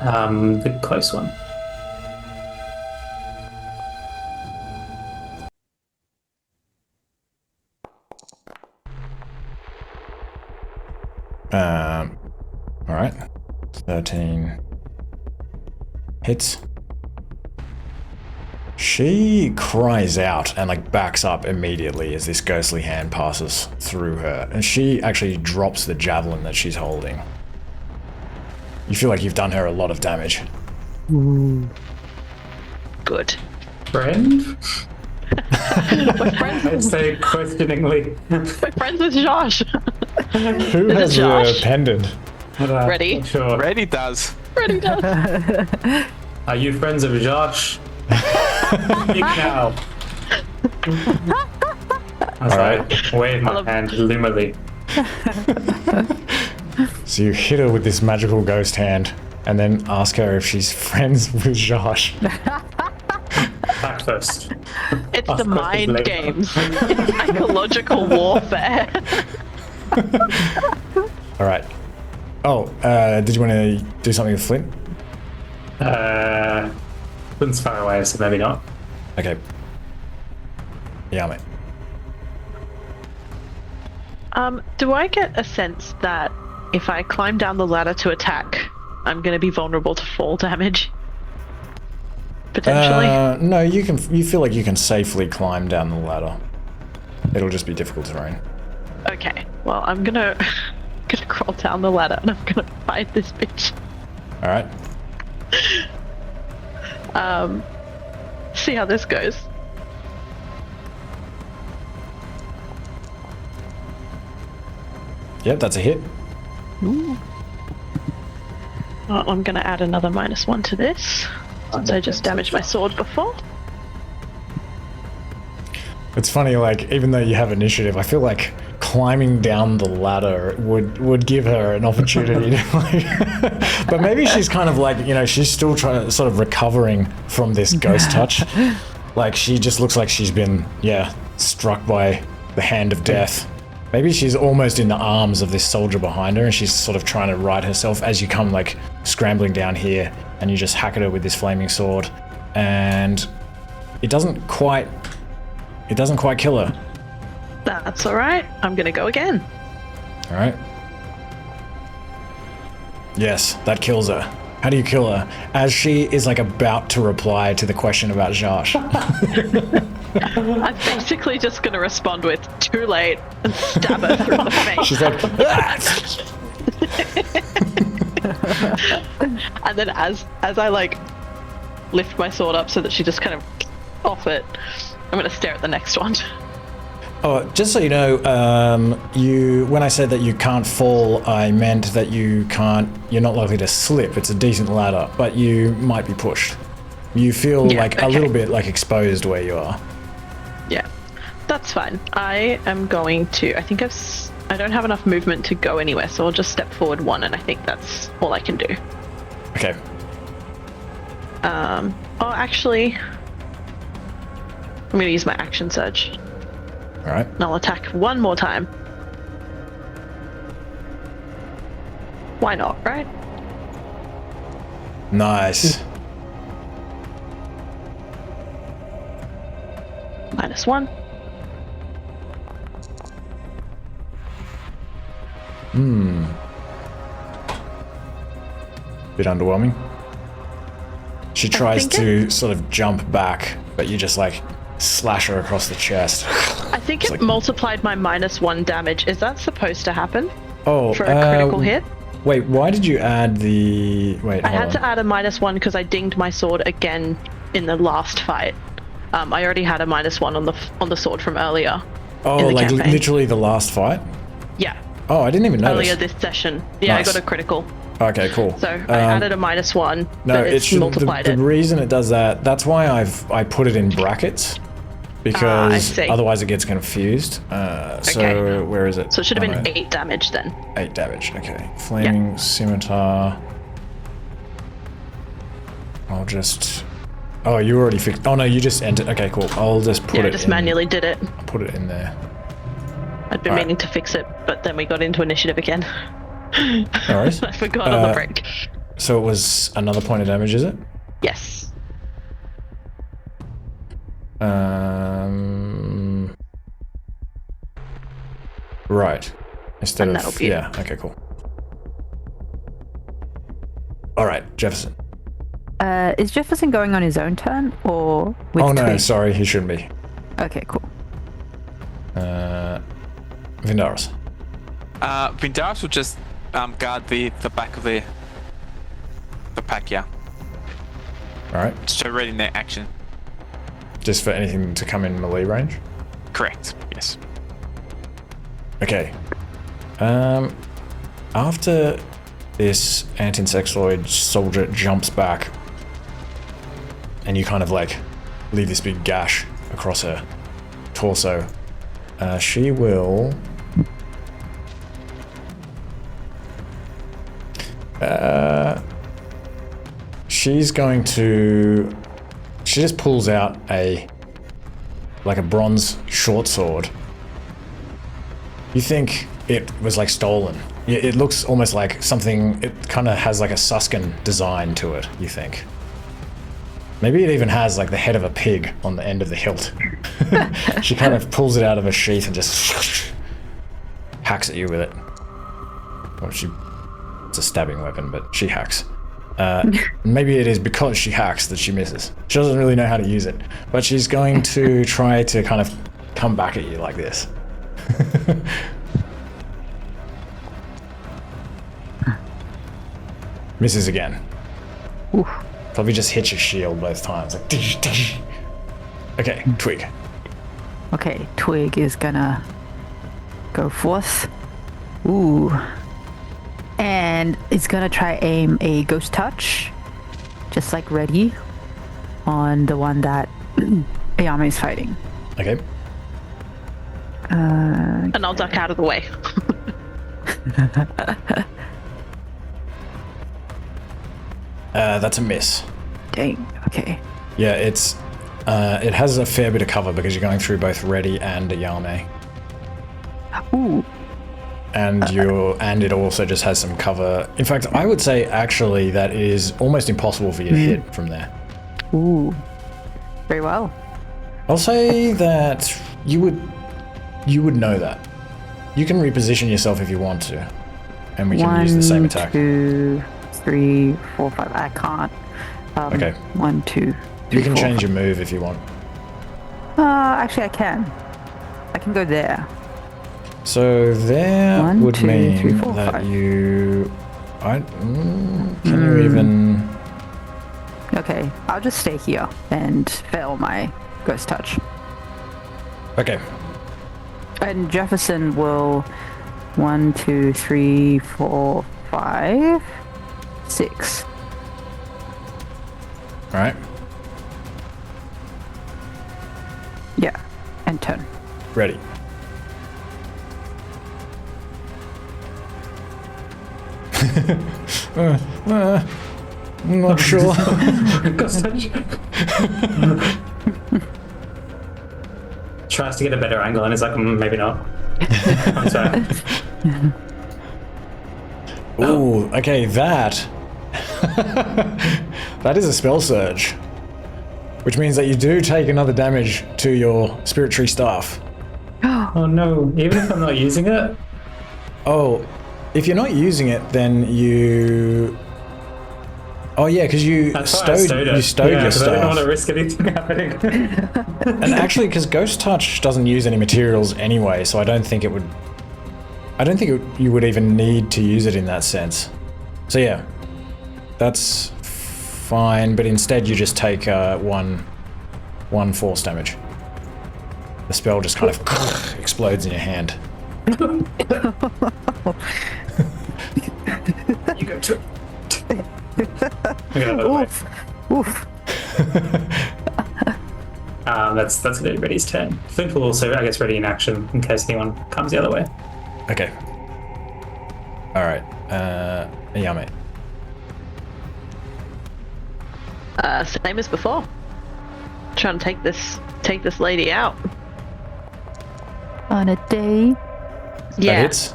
The close one. Alright. 13 hits. She cries out and like backs up immediately as this ghostly hand passes through her, and she actually drops the javelin that she's holding. You feel like you've done her a lot of damage. Good. Friend? I say questioningly. We're friends with Josh. Who has the pendant? Ready? Sure. Ready does. Ready does. Are you friends of Josh? Speak now. I wave my hand gloomily. So you hit her with this magical ghost hand, and then ask her if she's friends with Josh. Back first. It's the mind games. It's psychological warfare. Alright. Oh, did you want to do something with Flint? Flint's far away, so maybe not. Okay. Yeah, mate. Do I get a sense that if I climb down the ladder to attack, I'm going to be vulnerable to fall damage? Potentially? No, you feel like you can safely climb down the ladder. It'll just be difficult terrain. Okay, well, I'm gonna crawl down the ladder and I'm gonna fight this bitch. Alright. See how this goes. Yep, that's a hit. Ooh. Well, I'm gonna add another -1 to this, since I just damaged my sword before. It's funny, like, even though you have initiative, I feel like climbing down the ladder would give her an opportunity to, like... But maybe she's kind of like, you know, she's still trying to, sort of recovering from this ghost touch. Like, she just looks like she's been, struck by the hand of death. Maybe she's almost in the arms of this soldier behind her and she's sort of trying to right herself as you come, like, scrambling down here and you just hack at her with this flaming sword. And it doesn't quite kill her. That's alright. I'm gonna go again. Alright. Yes, that kills her. How do you kill her? As she is like about to reply to the question about Josh. I'm basically just gonna respond with too late and stab her through the face. She's like, And then as I like lift my sword up so that she just kind of off it, I'm gonna stare at the next one. oh, just so you know, when I said that you can't fall, I meant that you're not likely to slip. It's a decent ladder, but you might be pushed. You feel like a little bit like exposed where you are. Yeah, that's fine. I am going to, I don't have enough movement to go anywhere, so I'll just step forward 1 and I think that's all I can do. Okay. Actually, I'm gonna use my action surge. Alright. And I'll attack 1 more time. Why not, right? Nice. -1. Bit underwhelming. She tries to sort of jump back, but you just like slash her across the chest. I think it multiplied my -1 damage. Is that supposed to happen? Oh, For a critical hit? Wait, why did you add the... Wait, I had to add a -1 because I dinged my sword again in the last fight. I already had a -1 on the sword from earlier. Oh, in the like campaign. literally the last fight? Yeah. Oh, I didn't even notice. Earlier this session. Yeah, Nice. I got a critical. Okay, cool. So I added a -1, No, but it's multiplied the reason it does that, that's why I put it in brackets. Because see. otherwise it gets confused. So Okay. where is it? So it should have been Oh, no. 8 damage then. 8 damage, okay. Flaming scimitar. I'll just... Oh, you already fixed... Oh no, you just entered... Okay, cool. I'll just put Yeah, I it just in... manually did it. I'll put it in there. I'd been meaning to fix it, but then we got into initiative again. No worries. I forgot on the break. So it was another point of damage, is it? Yes. Right. Instead And of... that'll be it. Yeah, okay, cool. Alright, Jefferson. Is Jefferson going on his own turn or with Oh no, Twig? sorry, he shouldn't be. Okay, cool. Vindaris. Vindaris will just guard the back of the pack, yeah. Alright. So ready in their action. Just for anything to come in melee range? Correct, yes. Okay. After this anti-insectoid soldier jumps back, and you kind of like leave this big gash across her torso, she will... she's going to... She just pulls out a bronze short sword. You think it was like stolen. It looks almost like something, it kind of has like a Suskin design to it, you think. Maybe it even has like the head of a pig on the end of the hilt. She kind of pulls it out of a sheath and just hacks at you with it. Well, it's a stabbing weapon, but she hacks. Maybe it is because she hacks that she misses. She doesn't really know how to use it, but she's going to try to kind of come back at you like this. Misses again. Oof. Probably just hits your shield both times. Like, dish, dish. Okay, Twig. Okay, Twig is gonna go forth. Ooh. And it's gonna try aim a ghost touch, just like ready, on the one that Yao Mei is fighting. Okay. And I'll duck out of the way. That's a miss. Dang. Okay. Yeah, it has a fair bit of cover because you're going through both Ready and Yao Mei. Ooh. And and it also just has some cover. In fact, I would say actually that it is almost impossible for you to hit from there. Ooh. Very well. I'll say that you would know that. You can reposition yourself if you want to, and we can use the same attack. 1, 2, 3, 4, 5. I can't. Okay. 1, 2, 3, You can 4, change your move if you want. Actually, I can. I can go there. So there 1, would 2, mean 3, 4, that 5. you. Can you even? Okay, I'll just stay here and fail my ghost touch. Okay. And Jefferson will 1, 2, 3, 4, 5, 6. All right. Yeah, and turn. Ready. I'm not sure. Tries to get a better angle and is like, maybe not. I'm sorry. Ooh, okay, that. That is a spell surge. Which means that you do take another damage to your spirit tree staff. Oh no, even if I'm not using it? Oh, if you're not using it, then you. Oh yeah, because you stowed your I didn't want staff. to risk anything happening. And actually, because Ghost Touch doesn't use any materials anyway, so I don't think it would. You would even need to use it in that sense. So yeah, that's fine. But instead, you just take one force damage. The spell just kind of explodes in your hand. You go to Oof. Oof. That's gonna be Ready's turn. Flint will also, I guess, ready in action in case anyone comes the other way. Okay. All right. Yao Mei. Same as before. Trying to take this lady out. On a day. That Yeah. hits.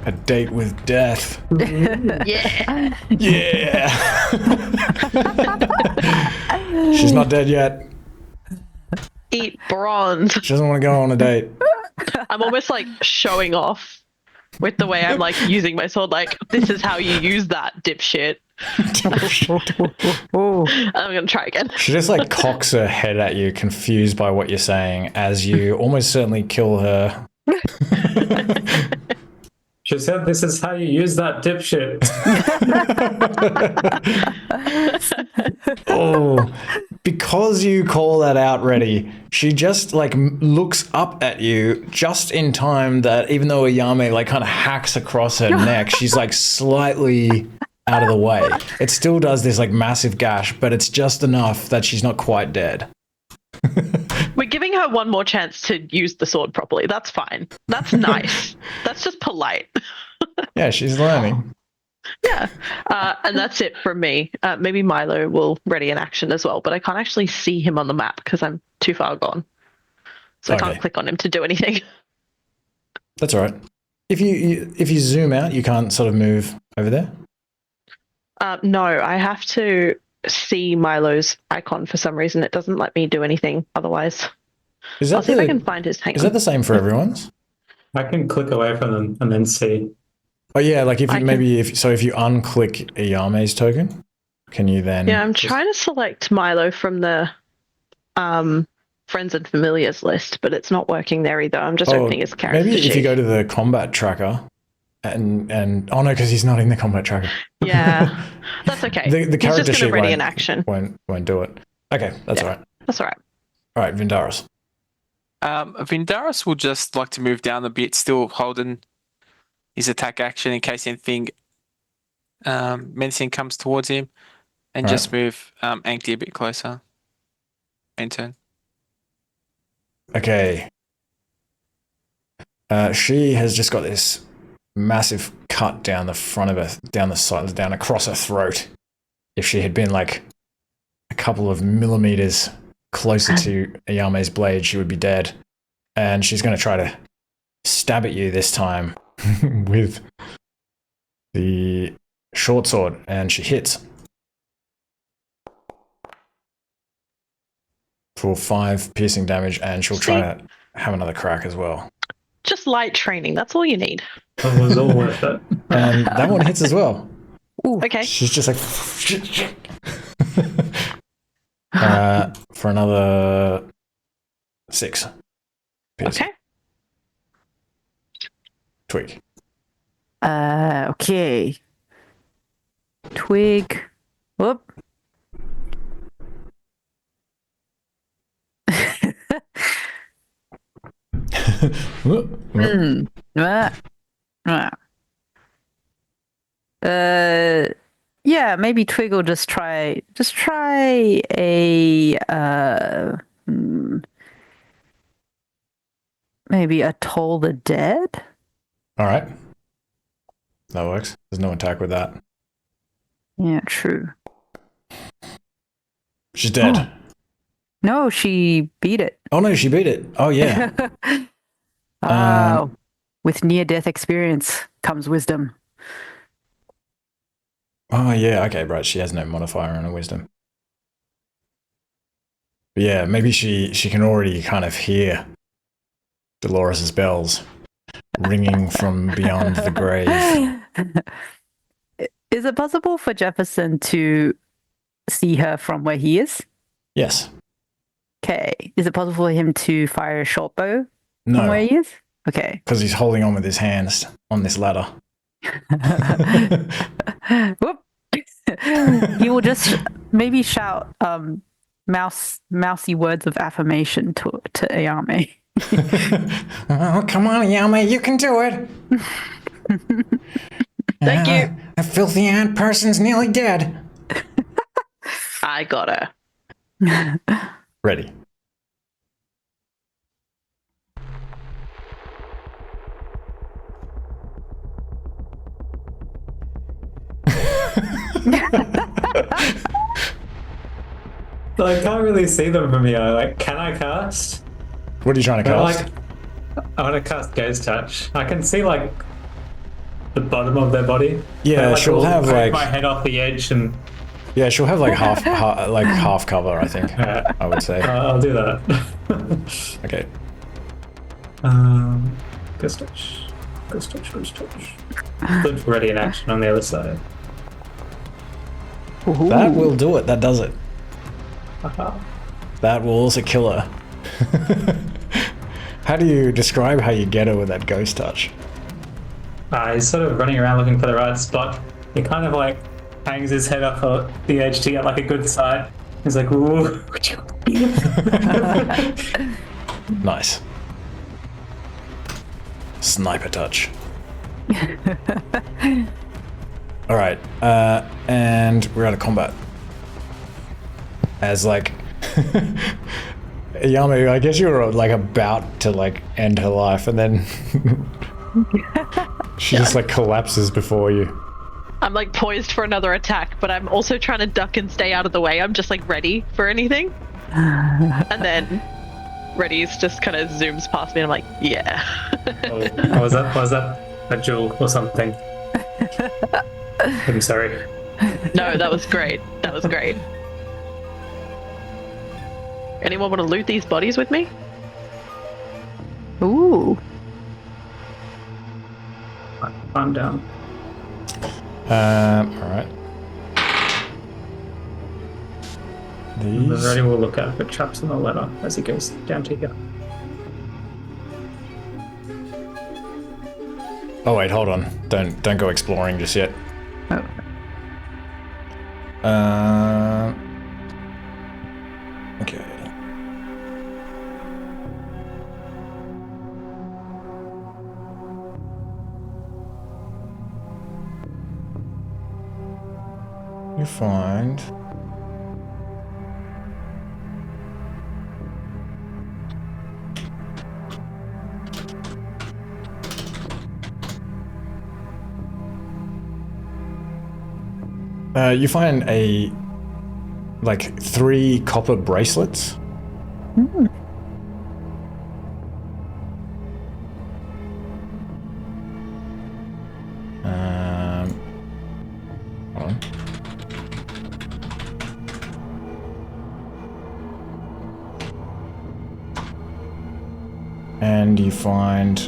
A date with death. Yeah. Yeah. She's not dead yet. Eat bronze. She doesn't want to go on a date. I'm almost like showing off with the way I'm like using my sword. Like, this is how you use that, dipshit. Oh. I'm gonna try again. She just like cocks her head at you, confused by what you're saying, as you almost certainly kill her. She said, "This is how you use that, dipshit." Oh, because you call that out, Ready, she just like looks up at you just in time that even though a Yao Mei like kind of hacks across her neck, she's like slightly out of the way. It still does this like massive gash, but it's just enough that she's not quite dead. We're giving her one more chance to use the sword properly. That's fine. That's nice. That's just polite. Yeah, she's learning. Yeah. And that's it from me. Maybe Milo will ready in action as well, but I can't actually see him on the map because I'm too far gone. So I Okay. can't click on him to do anything. That's all right. If you zoom out, you can't sort of move over there. No, I have to see Milo's icon for some reason. It doesn't let me do anything otherwise. Is I'll that see if I can find his. Hang is on. that the same for everyone's? I can click away from them and then see. Oh yeah, like if you unclick a Yao Mei's token, can you then? Yeah, I'm trying to select Milo from the friends and familiars list, but it's not working there either. I'm just opening his character maybe sheet. if you go to the combat tracker, and oh no, because he's not in the combat tracker. Yeah, that's okay. The He's character just sheet going to ready an action. won't do it. Okay, that's all right. That's all right. All right, Vindaris. Vindaris will just like to move down a bit, still holding his attack action in case anything menacing comes towards him, and just move Ankti a bit closer. End turn. Okay. She has just got this massive cut down the front of her, down the side, down across her throat. If she had been like a couple of millimeters closer to Yao Mei's blade, she would be dead. And she's going to try to stab at you this time with the short sword, and she hits for 5 piercing damage, and she'll try to have another crack as well. Just light training. That's all you need. It was all worth it. And that one hits as well. Ooh. Okay. She's just like for another 6 piercing. Okay. Twig. Okay. Twig. Whoop. Yeah, maybe Twig will just try a maybe a Toll the Dead. All right. That works. There's no attack with that. Yeah, true. She's dead. Oh. No, she beat it. Oh no, she beat it. Oh yeah. With near-death experience comes wisdom. Oh yeah, okay, right. She has no modifier on her wisdom. But yeah, maybe she can already kind of hear Dolores' bells ringing from beyond the grave. Is it possible for Jefferson to see her from where he is? Yes. Okay. Is it possible for him to fire a short bow from No, where he is? Okay. because he's holding on with his hands on this ladder. Whoop. He will just maybe shout mousy words of affirmation to Yao Mei. Oh, come on, Yao Mei, you can do it. Thank you. A filthy ant person's nearly dead. I got her. Ready. So I can't really see them from here. Like, can I cast? What are you trying to cast? I want to cast Gaze Touch. I can see like the bottom of their body. Yeah, like, she'll have like my head off the edge, and she'll have like half cover, I think. Yeah. I would say. I'll do that. Okay. Gaze Touch. Gaze Touch. Gaze Touch. Flint's already in action on the other side. Ooh. That will do it. That does it. Haha. That will also kill her. How do you describe how you get her with that ghost touch? He's sort of running around looking for the right spot. He kind of like hangs his head off the edge to get like a good sight. He's like, ooh. Nice. Sniper touch. All right, and we're out of combat. As like, Yao Mei, I guess you were like about to like end her life, and then she just like collapses before you. I'm like poised for another attack, but I'm also trying to duck and stay out of the way. I'm just like ready for anything. And then Reddy's just kind of zooms past me and I'm like, yeah. Was that a jewel or something? I'm sorry. No, that was great. That was great. Anyone want to loot these bodies with me? Ooh. come down. Alright. These. Already will look out for traps on the ladder as he goes down to here. Oh wait, hold on. Don't go exploring just yet. Oh. Okay. You find a like 3 copper bracelets. Hmm. Hold on. And you find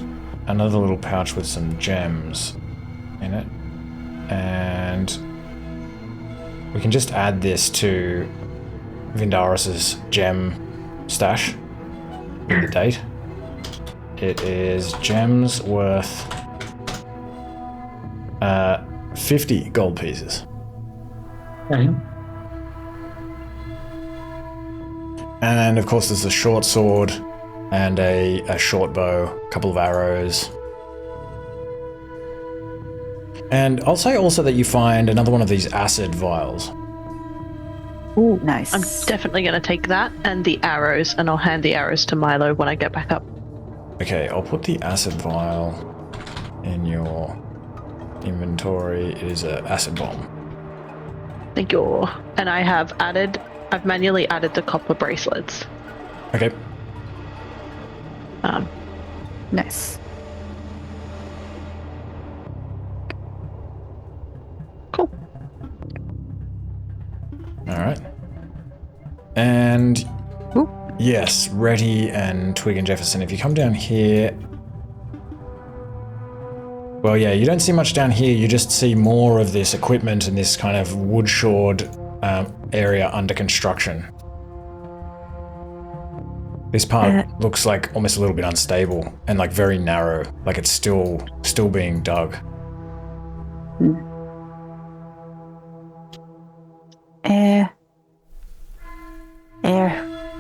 another little pouch with some gems in it. And we can just add this to Vindarus's gem stash with the date. It is gems worth 50 gold pieces. Okay. And of course there's a short sword and a short bow, a couple of arrows. And I'll say also that you find another one of these acid vials. Ooh, nice. I'm definitely going to take that and the arrows, and I'll hand the arrows to Milo when I get back up. Okay, I'll put the acid vial in your inventory. It is an acid bomb. Thank you. And I've manually added the copper bracelets. Okay. Nice. Cool. Alright. And Ooh. yes, Retty and Twig and Jefferson, if you come down here. Well, yeah, you don't see much down here, you just see more of this equipment and this kind of wood-shored area under construction. This part looks like almost a little bit unstable and like very narrow, like it's still being dug.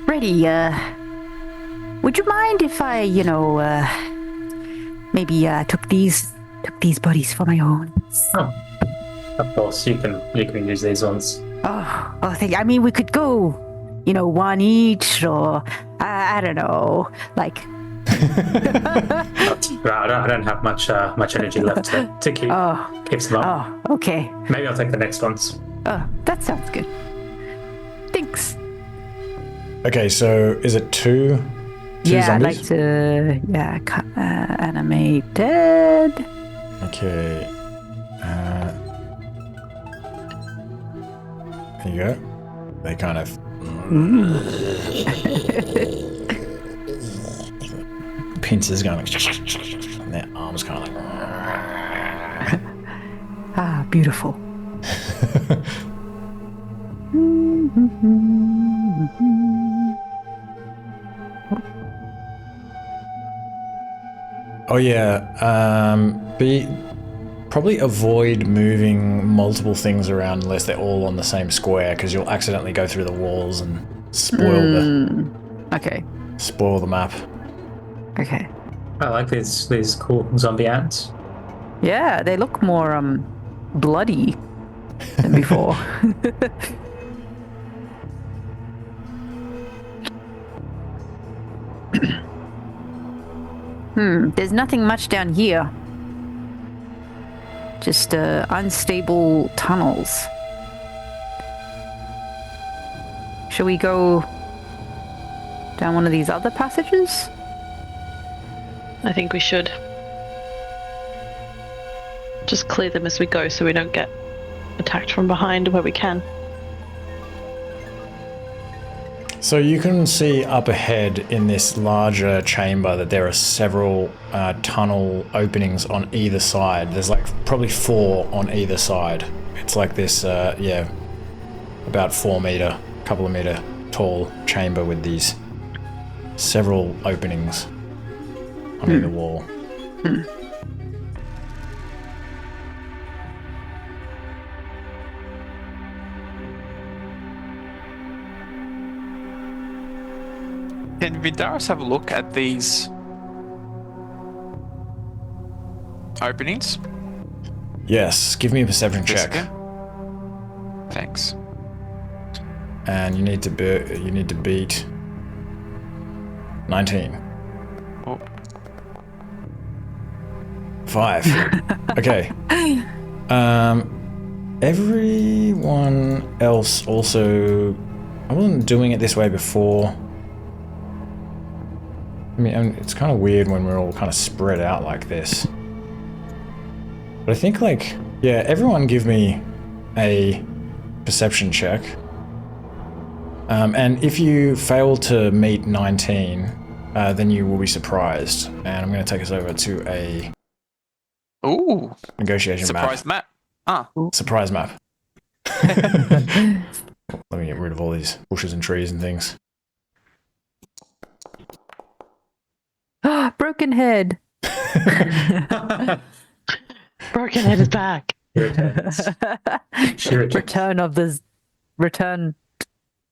Ready, would you mind if I, maybe took these buddies for my own? Oh, of course, you can use these ones. Oh, thank you. I mean, we could go, one each, or I don't know, like. I don't have much energy left to keep them up. Oh, okay. Maybe I'll take the next ones. Oh, that sounds good. Thanks. Okay, so is it two Yeah, zombies? I'd like to, animate dead. Okay. There you go. They kind of... pincers going like... and their arms kind of like... Ah, beautiful. Oh yeah, probably avoid moving multiple things around unless they're all on the same square, because you'll accidentally go through the walls and spoil spoil the map. Okay. I like these cool zombie ants. Yeah, they look more bloody than before. There's nothing much down here. Just unstable tunnels. Shall we go down one of these other passages? I think we should. Just clear them as we go so we don't get attacked from behind where we can. So you can see up ahead in this larger chamber that there are several tunnel openings on either side. There's like probably 4 on either side. It's like this, about 4 meter, couple of meter tall chamber with these several openings on either wall. Can Vindaris have a look at these openings? Yes, give me a perception check. Jessica? Thanks. And you need to beat 19. Oh. 5. Okay. Everyone else also... I wasn't doing it this way before. I mean, it's kind of weird when we're all kind of spread out like this. But I think, like, yeah, everyone give me a perception check. And if you fail to meet 19, then you will be surprised. And I'm going to take us over to a Ooh. negotiation Surprise map. Ah. Surprise map. Let me get rid of all these bushes and trees and things. Broken head. Broken head is back. Return of the return.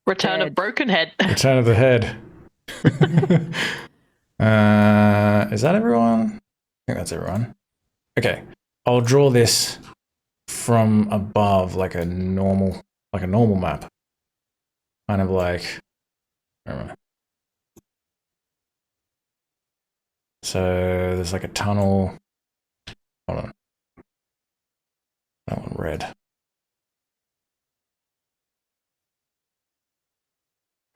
Return Head. of broken head. Return of the head. Is that everyone? I think that's everyone. Okay, I'll draw this from above like a normal map. Kind of like, I don't know. So there's like a tunnel. Hold on. That one red.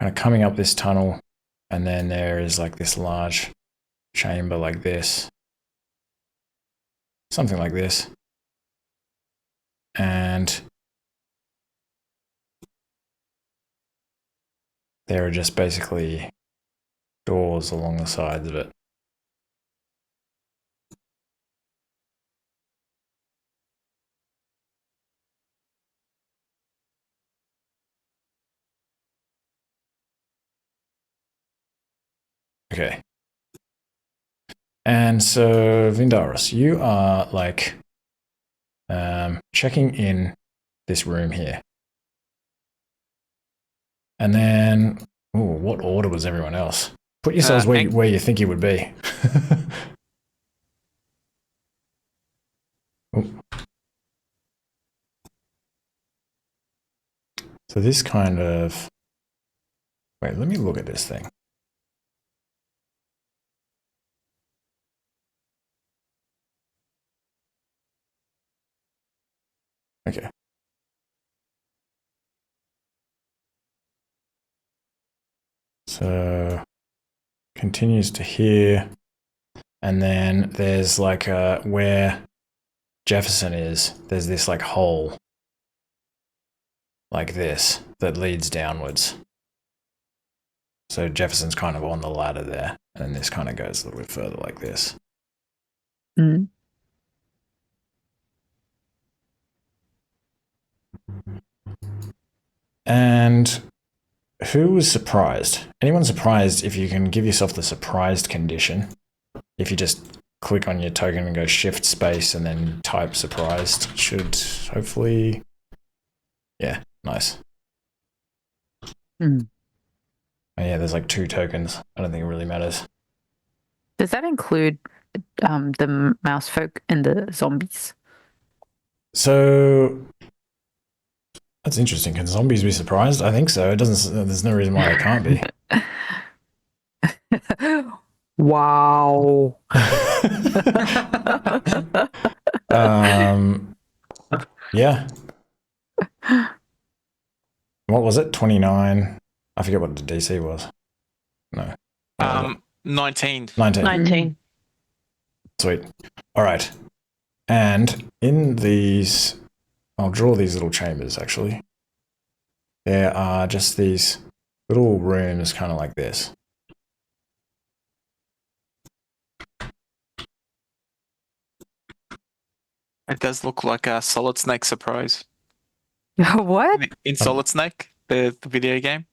Kind of coming up this tunnel, and then there is like this large chamber like this. Something like this. And there are just basically doors along the sides of it. Okay. And so, Vindaris, you are like checking in this room here. And then, ooh, what order was everyone else? Put yourselves where you think you would be. So this kind of... Wait, let me look at this thing. Okay. So continues to here, and then there's like where Jefferson is, there's this like hole like this that leads downwards. So Jefferson's kind of on the ladder there, and then this kind of goes a little bit further like this. Mm. And who was surprised? Anyone surprised? If you can give yourself the surprised condition, if you just click on your token and go shift space and then type surprised, should hopefully, yeah, nice. Mm. Oh yeah, there's like 2 tokens. I don't think it really matters. Does that include the mouse folk and the zombies? So that's interesting. Can zombies be surprised? I think so. It doesn't. There's no reason why they can't be. Wow. Yeah. What was it? 29. I forget what the DC was. No. 19. 19. 19. Sweet. All right. And in these, I'll draw these little chambers actually. There are just these little rooms kind of like this. It does look like a Solid Snake surprise. What? In Solid Snake, the video game.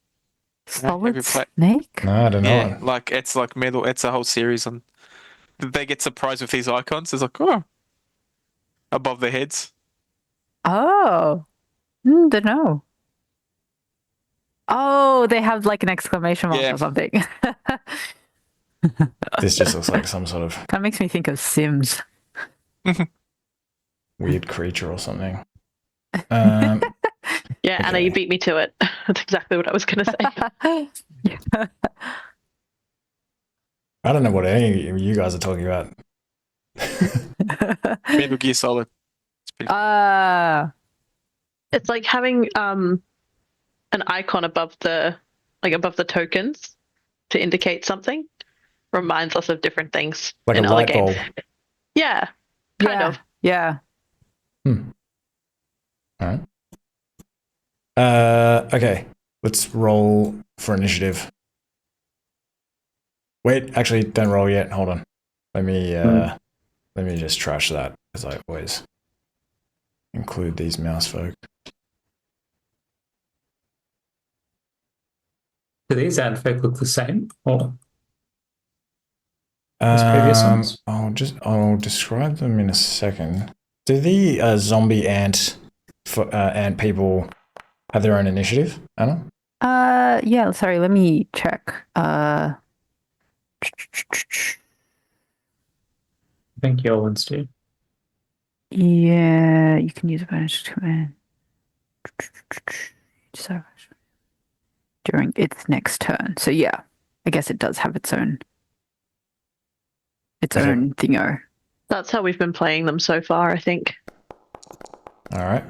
Solid you play- Snake? No, I don't know. Yeah, like it's like middle. It's a whole series on. They get surprised with these icons. It's like, oh, above their heads. Oh. Don't know. Oh, they have like an exclamation mark Yeah. or something. This just looks like some sort of Kind of makes me think of Sims. weird creature or something. Yeah, Okay. Anna, you beat me to it. That's exactly what I was going to say. Yeah. I don't know what any of you guys are talking about. Metal Gear Solid. It's pretty It's like having an icon above the tokens to indicate something. Reminds us of different things Like in a other light games. bulb. Yeah, kind Yeah. of. Yeah. All right. Okay. Let's roll for initiative. Wait, actually, don't roll yet. Hold on. Let me just trash that because I always include these mouse folk. Do these Adfolk look the same? Or as previous ones? I'll describe them in a second. Do the zombie ant people have their own initiative, Anna? Yeah, sorry, let me check. I think your ones do. Yeah, you can use a bonus command. So during its next turn. So yeah, I guess it does have its own Okay. own thingo. That's how we've been playing them so far, I think. All right.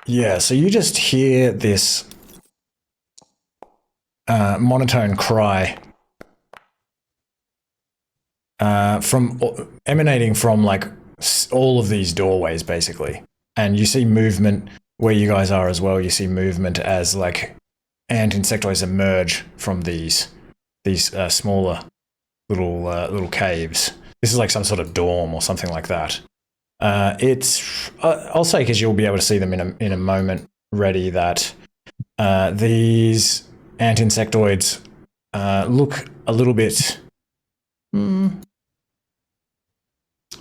Yeah, so you just hear this monotone cry emanating from like all of these doorways, basically, and you see movement where you guys are as well. You see movement as like ant insectoids emerge from these smaller little caves. This is like some sort of dorm or something like that. It's I'll say, because you'll be able to see them in a moment ready, that these ant insectoids look a little bit.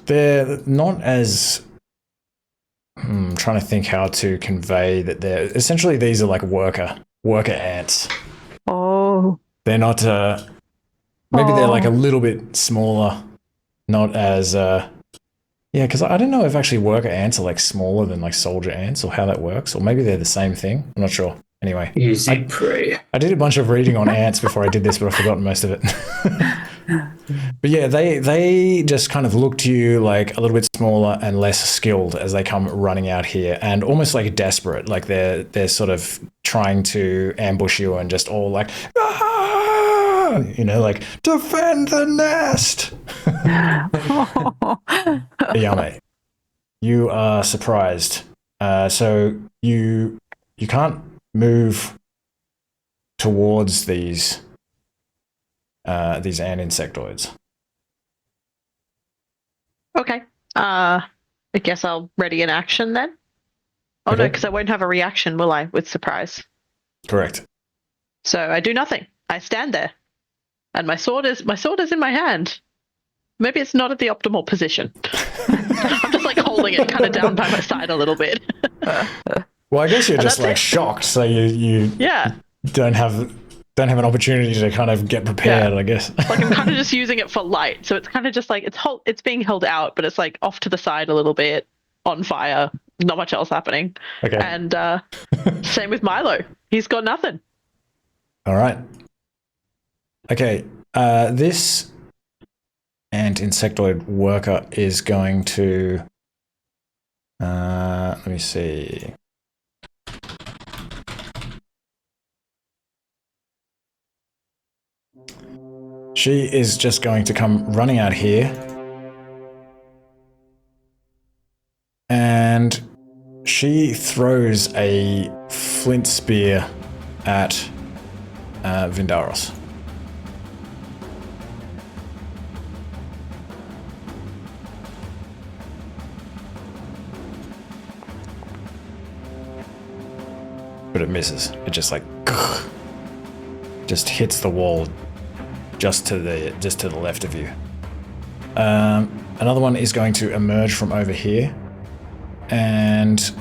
They're not as. Trying to think how to convey that they're essentially, these are like worker ants. Oh. They're not. Maybe they're like a little bit smaller, not as. Yeah, because I don't know if actually worker ants are like smaller than like soldier ants, or how that works, or maybe they're the same thing. I'm not sure. Anyway, Easy prey. I did a bunch of reading on ants before I did this, but I've forgotten most of it. But yeah, they just kind of look to you like a little bit smaller and less skilled as they come running out here, and almost like desperate, like they're sort of trying to ambush you and just all like, ah! You know, like, defend the nest. Yao Mei, you are surprised. So you can't move towards these ant insectoids. Okay. I guess I'll ready an action then. Oh no, Okay. because I won't have a reaction, will I, with surprise? Correct. So I do nothing. I stand there, and my sword is in my hand. Maybe it's not at the optimal position. I'm just like holding it kind of down by my side a little bit. Well, I guess you're And just that's like it. shocked, so you Yeah, don't have an opportunity to kind of get prepared, Yeah. I guess. like I'm kind of just using it for light, so it's kind of just like it's being held out, but it's like off to the side a little bit, on fire. Not much else happening. Okay. And same with Milo. He's got nothing. All right. Okay. This ant insectoid worker is going to. Let me see. She is just going to come running out here. And she throws a flint spear at Vindaros. But it misses. It just like just hits the wall just to the left of you. Another one is going to emerge from over here, and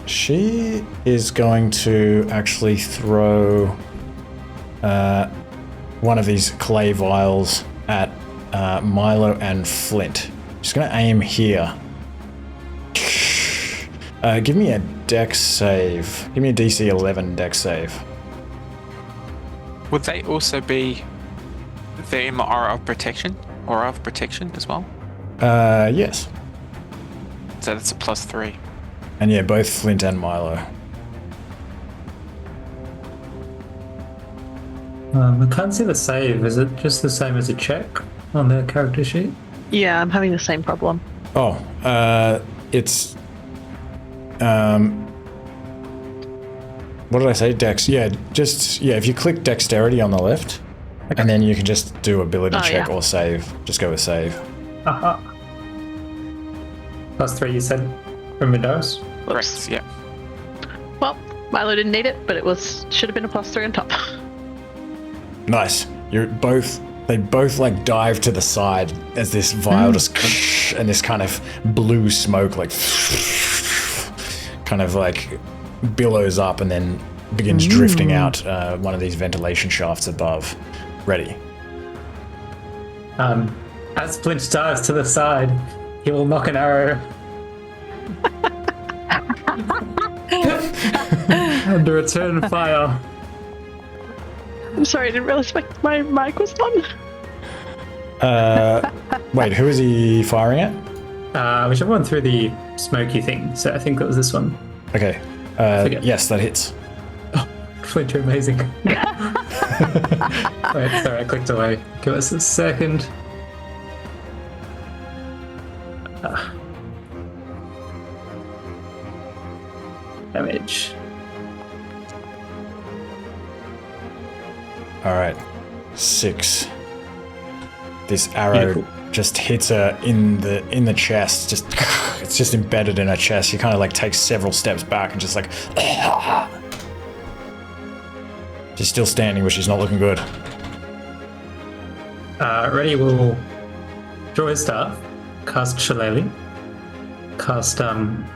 she is going to actually throw one of these clay vials at Milo and Flint. She's going to aim here. Give me a dex save. Give me a DC 11 dex save. Would they also be the aura of protection? Aura of protection as well? Yes. So that's a +3. And yeah, both Flint and Milo. I can't see the save. Is it just the same as a check on the character sheet? Yeah, I'm having the same problem. Oh, it's what did I say? Dex. Yeah, if you click dexterity on the left, and then you can just do ability check or save. Just go with save. Aha. +3 you said from Windows? Correct, yeah. Well, Milo didn't need it, but it should have been a +3 on top. Nice. They both like dive to the side as this vial just and this kind of blue smoke like kind of like billows up and then begins drifting out one of these ventilation shafts above. Ready. As Flint dives to the side, he will knock an arrow and return fire. I'm sorry, I didn't realize my mic was on. Wait, who is he firing at? Whichever one through the smoky thing. So I think that was this one. Okay. Yes, that hits. Flint, you're amazing. Wait, sorry, I clicked away. Give us a second. Damage. All right. 6. This arrow just hits her in the chest. It's just embedded in her chest. She kind of like takes several steps back and just like. She's still standing, but she's not looking good. Ready will draw his staff, cast Shillelagh, cast I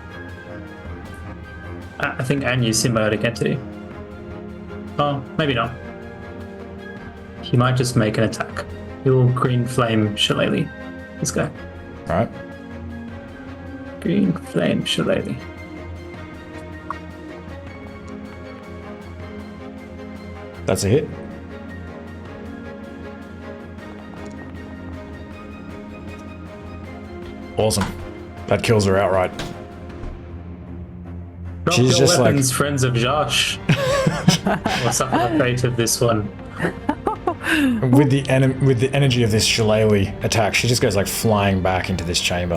think and use symbiotic entity. Oh, maybe not. He might just make an attack. He will green flame Shillelagh. This guy. All right. Green flame Shillelagh. That's a hit. Awesome. That kills her outright. Drop She's your just weapons, like friends of Josh. Or suffer the fate of this one. with the energy of this shillelagh attack, she just goes like flying back into this chamber.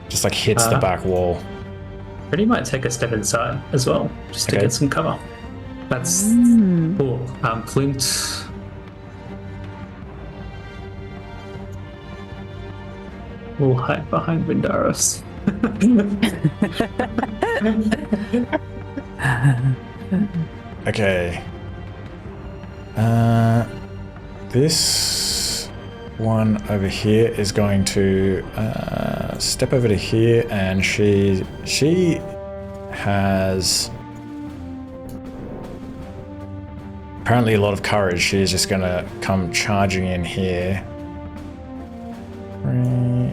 Just like hits the back wall. Pretty might take a step inside as well, just to get some cover. That's cool. Flint. We'll hide behind Vindaros. Okay. This one over here is going to step over to here, and she has apparently a lot of courage. She's just gonna come charging in here. 3,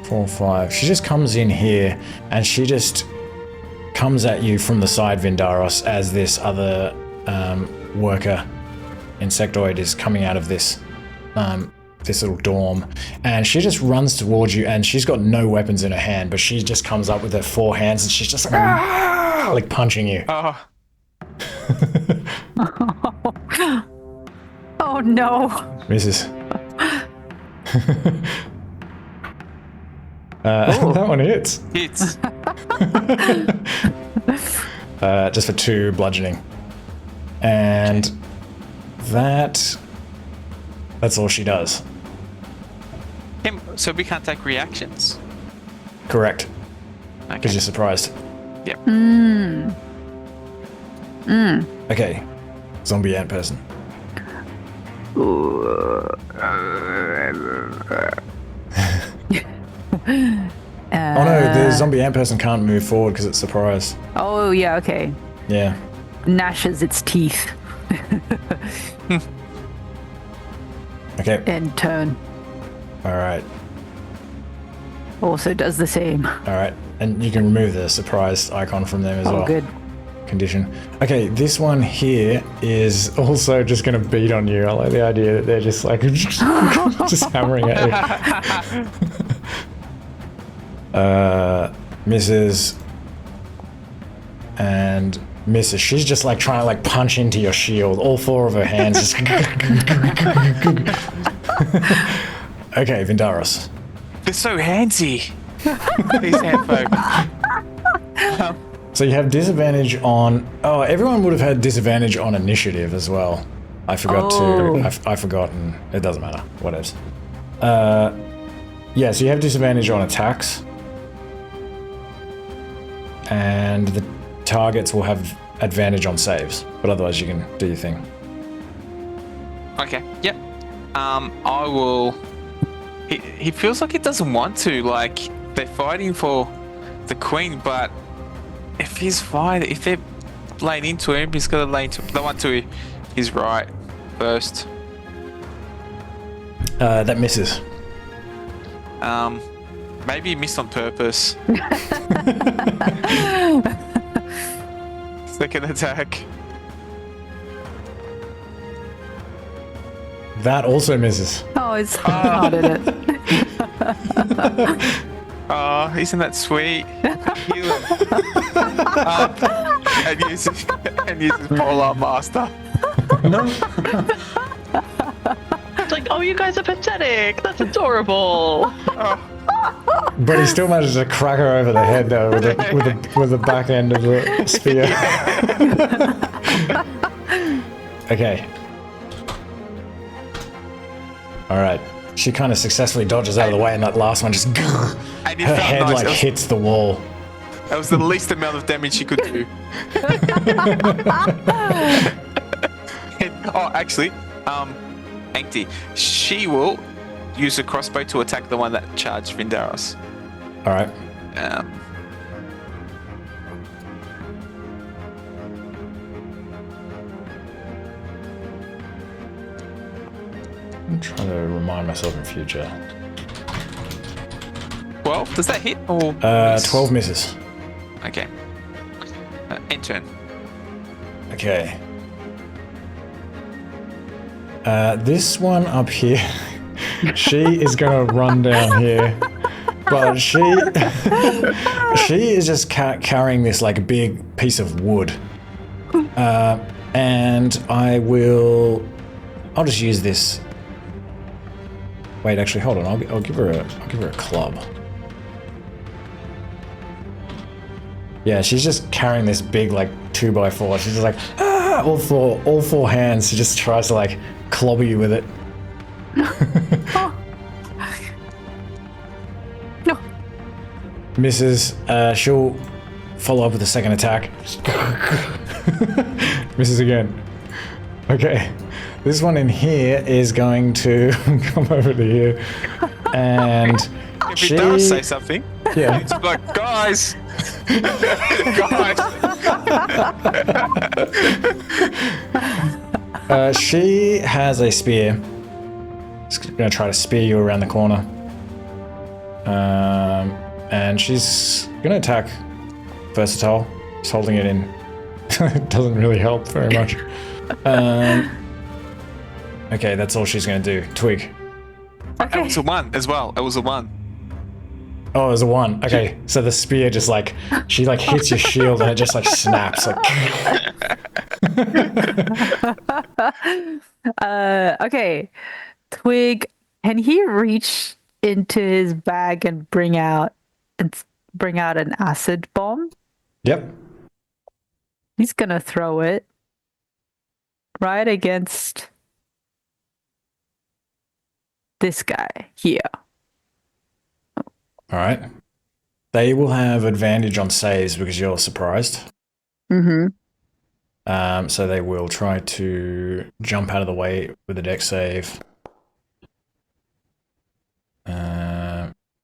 4, 5. She just comes in here, and she just comes at you from the side, Vindaros, as this other worker insectoid is coming out of this this little dorm, and she just runs towards you, and she's got no weapons in her hand, but she just comes up with her 4 hands, and she's just like punching you. Oh no. Misses. That one hits. Hits. Just for 2 bludgeoning. And that's all she does. So we can't take reactions. Correct. Okay. Because you're surprised. Yep. Okay. Zombie ant person. Oh no, the zombie ant person can't move forward because it's surprised. Oh, yeah, okay. Yeah. Gnashes its teeth Okay. and turn. Alright. Also does the same. Alright. And you can remove the surprised icon from them as well. Oh, good. Condition. Okay, this one here is also just going to beat on you. I like the idea that they're just like just hammering at you. Misses and misses. She's just like trying to like punch into your shield. All 4 of her hands just Okay, Vindaros. They're so handsy. These handfolk. So you have disadvantage on... Oh, everyone would have had disadvantage on initiative as well. I forgot to... I forgot, and it doesn't matter. Whatevs. Yeah, so you have disadvantage on attacks. And the targets will have advantage on saves. But otherwise you can do your thing. Okay. Yep. I will... He feels like he doesn't want to. Like, they're fighting for the queen, but... If they're laying into him, he's got to lay into the one to his right first. That misses. Maybe he missed on purpose. Second attack. That also misses. Oh, it's not in it. Oh, isn't that sweet? Heal him. And uses Polar Master. It's like, oh, you guys are pathetic. That's adorable. But he still manages to crack her over the head though with the back end of the spear. Okay. Alright. She kind of successfully dodges out of the way and that last one just... her head like hits the wall. That was the least amount of damage she could do. Oh, actually, Ankti, she will use a crossbow to attack the one that charged Vindaros. Alright. I'm trying to remind myself in future. 12? Does that hit? Or 12 misses. Okay. End turn. Okay. This one up here, she is gonna run down here, but she is just carrying this like big piece of wood, and I'll just use this. Wait, actually, hold on. I'll give her a club. Yeah, she's just carrying this big like 2x4. She's just like all four hands. She just tries to like clobber you with it. No. Misses. She'll follow up with a second attack. Misses again. Okay. This one in here is going to come over to here, and if he does say something, yeah, it's like, guys, guys. She has a spear. She's gonna try to spear you around the corner, and she's gonna attack Versatile. Just holding it in. It doesn't really help very much. Okay, that's all she's gonna do. Twig. It was a 1 as well. It was a 1. Oh, it was a 1. Okay, so the spear just like she like hits your shield and it just like snaps. Like... Okay, Twig. Can he reach into his bag and bring out an acid bomb. Yep. He's gonna throw it right against this guy here. All right. They will have advantage on saves because you're surprised. Mm-hmm. So they will try to jump out of the way with a dex save.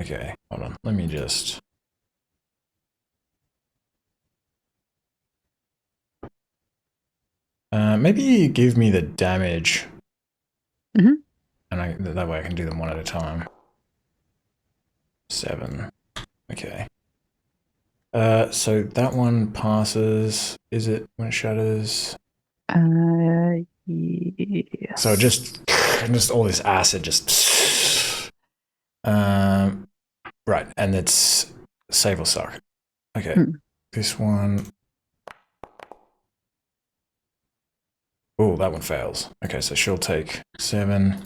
Okay, hold on. Let me just... maybe give me the damage. Mm-hmm. And that way I can do them one at a time. 7. Okay. So that one passes. Is it when it shatters? Yes. So just all this acid just... right, and it's save or suck. Okay, this one... Oh, that one fails. Okay, so she'll take 7.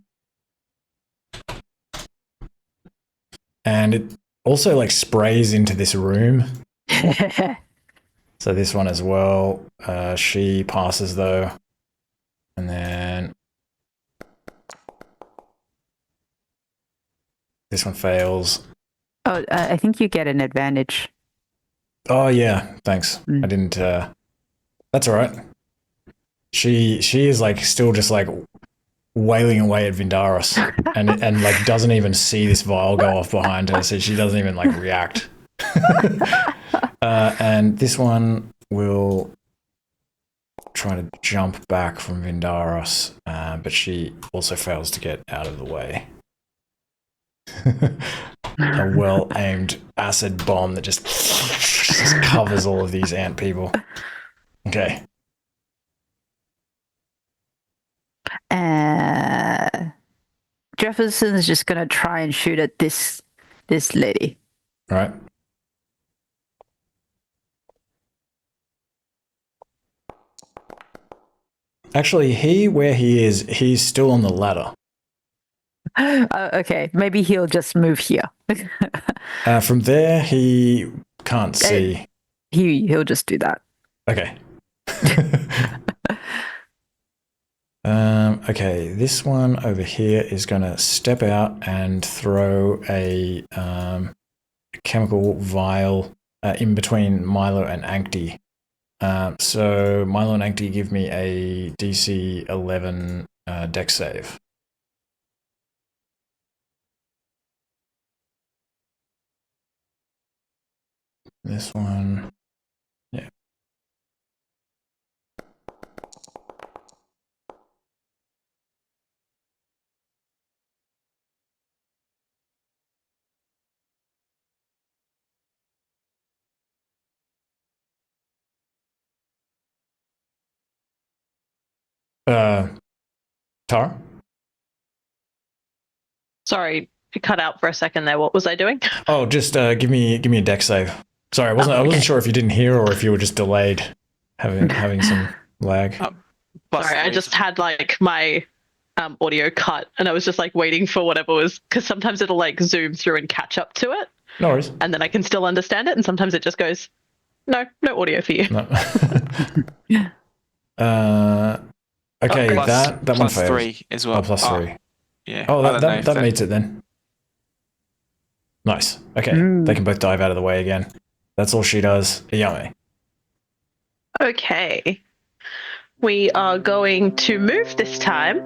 And it also like sprays into this room. So this one as well. She passes though. And then this one fails. Oh, I think you get an advantage. Oh yeah, thanks. I didn't that's all right. She is like still just like wailing away at Vindaros and like doesn't even see this vial go off behind her, so she doesn't even like react. And this one will try to jump back from Vindaros, but she also fails to get out of the way. A well-aimed acid bomb that just covers all of these ant people. Okay. Jefferson's just gonna try and shoot at this lady. All right. Actually, where he is, he's still on the ladder. Okay, maybe he'll just move here. From there, he can't see. He'll just do that. Okay. Okay, this one over here is going to step out and throw a chemical vial in between Milo and Ankti. So Milo and Ankti give me a DC 11 dex save. This one, yeah. Tara? Sorry, it cut out for a second there. What was I doing? Oh, just give me a dex save. Sorry, I wasn't sure if you didn't hear or if you were just delayed, having some lag. Sorry, I just had like my audio cut, and I was just like waiting for whatever was, because sometimes it'll like zoom through and catch up to it. No worries. And then I can still understand it, and sometimes it just goes, no audio for you. No. Okay, that one plus fails. 3 as well. Oh, plus 3. Yeah. Oh, I don't know that if meets it then. Nice. Okay, they can both dive out of the way again. That's all she does. Yao Mei. Okay. We are going to move this time.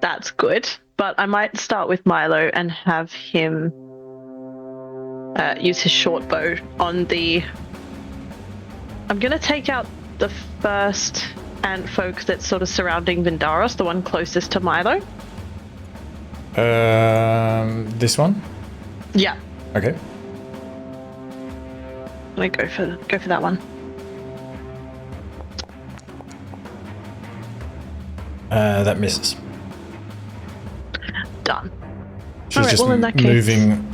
That's good. But I might start with Milo and have him use his short bow on the... I'm going to take out the first ant folk that's sort of surrounding Vindaros, the one closest to Milo. This one? Yeah. Okay. I'm gonna go for that one. That misses. Done. She's Alright, just well, in that case... moving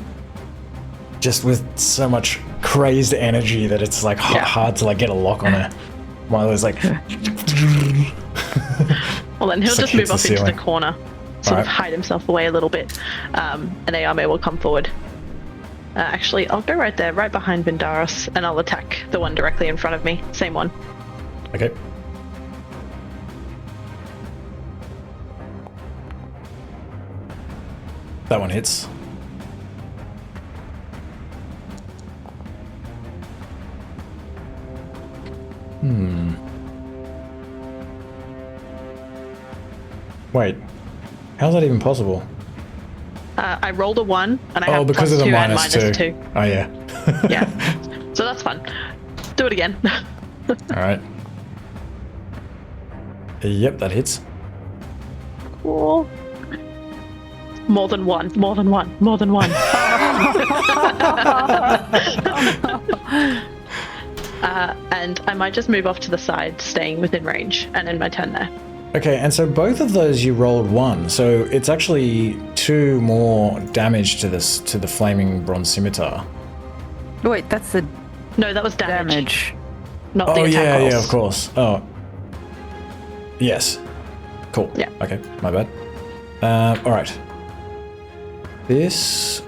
just with so much crazed energy that it's like hard to like get a lock on her. Milo's like... Well, then he'll Just, like, just move hits the off into the ceiling. corner. sort of Right. hide himself away a little bit, and Yao Mei will come forward. Actually, I'll go right there, right behind Vindaros, and I'll attack the one directly in front of me. Same one. Okay. That one hits. Wait, how's that even possible? I rolled a 1, and I have because plus of the 2 and minus minus 2. 2. Oh yeah. Yeah. So that's fun. Do it again. All right. Yep, that hits. Cool. More than one. More than one. More than one. And I might just move off to the side, staying within range, and end my turn there. Okay, and so both of those you rolled 1, so it's actually 2 more damage to the flaming bronze scimitar. Wait, that's the No, that was damage. damage. Not the Oh attack yeah, rolls. yeah, of course. Oh, yes. Cool. Yeah. Okay, my bad. All right. This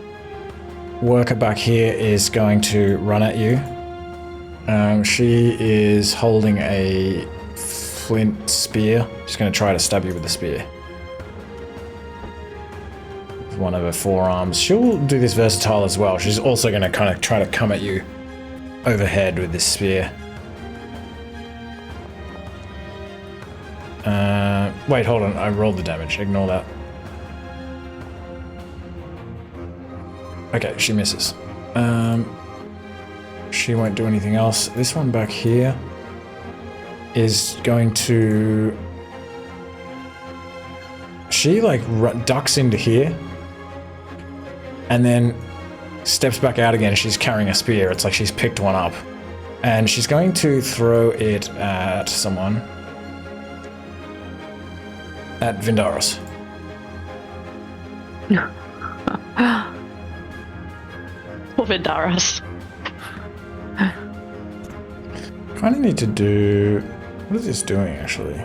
worker back here is going to run at you. She is holding a flint spear. She's going to try to stab you with the spear. With one of her forearms. She'll do this versatile as well. She's also going to kind of try to come at you overhead with this spear. Wait, hold on. I rolled the damage. Ignore that. Okay, she misses. She won't do anything else. This one back here is going to... She, like, ducks into here and then steps back out again. She's carrying a spear. It's like she's picked one up. And she's going to throw it at someone. At Vindaros. Poor Vindaros. Kind of need to do... What is this doing, actually?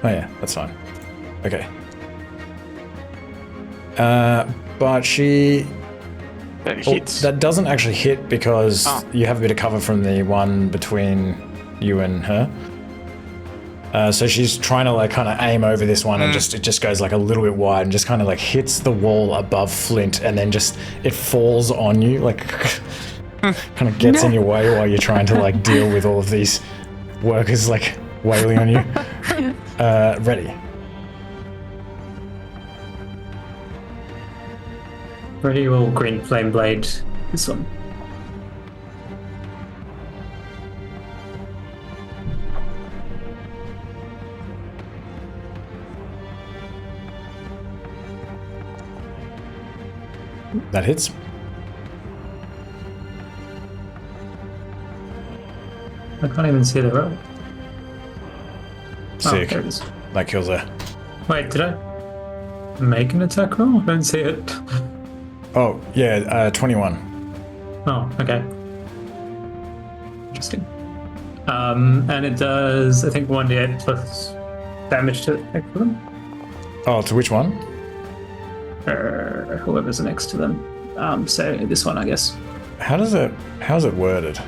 Oh yeah, that's fine. Okay. But she... That hits. That doesn't actually hit because Oh. you have a bit of cover from the one between you and her. So she's trying to like kind of aim over this one and it just goes like a little bit wide and just kind of like hits the wall above Flint and then just it falls on you like kind of gets in your way while you're trying to like deal with all of these workers like wailing on you. Ready. Ready will green flame blade this one. That hits. I can't even see the roll. Sick. Oh, there it is. That kills her. Wait, did I make an attack roll? I don't see it. Oh, yeah, 21. Oh, okay. Interesting. And it does, I think, 1d8 plus damage to the next to them. Oh, to which one? Or whoever's next to them. So this one, I guess. How's it worded?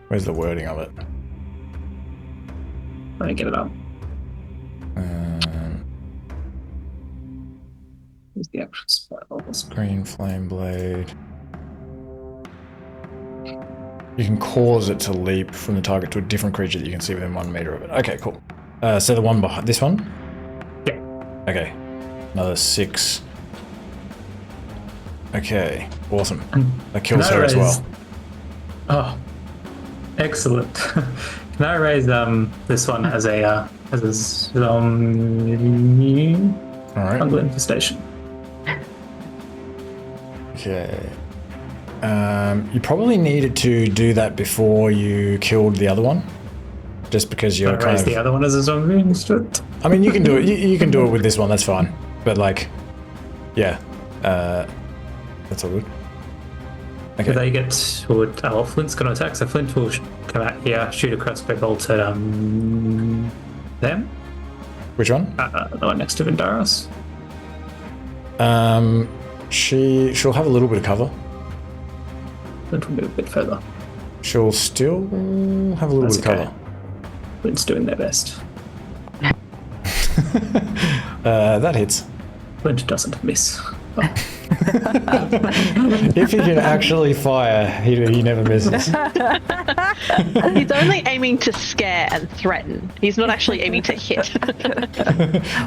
Where's the wording of it? Let me get it up. Here's the actual spells. Green flame blade. You can cause it to leap from the target to a different creature that you can see within 1 meter of it. Okay, cool. So the one behind this one? Yeah. Okay. Another 6. Okay, awesome. That kills her as well. Oh, excellent. Can I raise this one as a zombie Alright. fungal infestation? Okay. You probably needed to do that before you killed the other one. Just because you're Can I kind raise of... the other one as a zombie instead? I mean, you can do it. You can do it with this one. That's fine. But like, yeah, that's all good. Do they get, or Flint's going to attack, so Flint will come out here, shoot a crossbow bolt at them. Which one? The one next to Vindaros. She'll have a little bit of cover. Flint will move a bit further. She'll still have a little bit of cover. Flint's doing their best. That hits. Flint doesn't miss. If he can actually fire, he never misses. He's only aiming to scare and threaten. He's not actually aiming to hit.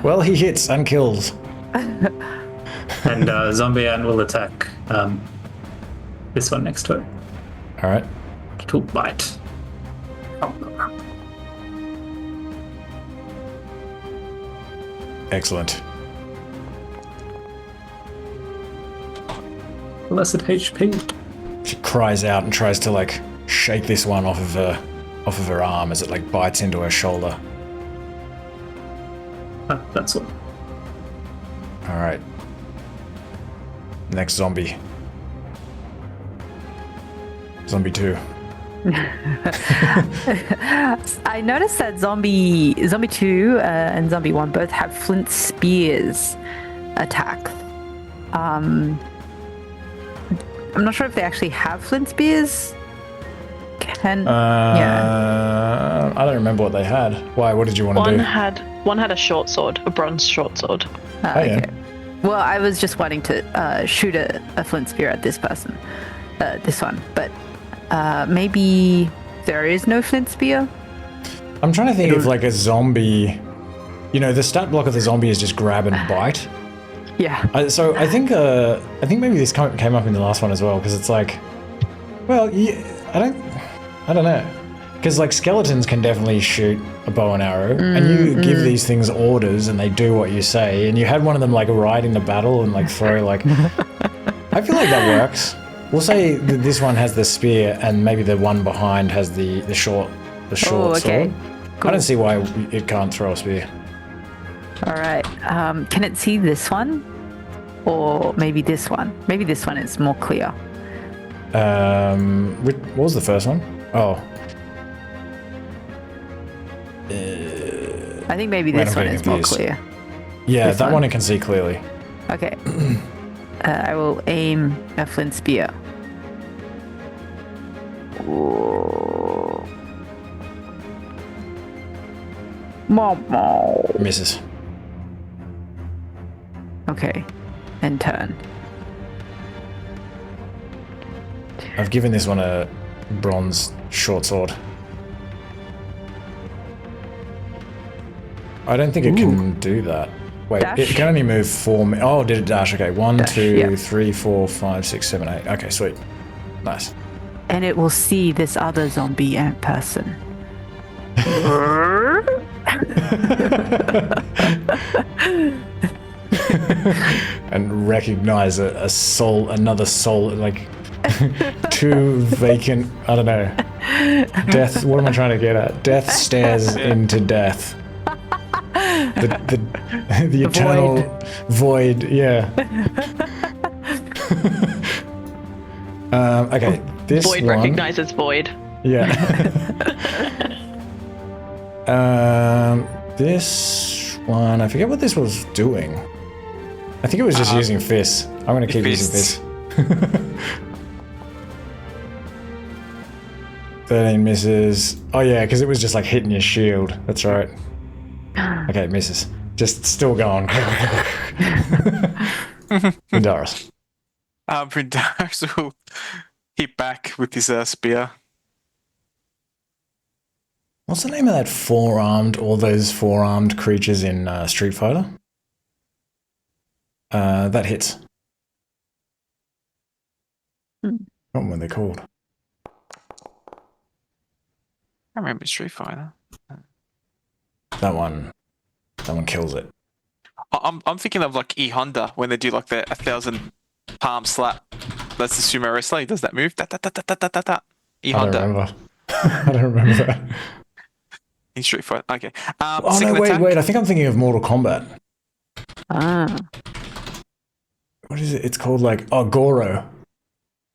Well, he hits and kills. And Zombie Ant will attack this one next to it. All right. To bite. Excellent. Blessed HP. She cries out and tries to like shake this one off of her arm as it like bites into her shoulder. That's all. All right. Next zombie. Zombie 2. I noticed that zombie 2 and zombie 1 both have flint spears attack. I'm not sure if they actually have flint spears. Yeah. I don't remember what they had. Why? What did you want to do? One had a short sword, a bronze short sword. Okay. Well, I was just wanting to shoot a flint spear at this person, this one, but maybe there is no flint spear. I'm trying to think of like a zombie. You know, the stat block of the zombie is just grab and bite. Yeah. So I think maybe this came up in the last one as well, because it's like, well, I don't know, because like skeletons can definitely shoot a bow and arrow, and you give these things orders and they do what you say, and you had one of them like ride in the battle and like throw like. I feel like that works. We'll say that this one has the spear, and maybe the one behind has the short sword. Cool. I don't see why it can't throw a spear. All right. Can it see this one? Or maybe this one? Maybe this one is more clear. What was the first one? Oh. I think maybe this one is more clear. Yeah, This that one? one I can see clearly. Okay. I will aim a flint spear. Misses. Okay. And turn. I've given this one a bronze short sword. I don't think it can do that. Wait, Dash? it can only move 4. Oh, did it dash? Okay, 1, Dash, 2, yeah. 3, 4, 5, 6, 7, 8. Okay, sweet. Nice. And it will see this other zombie ant person. And recognize another soul, like 2 vacant, I don't know. Death, what am I trying to get at? Death stares into death. The eternal void, yeah. Okay, this Void one, recognizes void. yeah. This one, I forget what this was doing. I think it was just using fists. I'm going to keep using fists. 13 misses. Oh yeah, because it was just like hitting your shield. That's right. Okay, misses. Just still going. Vindaros. Vindaros will hit back with his spear. What's the name of that all those four-armed creatures in Street Fighter? That hits. I don't know what they're called. I remember Street Fighter. That one kills it. I'm thinking of like E Honda when they do like the 1,000 palm slap. That's the sumo wrestler. He does that move. E Honda. I don't remember. I don't remember that. In Street Fighter. Okay. Oh no! Wait! I think I'm thinking of Mortal Kombat. Ah. What is it? It's called like Goro.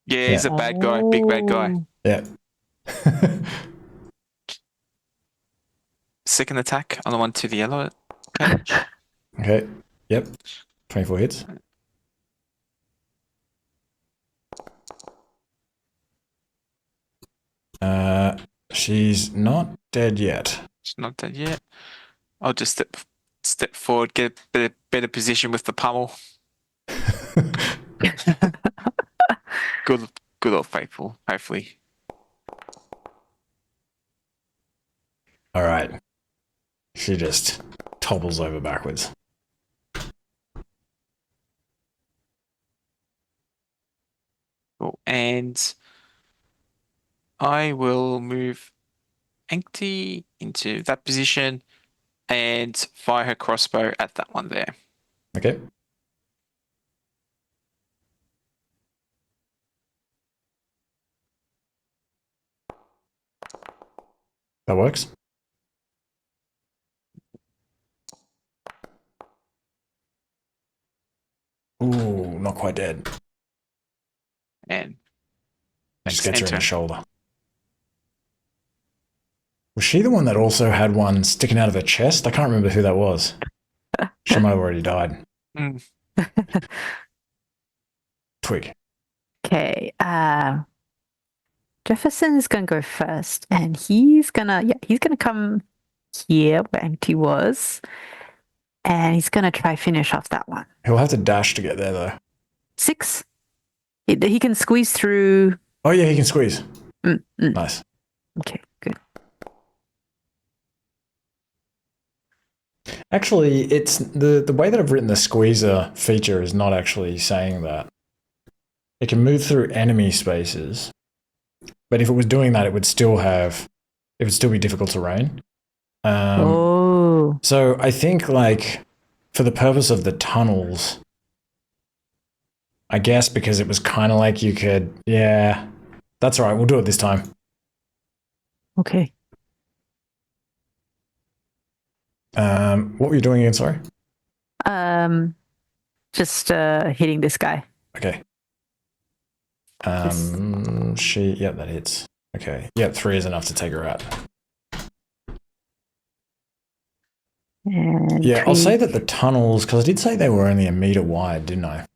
Yeah, he's a bad guy. Big bad guy. Oh. Yeah. Second attack on the one to the yellow page. Okay. Yep. 24 hits. She's not dead yet. It's not dead yet. I'll just step forward, get a better position with the pummel. Good old faithful, hopefully. All right. She just topples over backwards. Cool. And I will move Ankti into that position and fire her crossbow at that one there. Okay. That works. Ooh, not quite dead. And Just gets her in enter. the shoulder. Was she the one that also had one sticking out of her chest? I can't remember who that was. She might have already died. Mm. Twig. Okay. Jefferson's gonna go first, and he's gonna come here where Auntie was, and he's gonna try finish off that one. He'll have to dash to get there, though. 6. He can squeeze through. Oh, yeah, he can squeeze. Mm. Nice. Okay, good. Actually, it's the way that I've written the squeezer feature is not actually saying that. It can move through enemy spaces, but if it was doing that, it would still be difficult terrain. Oh. So I think, like, for the purpose of the tunnels, I guess because it was kind of like you could, yeah, that's all right. We'll do it this time. Okay. What were you doing again? Sorry. Just hitting this guy. Okay. Yep, that hits. Okay. Yep, 3 is enough to take her out. And Yeah, I'll say that the tunnels, because I did say they were only 1 meter wide, didn't I?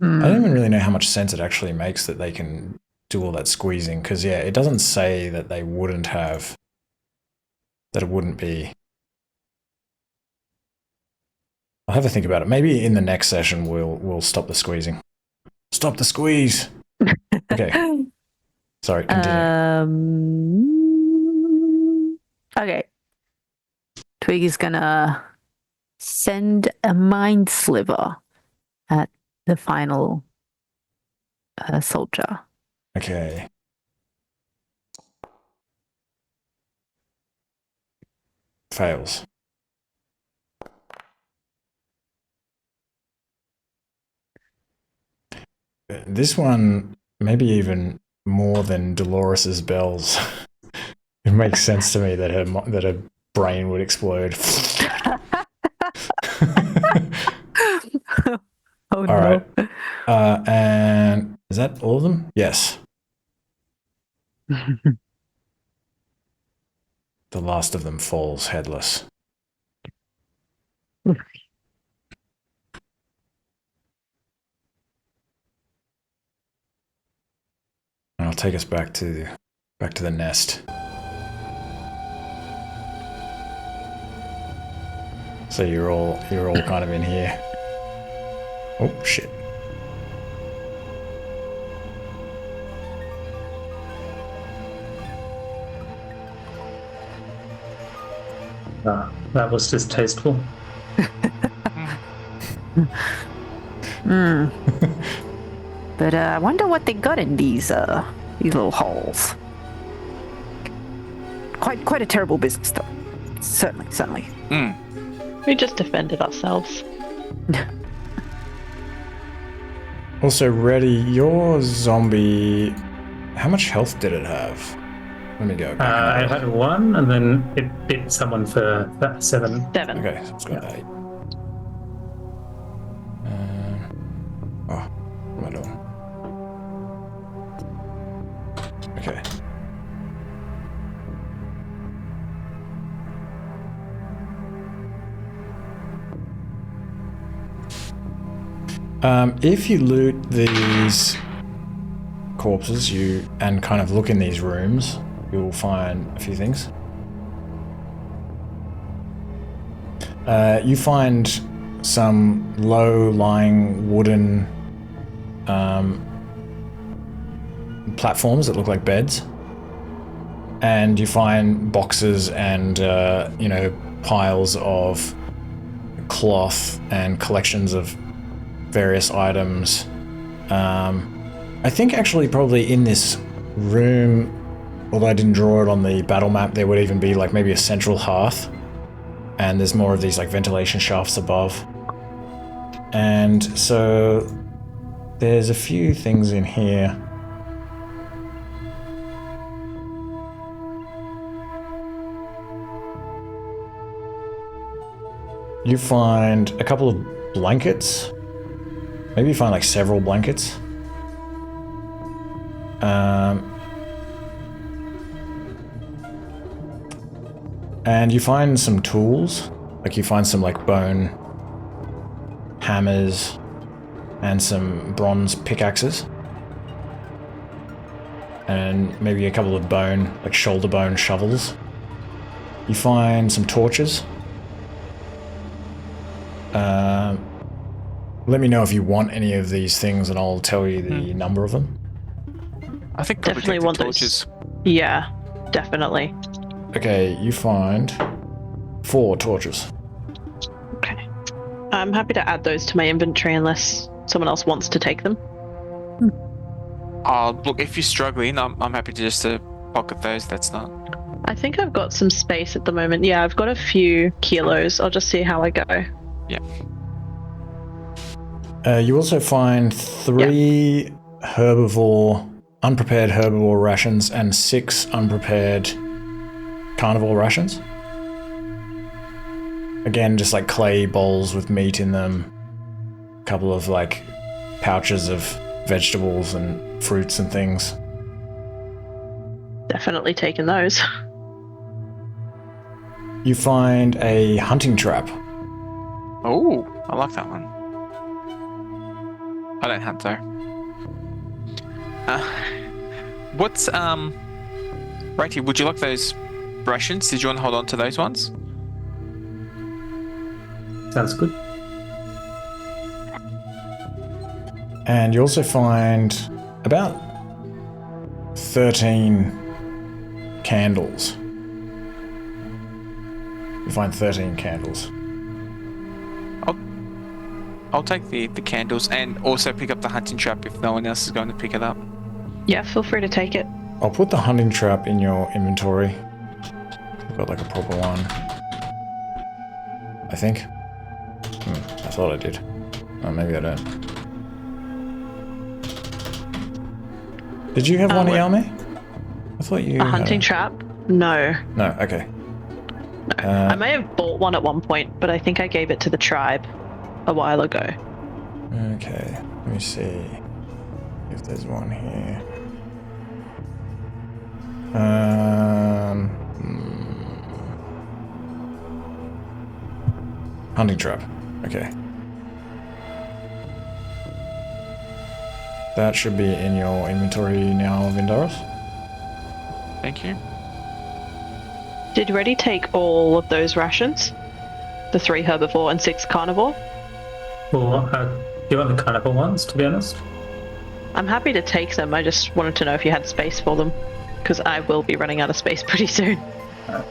I don't even really know how much sense it actually makes that they can do all that squeezing, because, yeah, it doesn't say that they wouldn't have, that it wouldn't be. I'll have a think about it. Maybe in the next session we'll stop the squeezing. Stop the squeeze! Okay. Sorry, continue. Okay. Twig is gonna send a mind sliver at the final soldier. Okay. Fails. This one, maybe even more than Dolores's bells. It makes sense to me that her brain would explode. Oh All no. right. And is that all of them? Yes. The last of them falls headless. And I'll take us back to the nest. So you're all kind of in here. Oh shit. That was distasteful. But I wonder what they got in these little holes. Quite a terrible business, though. Certainly. We just defended ourselves. Also, Reddy, your zombie, how much health did it have? Let me go back. It had 1, and then it bit someone for 7. 7. Okay, so it's got 8. What am I doing? Okay. If you loot these corpses, and kind of look in these rooms, you'll find a few things. You find some low-lying wooden platforms that look like beds, and you find boxes and piles of cloth and collections of various items. I think actually probably in this room, although I didn't draw it on the battle map, there would even be like maybe a central hearth, and there's more of these like ventilation shafts above. And so there's a few things in here. You find a couple of blankets. Maybe you find like several blankets. And you find some tools. Like you find some like bone hammers and some bronze pickaxes. And maybe a couple of bone, like shoulder bone shovels. You find some torches. Let me know if you want any of these things and I'll tell you the number of them. I think probably Definitely take the want torches. those. Yeah, definitely. Okay, you find 4 torches. Okay. I'm happy to add those to my inventory unless someone else wants to take them. Look, if you're struggling, I'm happy to just pocket those. That's not. I think I've got some space at the moment. Yeah, I've got a few kilos. I'll just see how I go. Yeah. You also find 3 unprepared herbivore rations and 6 unprepared carnivore rations. Again, just like clay bowls with meat in them. A couple of like pouches of vegetables and fruits and things. Definitely taking those. You find a hunting trap. Oh, I like that one. I don't hunt though. What's Righty, would you like those rations? Did you want to hold on to those ones? Sounds good. And you also find about 13 candles. You find 13 candles. I'll take the candles and also pick up the hunting trap if no one else is going to pick it up. Yeah, feel free to take it. I'll put the hunting trap in your inventory. I've got like a proper one. I think. I thought I did. Oh, maybe I don't. Did you have one, Yao Mei? I thought you A had hunting trap? No. No, okay. No. I may have bought one at one point, but I think I gave it to the tribe a while ago. Okay, let me see if there's one here. Hunting trap. Okay. That should be in your inventory now, Vindaros. Thank you. Did Reddy take all of those rations? The 3 herbivore and 6 carnivore? Well, do you want the carnival ones, to be honest? I'm happy to take them. I just wanted to know if you had space for them, because I will be running out of space pretty soon. Yeah,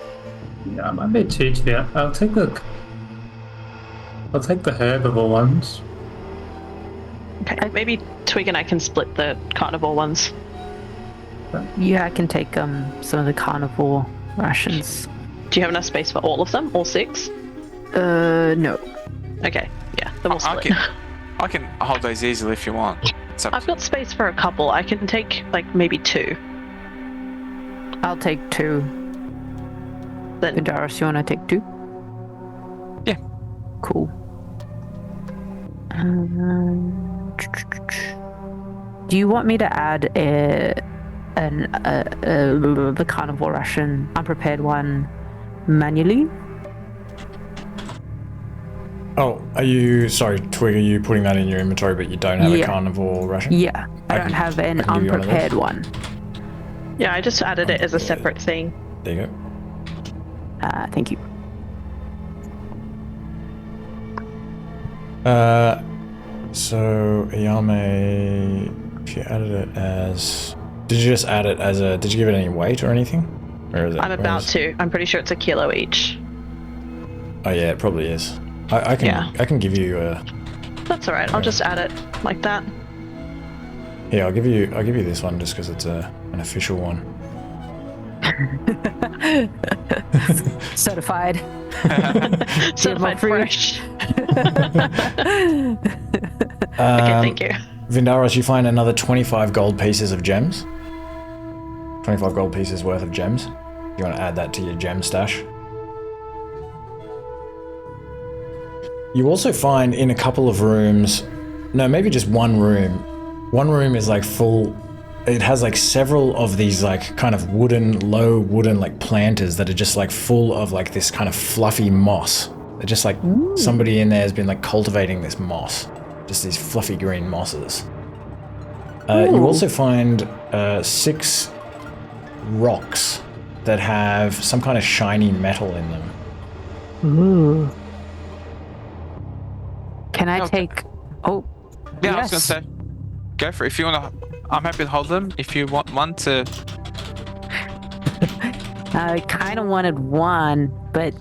I might be 2, to be honest. I'll take the herbivore ones. Okay, maybe Twig and I can split the carnivore ones. Yeah, I can take some of the carnivore rations. Do you have enough space for all of them? All 6? No. Okay, yeah, then we'll split. I can hold those easily if you want. I've got space for a couple. I can take, like, maybe 2. I'll take 2. Then Vindaros, you want to take 2? Yeah. Cool. Do you want me to add the carnivore ration, unprepared one, manually. Oh, sorry, Twig, are you putting that in your inventory, but you don't have a carnivore ration? Yeah, I don't have an unprepared one. Yeah, I just added it as a separate thing. There you go. Thank you. So Yao Mei, if you added it as, did you just add it as a? Did you give it any weight or anything? Where is it? I'm about to. I'm pretty sure it's 1 kilo each. Oh yeah, it probably is. I can give you a. That's all right. I'll just add it like that. Yeah, I'll give you this one just because it's an official one. Certified. Certified fresh. Okay, thank you. Vindaros, you find another 25 gold pieces of gems. 25 gold pieces worth of gems. You want to add that to your gem stash. You also find in a couple of rooms, no, maybe just one room. One room is like full. It has like several of these like kind of low wooden like planters that are just like full of like this kind of fluffy moss. They're just like somebody in there has been like cultivating this moss. Just these fluffy green mosses. You also find 6 rocks that have some kind of shiny metal in them. Ooh. Can I take... Oh, Yeah, yes. I was gonna say, go for it. If you wanna, I'm happy to hold them. If you want one to, I kind of wanted one, but...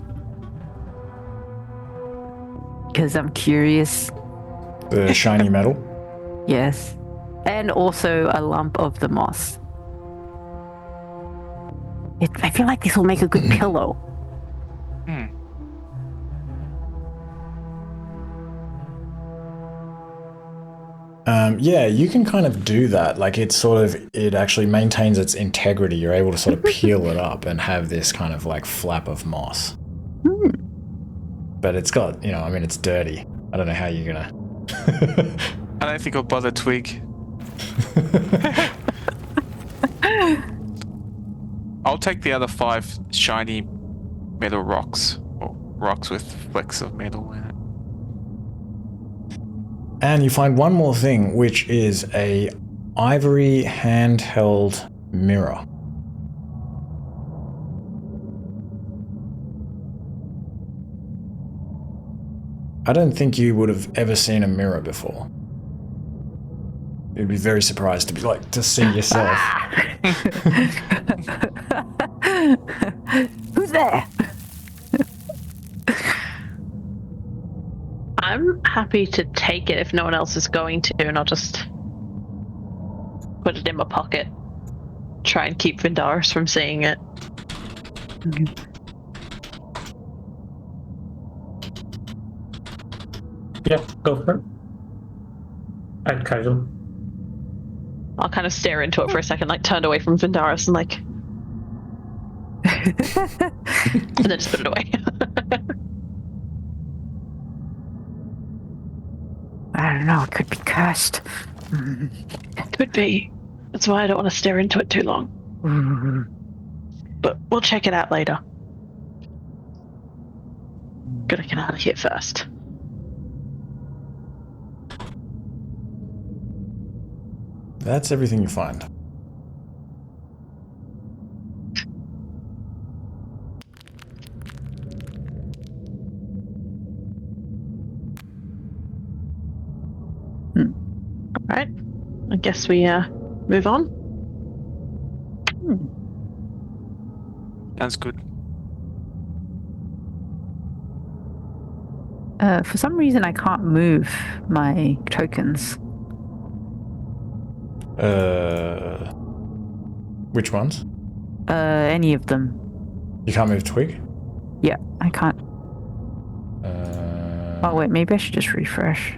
Because I'm curious. The shiny metal. Yes. And also a lump of the moss. I feel like this will make a good pillow. Yeah, you can kind of do that. Like it actually maintains its integrity. You're able to sort of peel it up and have this kind of like flap of moss. But it's got, I mean, it's dirty. I don't know how you're gonna. I don't think I'll bother Twig. I'll take the other 5 shiny metal rocks, or rocks with flecks of metal in it. And you find one more thing, which is a ivory handheld mirror. I don't think you would have ever seen a mirror before. You'd be very surprised to see yourself. Who's there? I'm happy to take it if no one else is going to, and I'll just put it in my pocket. Try and keep Vindaris from seeing it. Yeah, go for it. Act casual. I'll kind of stare into it for a second, like turned away from Vindaris and like... and then just put it away. I don't know, it could be cursed. Could be. That's why I don't want to stare into it too long. But we'll check it out later. Gotta get out of here first. That's everything you find. Right. I guess we move on. Sounds good. For some reason, I can't move my tokens. Which ones? Any of them. You can't move Twig? Yeah, I can't. Oh wait, maybe I should just refresh.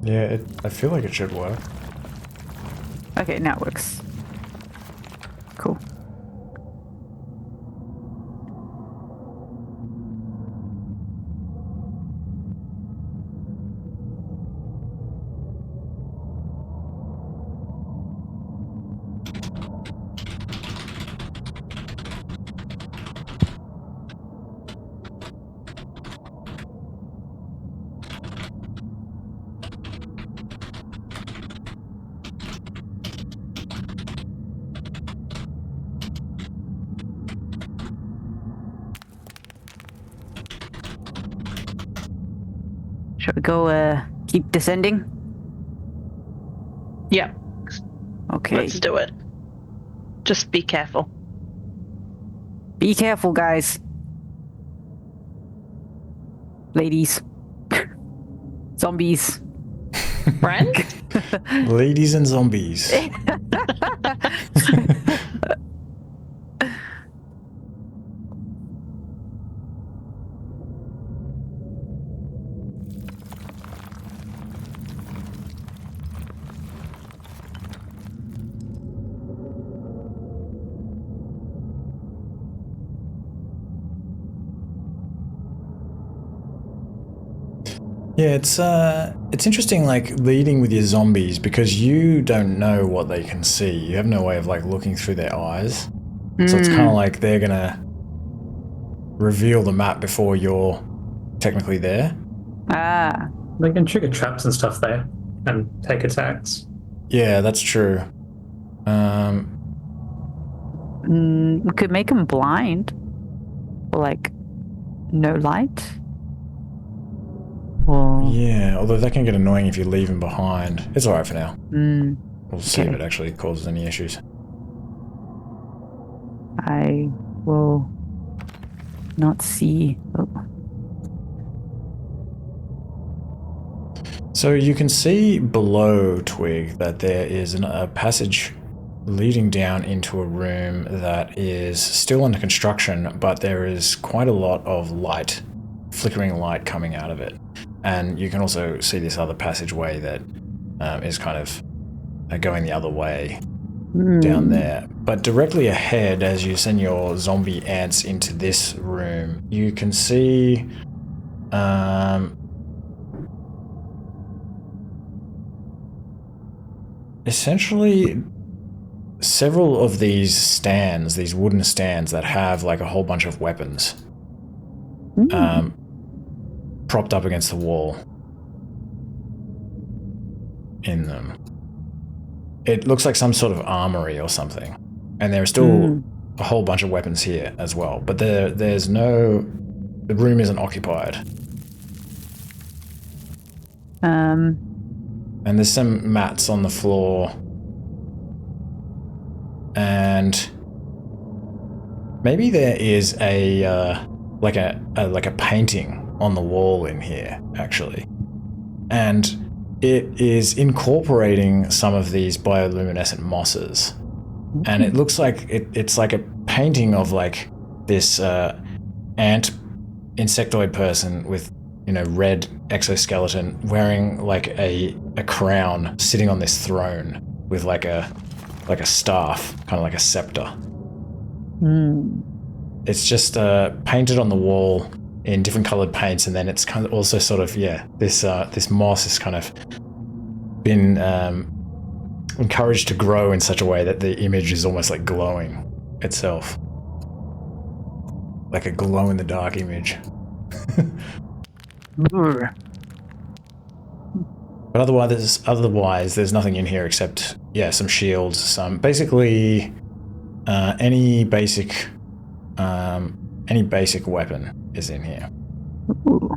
Yeah, I feel like it should work. Okay, now it works. Cool. Shall we go keep descending? Yeah, Okay. let's do it. Just be careful. Be careful, guys. Ladies. Zombies. Friend? Ladies and zombies. Yeah, it's interesting, like, leading with your zombies, because you don't know what they can see. You have no way of, like, looking through their eyes. So it's kind of like they're gonna reveal the map before you're technically there. Ah. They can trigger traps and stuff there and take attacks. Yeah, that's true. We could make them blind. Or, like, no light. Or... Yeah, although that can get annoying if you leave them behind. It's alright for now. We'll see if Okay. it actually causes any issues. I will not see. Oh. So you can see below Twig that there is a passage leading down into a room that is still under construction, but there is quite a lot of light, flickering light coming out of it. And you can also see this other passageway that is kind of going the other way down there. But directly ahead, as you send your zombie ants into this room, you can see essentially several of these stands, these wooden stands that have like a whole bunch of weapons propped up against the wall in them. It looks like some sort of armory or something. And there are still a whole bunch of weapons here as well. But there's no... The room isn't occupied. And there's some mats on the floor. And maybe there is a like a painting on the wall in here, actually. And it is incorporating some of these bioluminescent mosses. And it looks like it's like a painting of like this ant insectoid person with, you know, red exoskeleton wearing like a crown sitting on this throne with like a staff, kind of like a scepter. It's just painted on the wall in different colored paints, and then it's kind of also sort of, yeah, this moss has kind of been encouraged to grow in such a way that the image is almost like glowing itself. Like a glow-in-the-dark image. But otherwise, there's nothing in here except, yeah, some shields, some basically any basic weapon is in here. Ooh.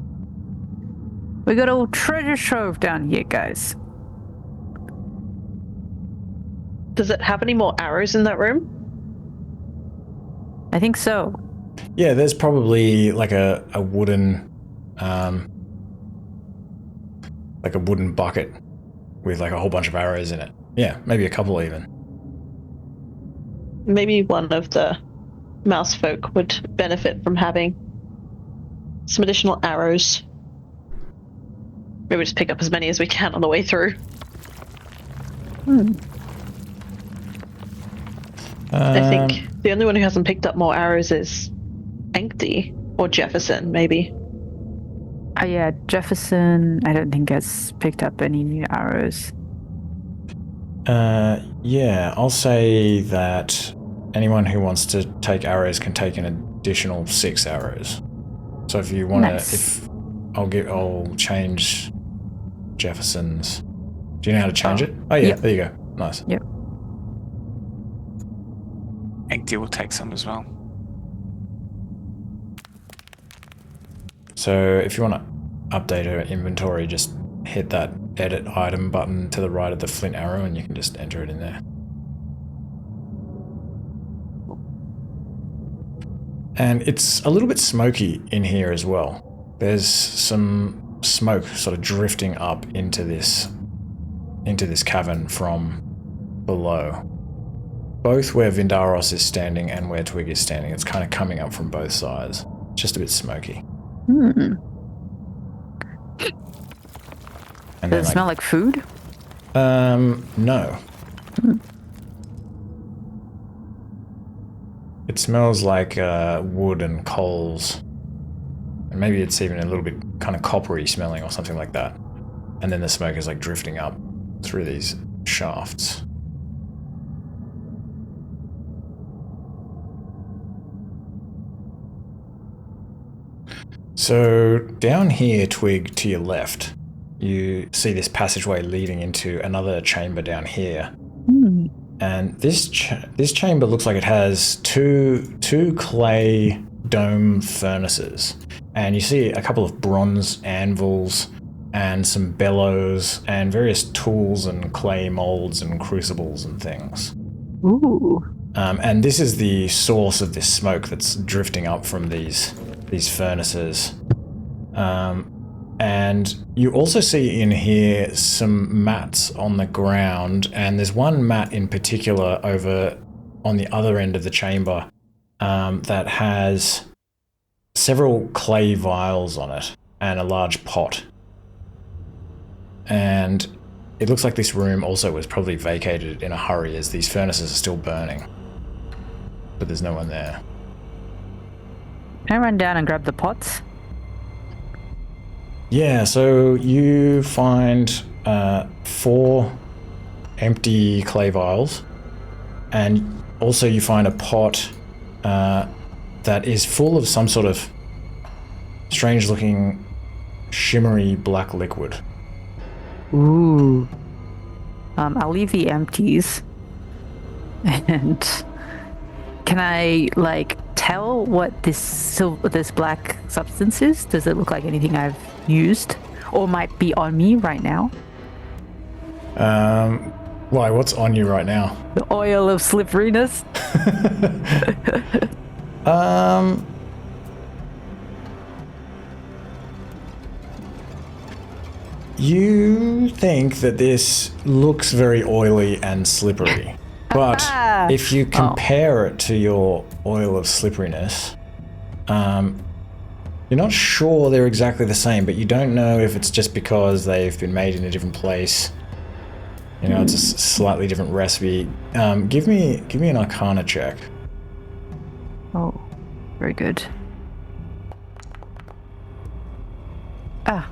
We got a treasure trove down here, guys. Does it have any more arrows in that room? I think so. Yeah, there's probably like a wooden bucket with like a whole bunch of arrows in it. Yeah, maybe a couple even. Maybe one of the mouse folk would benefit from having some additional arrows. Maybe just pick up as many as we can on the way through. I think the only one who hasn't picked up more arrows is Enkti, or Jefferson, maybe. Yeah, Jefferson, I don't think has picked up any new arrows. Yeah, I'll say that anyone who wants to take arrows can take an additional 6 arrows. So if you want to, I'll change Jefferson's. Do you know how to change it? Oh yeah, yep. There you go. Nice. Yep. Enkti will take some as well. So if you want to update her inventory, just hit that edit item button to the right of the flint arrow and you can just enter it in there. And it's a little bit smoky in here as well. There's some smoke sort of drifting up into this cavern from below. Both where Vindaros is standing and where Twig is standing. It's kind of coming up from both sides. Just a bit smoky. And Does it smell like food? No. It smells like wood and coals. And maybe it's even a little bit kind of coppery smelling or something like that. And then the smoke is like drifting up through these shafts. So down here, Twig, to your left, you see this passageway leading into another chamber down here. And this chamber looks like it has two clay dome furnaces. And you see a couple of bronze anvils and some bellows and various tools and clay molds and crucibles and things. Ooh. And this is the source of this smoke that's drifting up from these furnaces. And you also see in here some mats on the ground, and there's one mat in particular over on the other end of the chamber that has several clay vials on it and a large pot. And it looks like this room also was probably vacated in a hurry as these furnaces are still burning. But there's no one there. Can I run down and grab the pots? Yeah, so you find 4 empty clay vials, and also you find a pot that is full of some sort of strange-looking, shimmery black liquid. Ooh. I'll leave the empties. And can I, like, tell what this black substance is? Does it look like anything I've used or might be on me right now? Why, what's on you right now? The oil of slipperiness. You think that this looks very oily and slippery, but if you compare it to your oil of slipperiness, you're not sure they're exactly the same, but you don't know if it's just because they've been made in a different place. You know, it's a slightly different recipe. Give me an Arcana check. Oh, very good. Ah.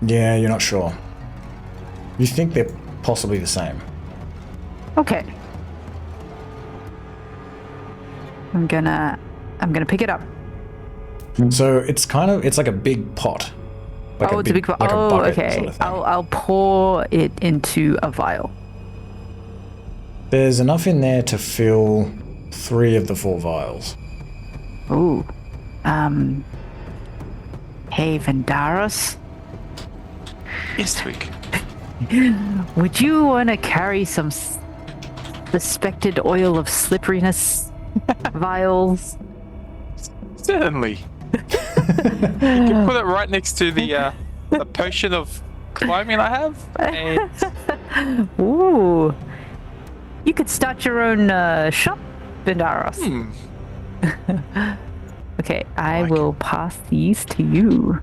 Yeah, you're not sure. You think they're possibly the same. Okay. I'm gonna pick it up. So it's like a big pot. Like it's a big pot. Like a bucket okay. sort of thing. I'll pour it into a vial. There's enough in there to fill 3 of the 4 vials. Ooh. Hey, Vindaros. Yes, Twig. Would you want to carry some suspected oil of slipperiness vials? Certainly. You can put it right next to the potion of climbing I have. And... Ooh. You could start your own shop, Vindaros. Okay, I will pass these to you.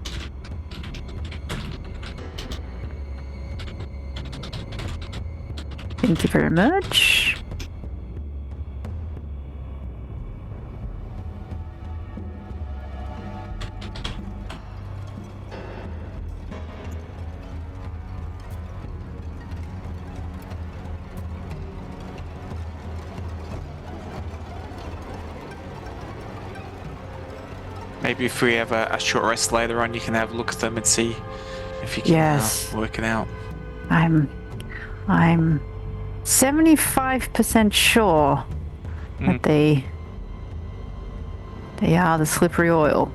Thank you very much. Maybe if we have a short rest later on, you can have a look at them and see if you can work it out. I'm 75% sure that they are the slippery oil.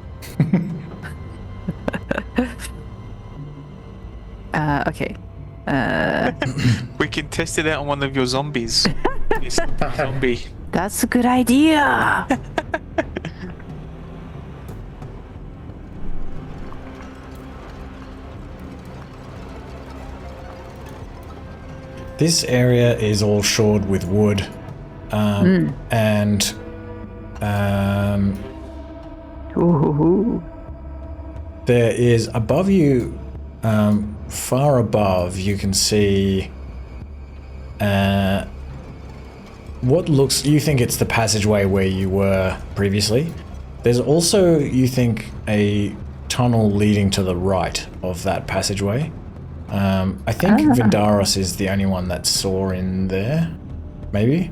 Okay. We can test it out on one of your zombies. It's a zombie. That's a good idea. This area is all shored with wood, and Ooh. there is above you, far above, you can see what looks. You think it's the passageway where you were previously. There's also, you think, a tunnel leading to the right of that passageway. I think Vindaros is the only one that saw in there, maybe?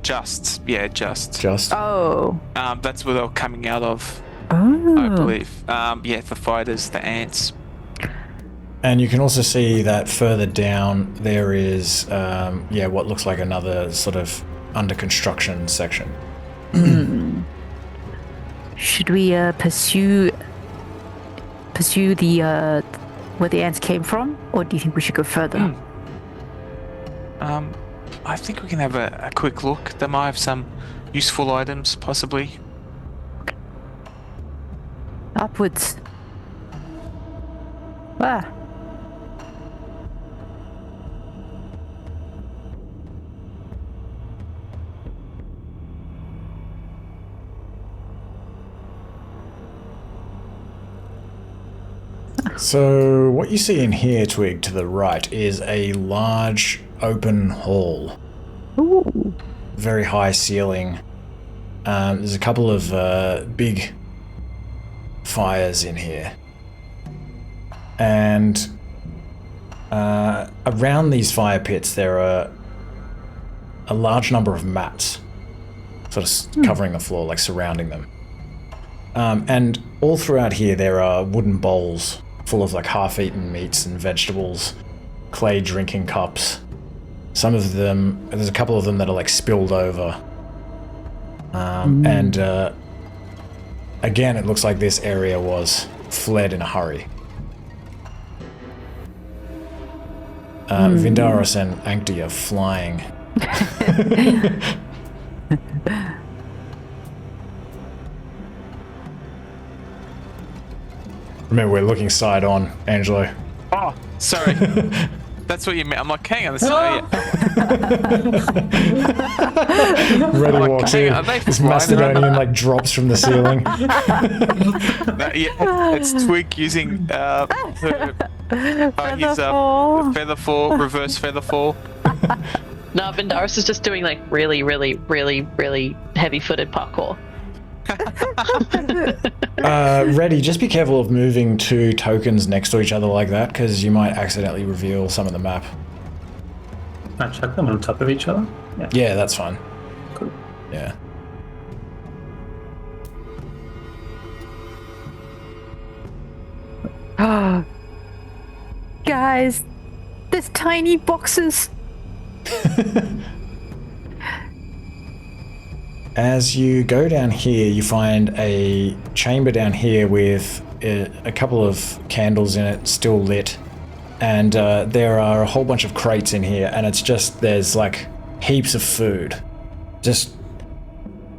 Just. Just. Oh. That's where they were coming out of, Oh. I believe. The fighters, the ants. And you can also see that further down there is, what looks like another sort of under construction section. Should we pursue the where the ants came from, or do you think we should go further? I think we can have a quick look. They might have some useful items, possibly. Upwards. Ah. So what you see in here, Twig, to the right, is a large open hall. Ooh. Very high ceiling. There's a couple of big fires in here. And around these fire pits there are a large number of mats sort of covering the floor, like surrounding them. And all throughout here there are wooden bowls full of like half-eaten meats and vegetables, clay drinking cups. Some of them, there's a couple of them that are like spilled over. And again, it looks like this area was fled in a hurry. Vindaros and Ankti are flying. Remember, we're looking side on, Angelo. Oh, sorry. That's what you meant. I'm like, hang on. Reddy like, walks hang in. on, are they This flying? Macedonian like drops from the ceiling. It's Twig using his feather fall, reverse feather fall. No, Vindaris is just doing like really, really, really, really heavy-footed parkour. Reddy, just be careful of moving two tokens next to each other like that, because you might accidentally reveal some of the map. I chuck them on top of each other. Yeah, that's fine. Cool. Yeah. Guys, there's tiny boxes. As you go down here, you find a chamber down here with a couple of candles in it, still lit. And there are a whole bunch of crates in here, and it's just, there's like heaps of food. Just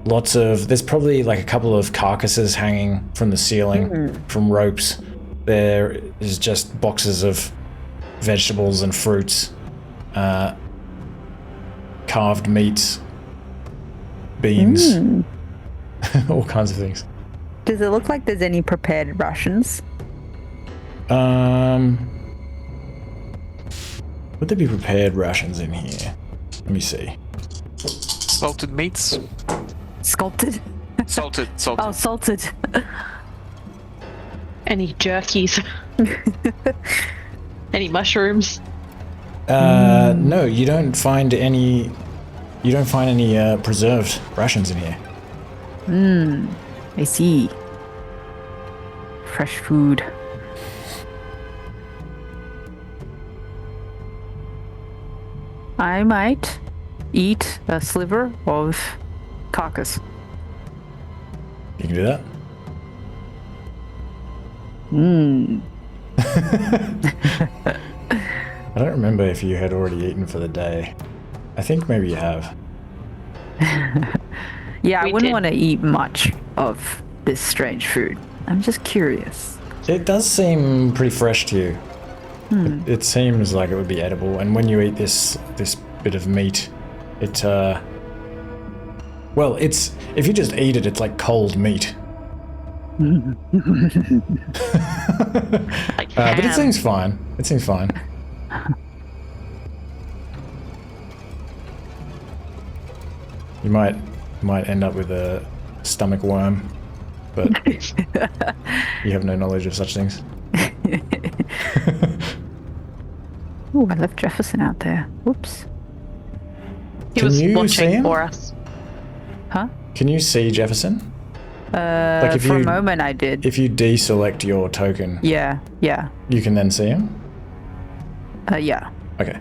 lots of, there's probably like a couple of carcasses hanging from the ceiling, from ropes. There is just boxes of vegetables and fruits, carved meats, beans, all kinds of things. Does it look like there's any prepared rations? Would there be prepared rations in here? Let me see. Salted meats. Sculpted? Salted. Oh, salted. Any jerkies? Any mushrooms? No, you don't find any. You don't find any preserved rations in here. I see. Fresh food. I might eat a sliver of carcass. You can do that. I don't remember if you had already eaten for the day. I think maybe you have. Yeah, I We wouldn't did. want to eat much of this strange food. I'm just curious. It does seem pretty fresh to you. It seems like it would be edible, and when you eat this bit of meat, it well, it's if you just eat it, it's like cold meat. Like But it ham. seems fine. It seems fine. You might end up with a stomach worm, but you have no knowledge of such things. Ooh, I left Jefferson out there. Whoops. He Can was you see watching him? for us. Huh? Can you see Jefferson? Like if For a you moment I did. if you deselect your token, Yeah, yeah. you can then see him. Yeah. Okay.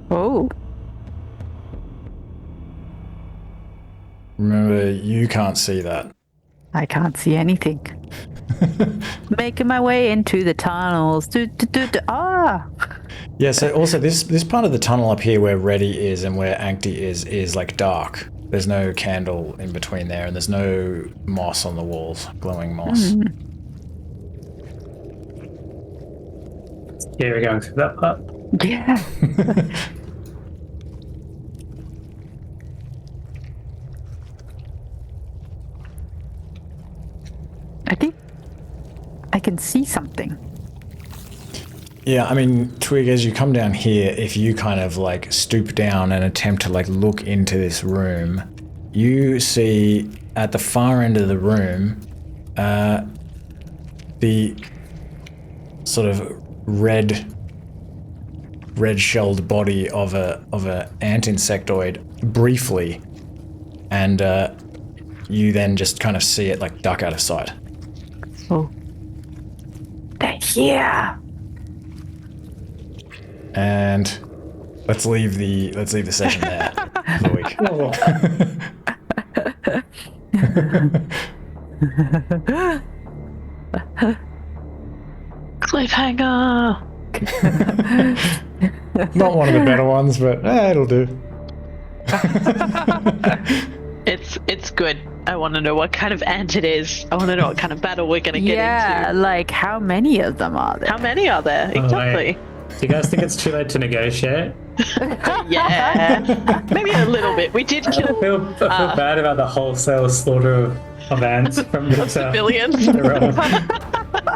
Oh. Remember, you can't see that. I can't see anything. Making my way into the tunnels. Ah! Yeah, so also this part of the tunnel up here where Reddy is and where Ankti is like dark. There's no candle in between there, and there's no moss on the walls, glowing moss. Yeah, we're going through that part. Yeah. I think I can see something. Yeah, I mean, Twig, as you come down here, if you kind of like stoop down and attempt to like look into this room, you see at the far end of the room, the sort of red-shelled body of a ant insectoid briefly, and you then just kind of see it like duck out of sight. Oh. They're here. And let's leave the session there for the week. Cliffhanger. Not one of the better ones, but it'll do. It's good. I want to know what kind of ant it is. I want to know what kind of battle we're gonna get Yeah, into. like how many of them are there? How many are there exactly? Do you guys think it's too late to negotiate? Yeah, maybe a little bit. We did I kill feel bad about the wholesale slaughter of ants from the civilians.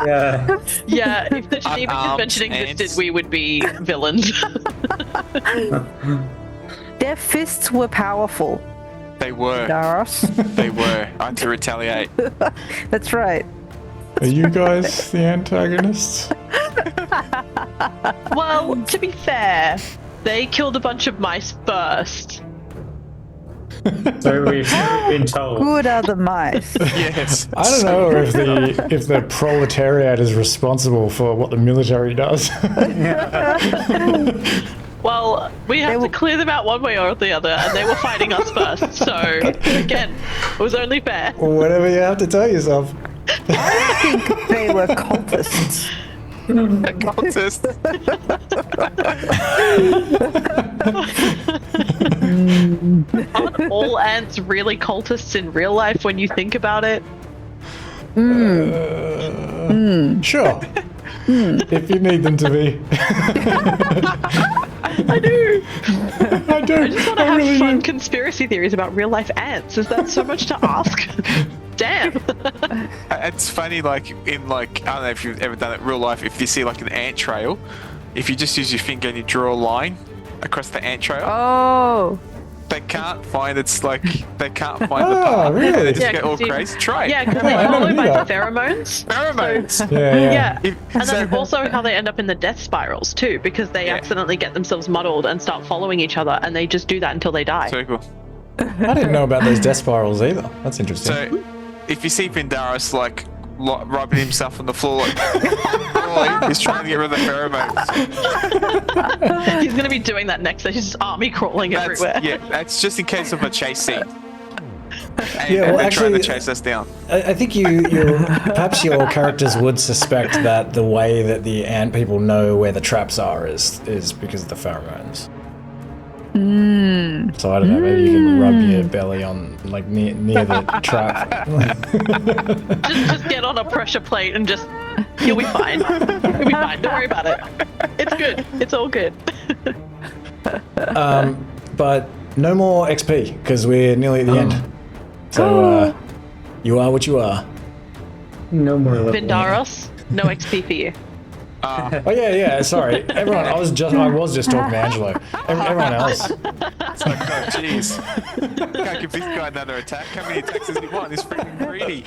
Yeah. Yeah, if the Geneva Unarmed Convention existed, ants. we would be villains. Their fists were powerful. They were. Daros. They were. I had to retaliate. That's right. Are you guys the antagonists? Well, to be fair, they killed a bunch of mice first. So we've been told. Good are the mice. Yes. I don't know if the proletariat is responsible for what the military does. Well, we had were- to clear them out one way or the other, and they were fighting us first. So, again, it was only fair. Whatever you have to tell yourself. I think they were cultists. Cultist. Aren't all ants really cultists in real life when you think about it? Sure. If you need them to be. I do. I do. I just want to have really fun do. conspiracy theories about real life ants. Is that so much to ask? Damn. It's funny, like in like I don't know if you've ever done it in real life. If you see like an ant trail, if you just use your finger and you draw a line across the ant trail, Oh. they can't find they can't find the Oh, path. really? They just Yeah, get all 'cause you- crazy. Try it. Yeah, because Oh, they I never follow knew by that. the pheromones. Pheromones. Yeah, and So- then also how they end up in the death spirals too, because they Yeah. accidentally get themselves muddled and start following each other, and they just do that until they die. So cool. I didn't know about those death spirals either. That's interesting. So, if you see Vindaris like rubbing himself on the floor, like crawling, he's trying to get rid of the pheromones. He's gonna be doing that next. He's just army crawling everywhere. Yeah, that's just in case of a chase scene. And, Yeah, well, and they're trying to actually- chase us down. I think perhaps your characters would suspect that the way that the ant people know where the traps are is because of the pheromones. So I don't know, maybe you can rub your belly on like near the trap. Just get on a pressure plate and just you'll be fine. You'll be fine. Don't worry about it. It's good. It's all good. But no more XP because we're nearly at the end. So you are what you are. No more level. Vindaros, no XP for you. Oh yeah, sorry, everyone. I was just talking to Angelo. Everyone else. It's like, oh, jeez. Can't give this guy another attack. How many attacks does he want? He's freaking greedy.